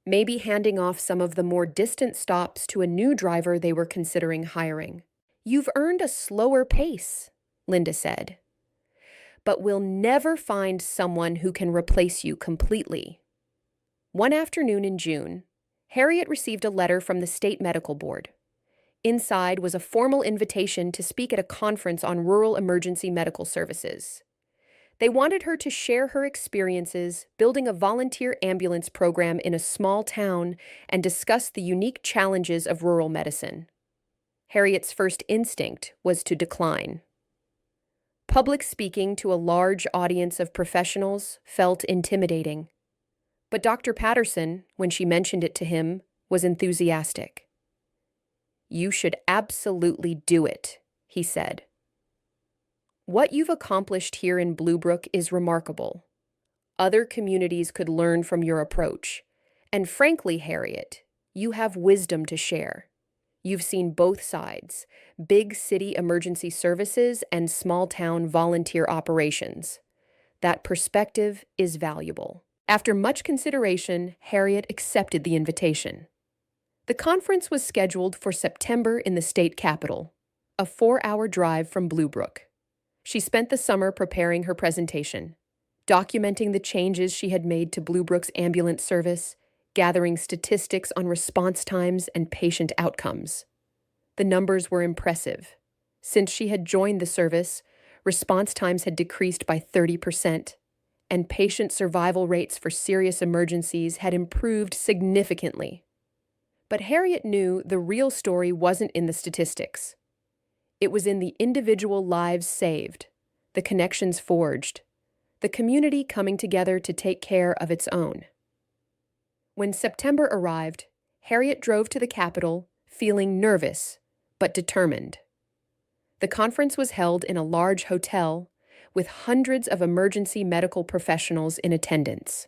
Speaker 1: maybe handing off some of the more distant stops to a new driver they were considering hiring. "You've earned a slower pace," Linda said. "But we'll never find someone who can replace you completely." One afternoon in June, Harriet received a letter from the state medical board. Inside was a formal invitation to speak at a conference on rural emergency medical services. They wanted her to share her experiences building a volunteer ambulance program in a small town and discuss the unique challenges of rural medicine. Harriet's first instinct was to decline. Public speaking to a large audience of professionals felt intimidating. But Dr. Patterson, when she mentioned it to him, was enthusiastic. "You should absolutely do it," he said. "What you've accomplished here in Bluebrook is remarkable. Other communities could learn from your approach. And frankly, Harriet, you have wisdom to share. You've seen both sides, big city emergency services and small-town volunteer operations. That perspective is valuable." After much consideration, Harriet accepted the invitation. The conference was scheduled for September in the state capital, a 4-hour drive from Bluebrook. She spent the summer preparing her presentation, documenting the changes she had made to Bluebrook's ambulance service, gathering statistics on response times and patient outcomes. The numbers were impressive. Since she had joined the service, response times had decreased by 30%, and patient survival rates for serious emergencies had improved significantly. But Harriet knew the real story wasn't in the statistics. It was in the individual lives saved, the connections forged, the community coming together to take care of its own. When September arrived, Harriet drove to the capital, feeling nervous but determined. The conference was held in a large hotel with hundreds of emergency medical professionals in attendance.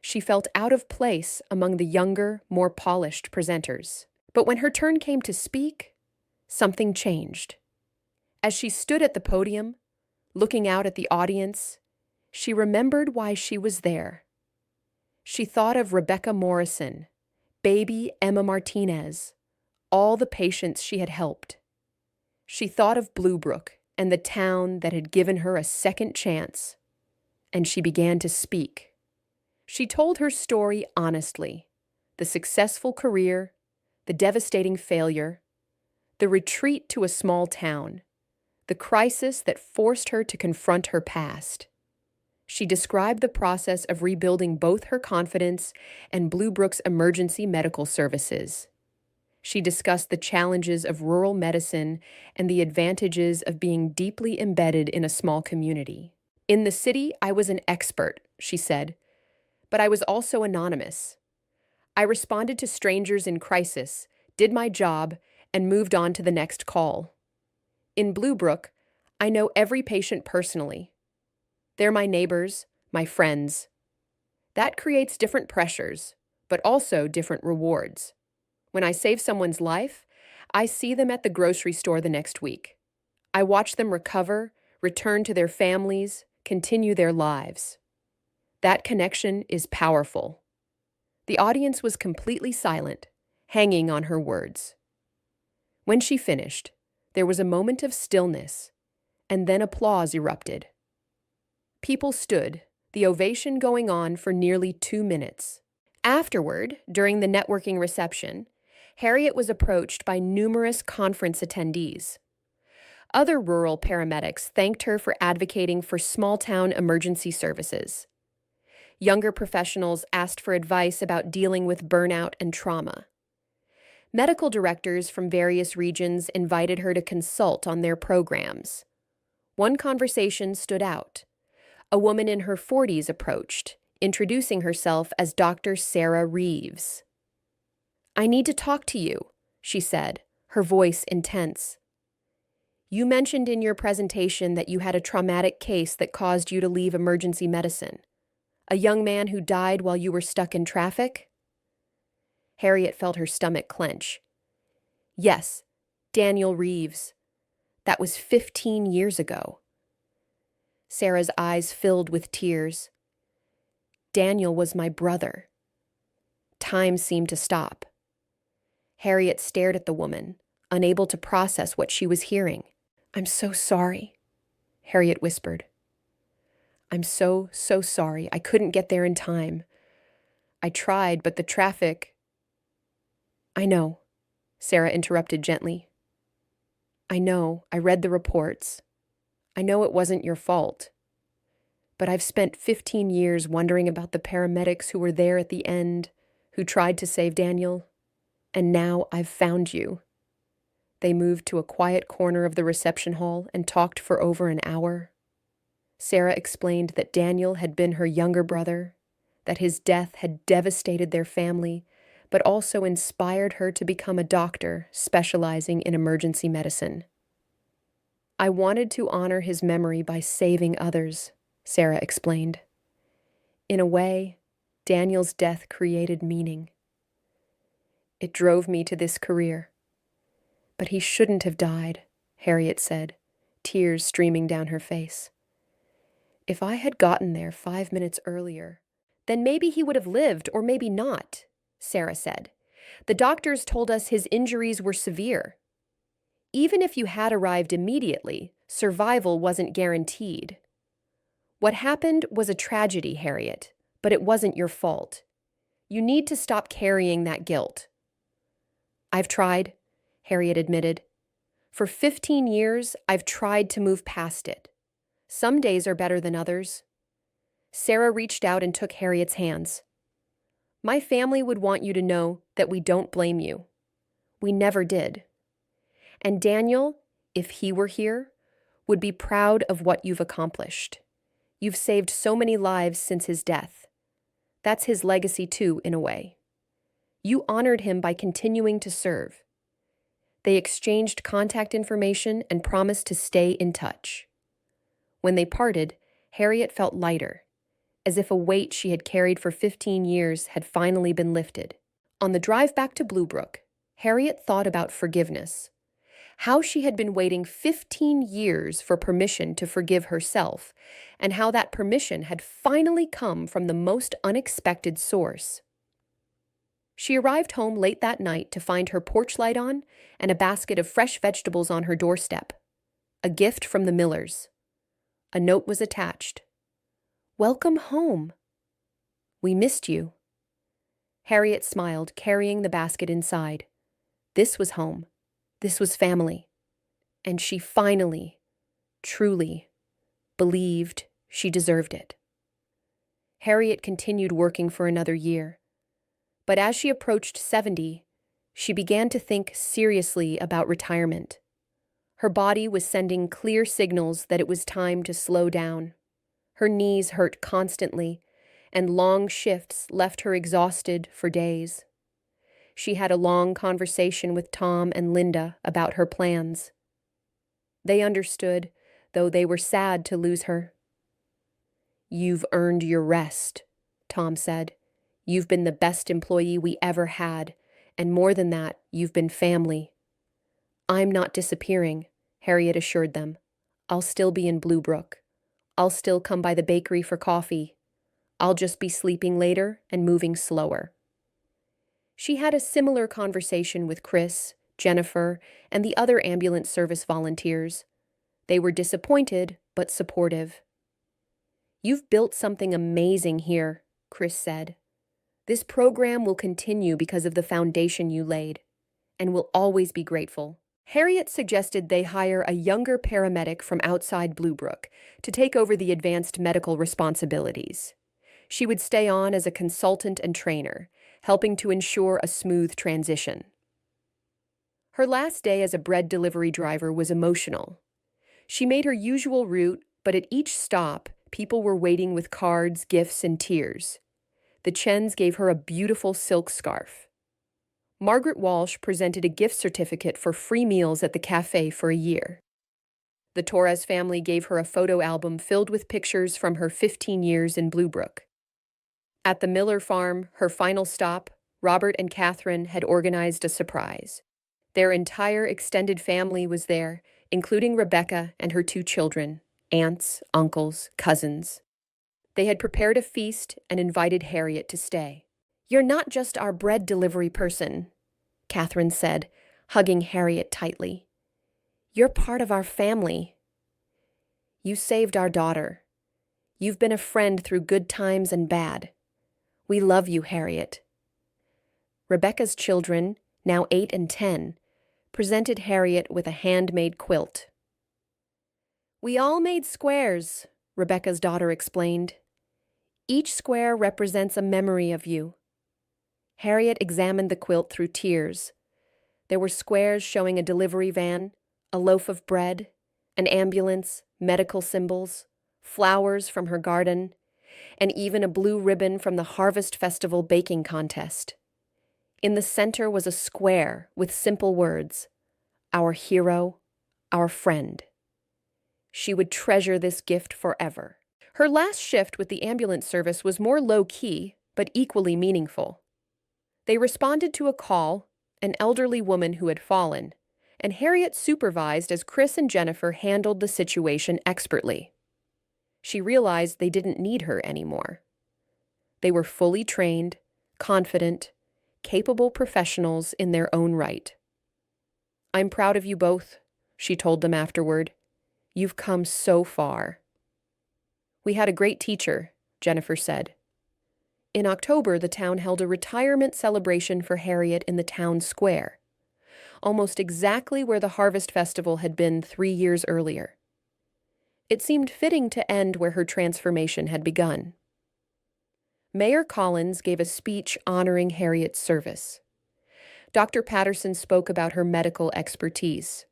Speaker 1: She felt out of place among the younger, more polished presenters. But when her turn came to speak, something changed. As she stood at the podium, looking out at the audience, she remembered why she was there. She thought of Rebecca Morrison, baby Emma Martinez, all the patients she had helped. She thought of Bluebrook and the town that had given her a second chance, and she began to speak. She told her story honestly, the successful career, the devastating failure, the retreat to a small town, the crisis that forced her to confront her past. She described the process of rebuilding both her confidence and Bluebrook's emergency medical services. She discussed the challenges of rural medicine and the advantages of being deeply embedded in a small community. In the city, I was an expert, she said, but I was also anonymous. I responded to strangers in crisis, did my job, and moved on to the next call. In Bluebrook, I know every patient personally. They're my neighbors, my friends. That creates different pressures, but also different rewards. When I save someone's life, I see them at the grocery store the next week. I watch them recover, return to their families, continue their lives. That connection is powerful. The audience was completely silent, hanging on her words. When she finished, there was a moment of stillness, and then applause erupted. People stood, the ovation going on for nearly 2 minutes. Afterward, during the networking reception, Harriet was approached by numerous conference attendees. Other rural paramedics thanked her for advocating for small-town emergency services. Younger professionals asked for advice about dealing with burnout and trauma. Medical directors from various regions invited her to consult on their programs. One conversation stood out. A woman in her 40s approached, introducing herself as Dr. Sarah Reeves. "I need to talk to you," she said, her voice intense. "You mentioned in your presentation that you had a traumatic case that caused you to leave emergency medicine. A young man who died while you were stuck in traffic?" Harriet felt her stomach clench. "Yes, Daniel Reeves. That was 15 years ago." Sarah's eyes filled with tears. "Daniel was my brother." Time seemed to stop. Harriet stared at the woman, unable to process what she was hearing. "I'm so sorry," Harriet whispered. "I'm so sorry. I couldn't get there in time. I tried, but the traffic—" "I know," Sarah interrupted gently. "I know. I read the reports. I know it wasn't your fault. But I've spent 15 years wondering about the paramedics who were there at the end, who tried to save Daniel. And now I've found you." They moved to a quiet corner of the reception hall and talked for over an hour. Sarah explained that Daniel had been her younger brother, that his death had devastated their family, but also inspired her to become a doctor specializing in emergency medicine. "I wanted to honor his memory by saving others," Sarah explained. "In a way, Daniel's death created meaning. It drove me to this career." "But he shouldn't have died," Harriet said, tears streaming down her face. "If I had gotten there 5 minutes earlier—" "Then maybe he would have lived, or maybe not," Sarah said. "The doctors told us his injuries were severe. Even if you had arrived immediately, survival wasn't guaranteed. What happened was a tragedy, Harriet, but it wasn't your fault. You need to stop carrying that guilt." "I've tried," Harriet admitted. "For 15 years, I've tried to move past it. Some days are better than others." Sarah reached out and took Harriet's hands. "My family would want you to know that we don't blame you. We never did. And Daniel, if he were here, would be proud of what you've accomplished. You've saved so many lives since his death. That's his legacy too, in a way. You honored him by continuing to serve." They exchanged contact information and promised to stay in touch. When they parted, Harriet felt lighter, as if a weight she had carried for 15 years had finally been lifted. On the drive back to Bluebrook, Harriet thought about forgiveness. How she had been waiting 15 years for permission to forgive herself, and how that permission had finally come from the most unexpected source. She arrived home late that night to find her porch light on and a basket of fresh vegetables on her doorstep. A gift from the Millers. A note was attached. "Welcome home. We missed you." Harriet smiled, carrying the basket inside. This was home. This was family. And she finally, truly, believed she deserved it. Harriet continued working for another year. But as she approached 70, she began to think seriously about retirement. Her body was sending clear signals that it was time to slow down. Her knees hurt constantly, and long shifts left her exhausted for days. She had a long conversation with Tom and Linda about her plans. They understood, though they were sad to lose her. "You've earned your rest," Tom said. "You've been the best employee we ever had, and more than that, you've been family." "I'm not disappearing," Harriet assured them. "I'll still be in Bluebrook. I'll still come by the bakery for coffee. I'll just be sleeping later and moving slower." She had a similar conversation with Chris, Jennifer, and the other ambulance service volunteers. They were disappointed, but supportive. "You've built something amazing here," Chris said. "This program will continue because of the foundation you laid, and we'll always be grateful." Harriet suggested they hire a younger paramedic from outside Bluebrook to take over the advanced medical responsibilities. She would stay on as a consultant and trainer, helping to ensure a smooth transition. Her last day as a bread delivery driver was emotional. She made her usual route, but at each stop, people were waiting with cards, gifts, and tears. The Chens gave her a beautiful silk scarf. Margaret Walsh presented a gift certificate for free meals at the cafe for a year. The Torres family gave her a photo album filled with pictures from her 15 years in Bluebrook. At the Miller farm, her final stop, Robert and Catherine had organized a surprise. Their entire extended family was there, including Rebecca and her 2 children, aunts, uncles, cousins. They had prepared a feast and invited Harriet to stay. "You're not just our bread delivery person," Catherine said, hugging Harriet tightly. "You're part of our family. You saved our daughter. You've been a friend through good times and bad. We love you, Harriet." Rebecca's children, now 8 and 10, presented Harriet with a handmade quilt. "We all made squares," Rebecca's daughter explained. "Each square represents a memory of you." Harriet examined the quilt through tears. There were squares showing a delivery van, a loaf of bread, an ambulance, medical symbols, flowers from her garden, and even a blue ribbon from the Harvest Festival baking contest. In the center was a square with simple words, "Our hero, our friend." She would treasure this gift forever. Her last shift with the ambulance service was more low-key, but equally meaningful. They responded to a call, an elderly woman who had fallen, and Harriet supervised as Chris and Jennifer handled the situation expertly. She realized they didn't need her anymore. They were fully trained, confident, capable professionals in their own right. "I'm proud of you both," she told them afterward. "You've come so far." "We had a great teacher," Jennifer said. In October, the town held a retirement celebration for Harriet in the town square, almost exactly where the Harvest Festival had been 3 years earlier. It seemed fitting to end where her transformation had begun. Mayor Collins gave a speech honoring Harriet's service. Dr. Patterson spoke about her medical expertise.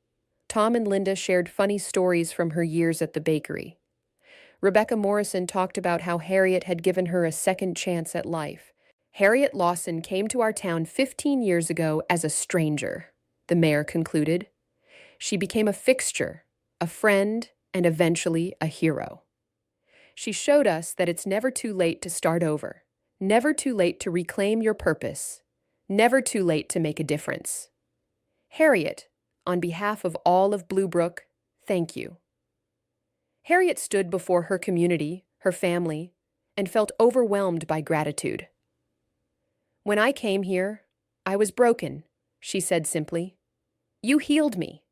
Speaker 1: Tom and Linda shared funny stories from her years at the bakery. Rebecca Morrison talked about how Harriet had given her a second chance at life. "Harriet Lawson came to our town 15 years ago as a stranger," the mayor concluded. "She became a fixture, a friend, and eventually a hero. She showed us that it's never too late to start over, never too late to reclaim your purpose, never too late to make a difference. Harriet, on behalf of all of Bluebrook, thank you." Harriet stood before her community, her family, and felt overwhelmed by gratitude. "When I came here, I was broken," she said simply. "You healed me.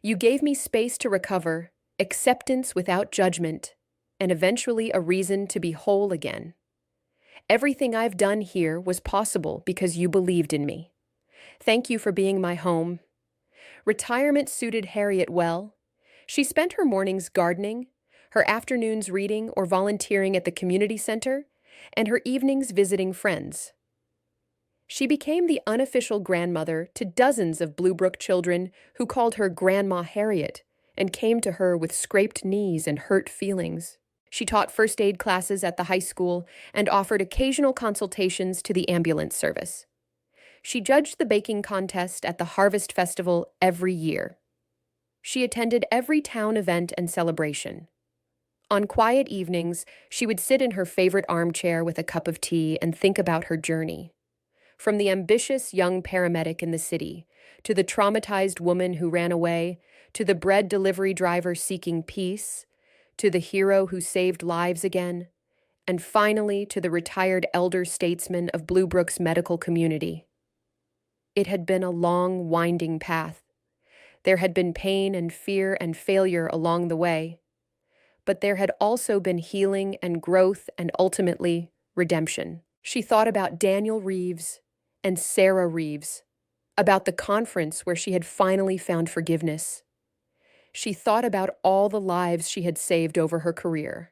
Speaker 1: You gave me space to recover, acceptance without judgment, and eventually a reason to be whole again. Everything I've done here was possible because you believed in me. Thank you for being my home." Retirement suited Harriet well. She spent her mornings gardening, her afternoons reading or volunteering at the community center, and her evenings visiting friends. She became the unofficial grandmother to dozens of Bluebrook children who called her Grandma Harriet and came to her with scraped knees and hurt feelings. She taught first aid classes at the high school and offered occasional consultations to the ambulance service. She judged the baking contest at the Harvest Festival every year. She attended every town event and celebration. On quiet evenings, she would sit in her favorite armchair with a cup of tea and think about her journey. From the ambitious young paramedic in the city, to the traumatized woman who ran away, to the bread delivery driver seeking peace, to the hero who saved lives again, and finally to the retired elder statesman of Bluebrook's medical community. It had been a long, winding path. There had been pain and fear and failure along the way, but there had also been healing and growth and ultimately redemption. She thought about Daniel Reeves and Sarah Reeves, about the conference where she had finally found forgiveness. She thought about all the lives she had saved over her career.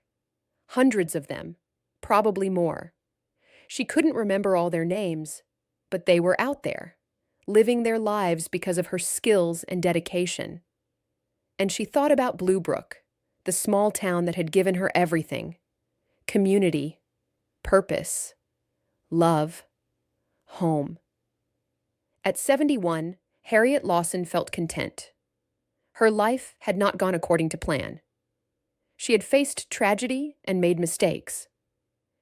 Speaker 1: Hundreds of them, probably more. She couldn't remember all their names, but they were out there, living their lives because of her skills and dedication. And she thought about Bluebrook, the small town that had given her everything: community, purpose, love, home. At 71, Harriet Lawson felt content. Her life had not gone according to plan. She had faced tragedy and made mistakes.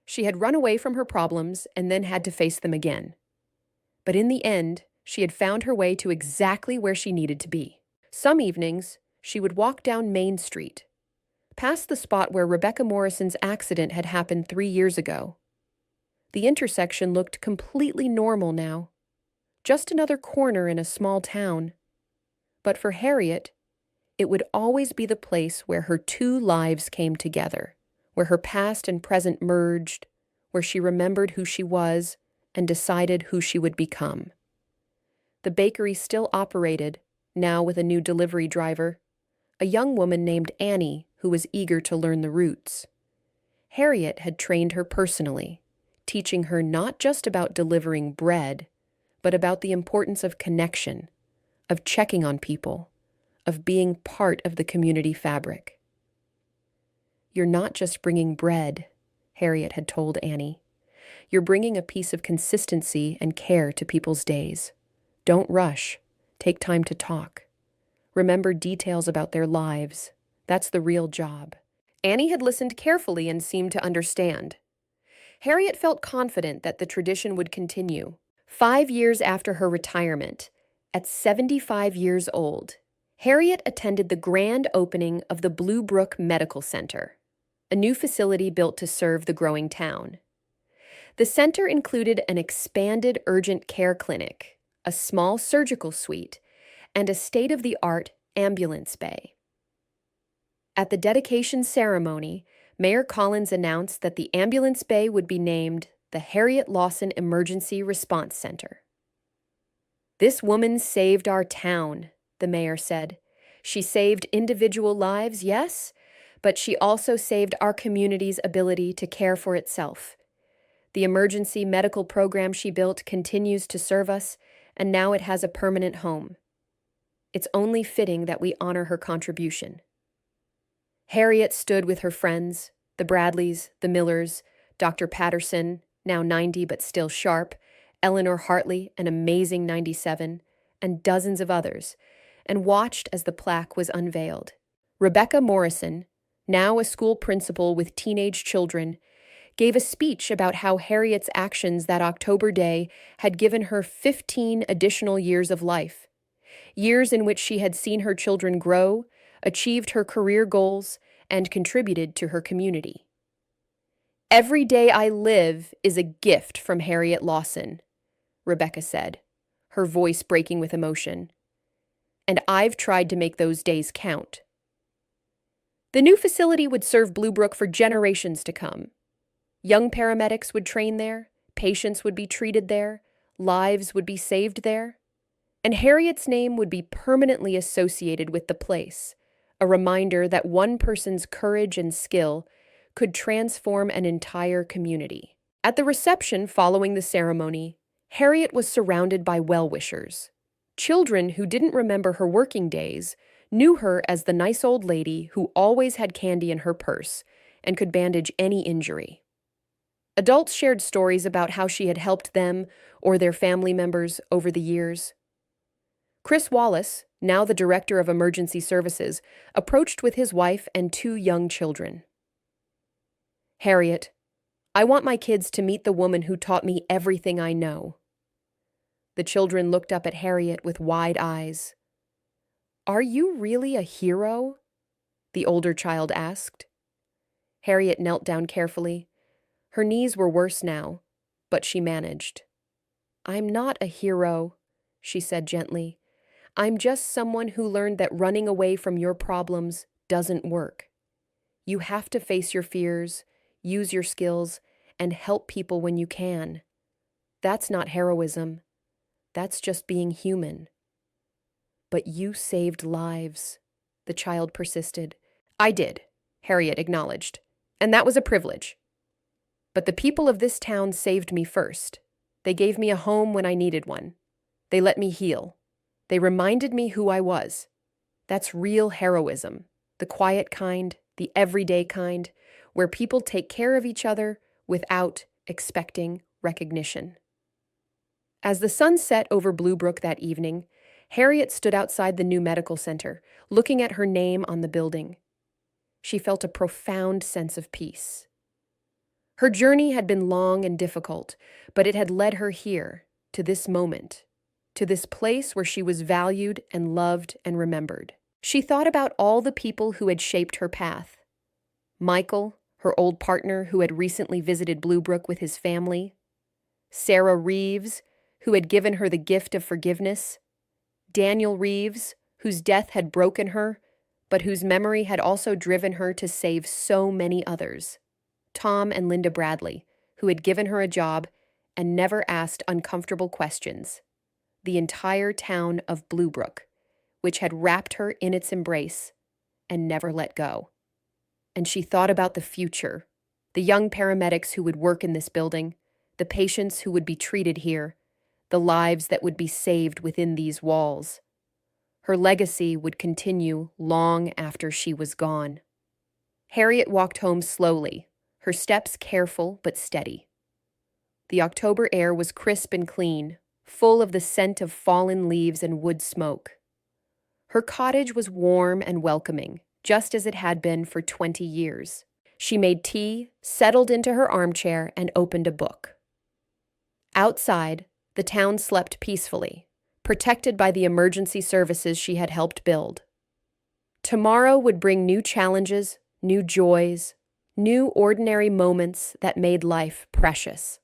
Speaker 1: She had run away from her problems and then had to face them again. But in the end, she had found her way to exactly where she needed to be. Some evenings, she would walk down Main Street, past the spot where Rebecca Morrison's accident had happened 3 years ago. The intersection looked completely normal now, just another corner in a small town. But for Harriet, it would always be the place where her two lives came together, where her past and present merged, where she remembered who she was and decided who she would become. The bakery still operated, now with a new delivery driver, a young woman named Annie who was eager to learn the roots. Harriet had trained her personally, teaching her not just about delivering bread, but about the importance of connection, of checking on people, of being part of the community fabric. "You're not just bringing bread," Harriet had told Annie. "You're bringing a piece of consistency and care to people's days. Don't rush. Take time to talk. Remember details about their lives. That's the real job." Annie had listened carefully and seemed to understand. Harriet felt confident that the tradition would continue. 5 years after her retirement, at 75 years old, Harriet attended the grand opening of the Bluebrook Medical Center, a new facility built to serve the growing town. The center included an expanded urgent care clinic, a small surgical suite, and a state-of-the-art ambulance bay. At the dedication ceremony, Mayor Collins announced that the ambulance bay would be named the Harriet Lawson Emergency Response Center. "This woman saved our town," the mayor said. "She saved individual lives, yes, but she also saved our community's ability to care for itself. The emergency medical program she built continues to serve us, and now it has a permanent home. It's only fitting that we honor her contribution." Harriet stood with her friends, the Bradleys, the Millers, Dr. Patterson, now 90 but still sharp, Eleanor Hartley, an amazing 97, and dozens of others, and watched as the plaque was unveiled. Rebecca Morrison, now a school principal with teenage children, gave a speech about how Harriet's actions that October day had given her 15 additional years of life, years in which she had seen her children grow, achieved her career goals, and contributed to her community. "Every day I live is a gift from Harriet Lawson," Rebecca said, her voice breaking with emotion. "And I've tried to make those days count." The new facility would serve Bluebrook for generations to come. Young paramedics would train there, patients would be treated there, lives would be saved there, and Harriet's name would be permanently associated with the place, a reminder that one person's courage and skill could transform an entire community. At the reception following the ceremony, Harriet was surrounded by well-wishers. Children who didn't remember her working days knew her as the nice old lady who always had candy in her purse and could bandage any injury. Adults shared stories about how she had helped them or their family members over the years. Chris Wallace, now the director of emergency services, approached with his wife and 2 young children. "Harriet, I want my kids to meet the woman who taught me everything I know." The children looked up at Harriet with wide eyes. "Are you really a hero?" the older child asked. Harriet knelt down carefully. Her knees were worse now, but she managed. "I'm not a hero," she said gently. "I'm just someone who learned that running away from your problems doesn't work. You have to face your fears, use your skills, and help people when you can. That's not heroism. That's just being human." "But you saved lives," the child persisted. "I did," Harriet acknowledged, "and that was a privilege. But the people of this town saved me first. They gave me a home when I needed one. They let me heal. They reminded me who I was. That's real heroism, the quiet kind, the everyday kind, where people take care of each other without expecting recognition." As the sun set over Bluebrook that evening, Harriet stood outside the new medical center, looking at her name on the building. She felt a profound sense of peace. Her journey had been long and difficult, but it had led her here, to this moment, to this place where she was valued and loved and remembered. She thought about all the people who had shaped her path. Michael, her old partner who had recently visited Bluebrook with his family. Sarah Reeves, who had given her the gift of forgiveness. Daniel Reeves, whose death had broken her, but whose memory had also driven her to save so many others. Tom and Linda Bradley, who had given her a job and never asked uncomfortable questions. The entire town of Bluebrook, which had wrapped her in its embrace and never let go. And she thought about the future, the young paramedics who would work in this building, the patients who would be treated here, the lives that would be saved within these walls. Her legacy would continue long after she was gone. Harriet walked home slowly, her steps careful but steady. The October air was crisp and clean, full of the scent of fallen leaves and wood smoke. Her cottage was warm and welcoming, just as it had been for 20 years. She made tea, settled into her armchair, and opened a book. Outside, the town slept peacefully, protected by the emergency services she had helped build. Tomorrow would bring new challenges, new joys, new ordinary moments that made life precious.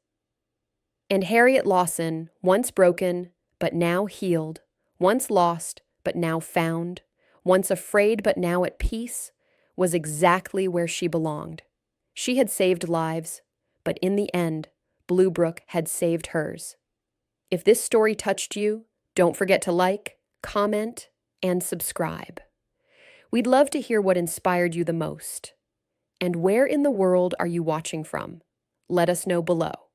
Speaker 1: And Harriet Lawson, once broken, but now healed, once lost, but now found, once afraid, but now at peace, was exactly where she belonged. She had saved lives, but in the end, Bluebrook had saved hers. If this story touched you, don't forget to like, comment, and subscribe. We'd love to hear what inspired you the most. And where in the world are you watching from? Let us know below.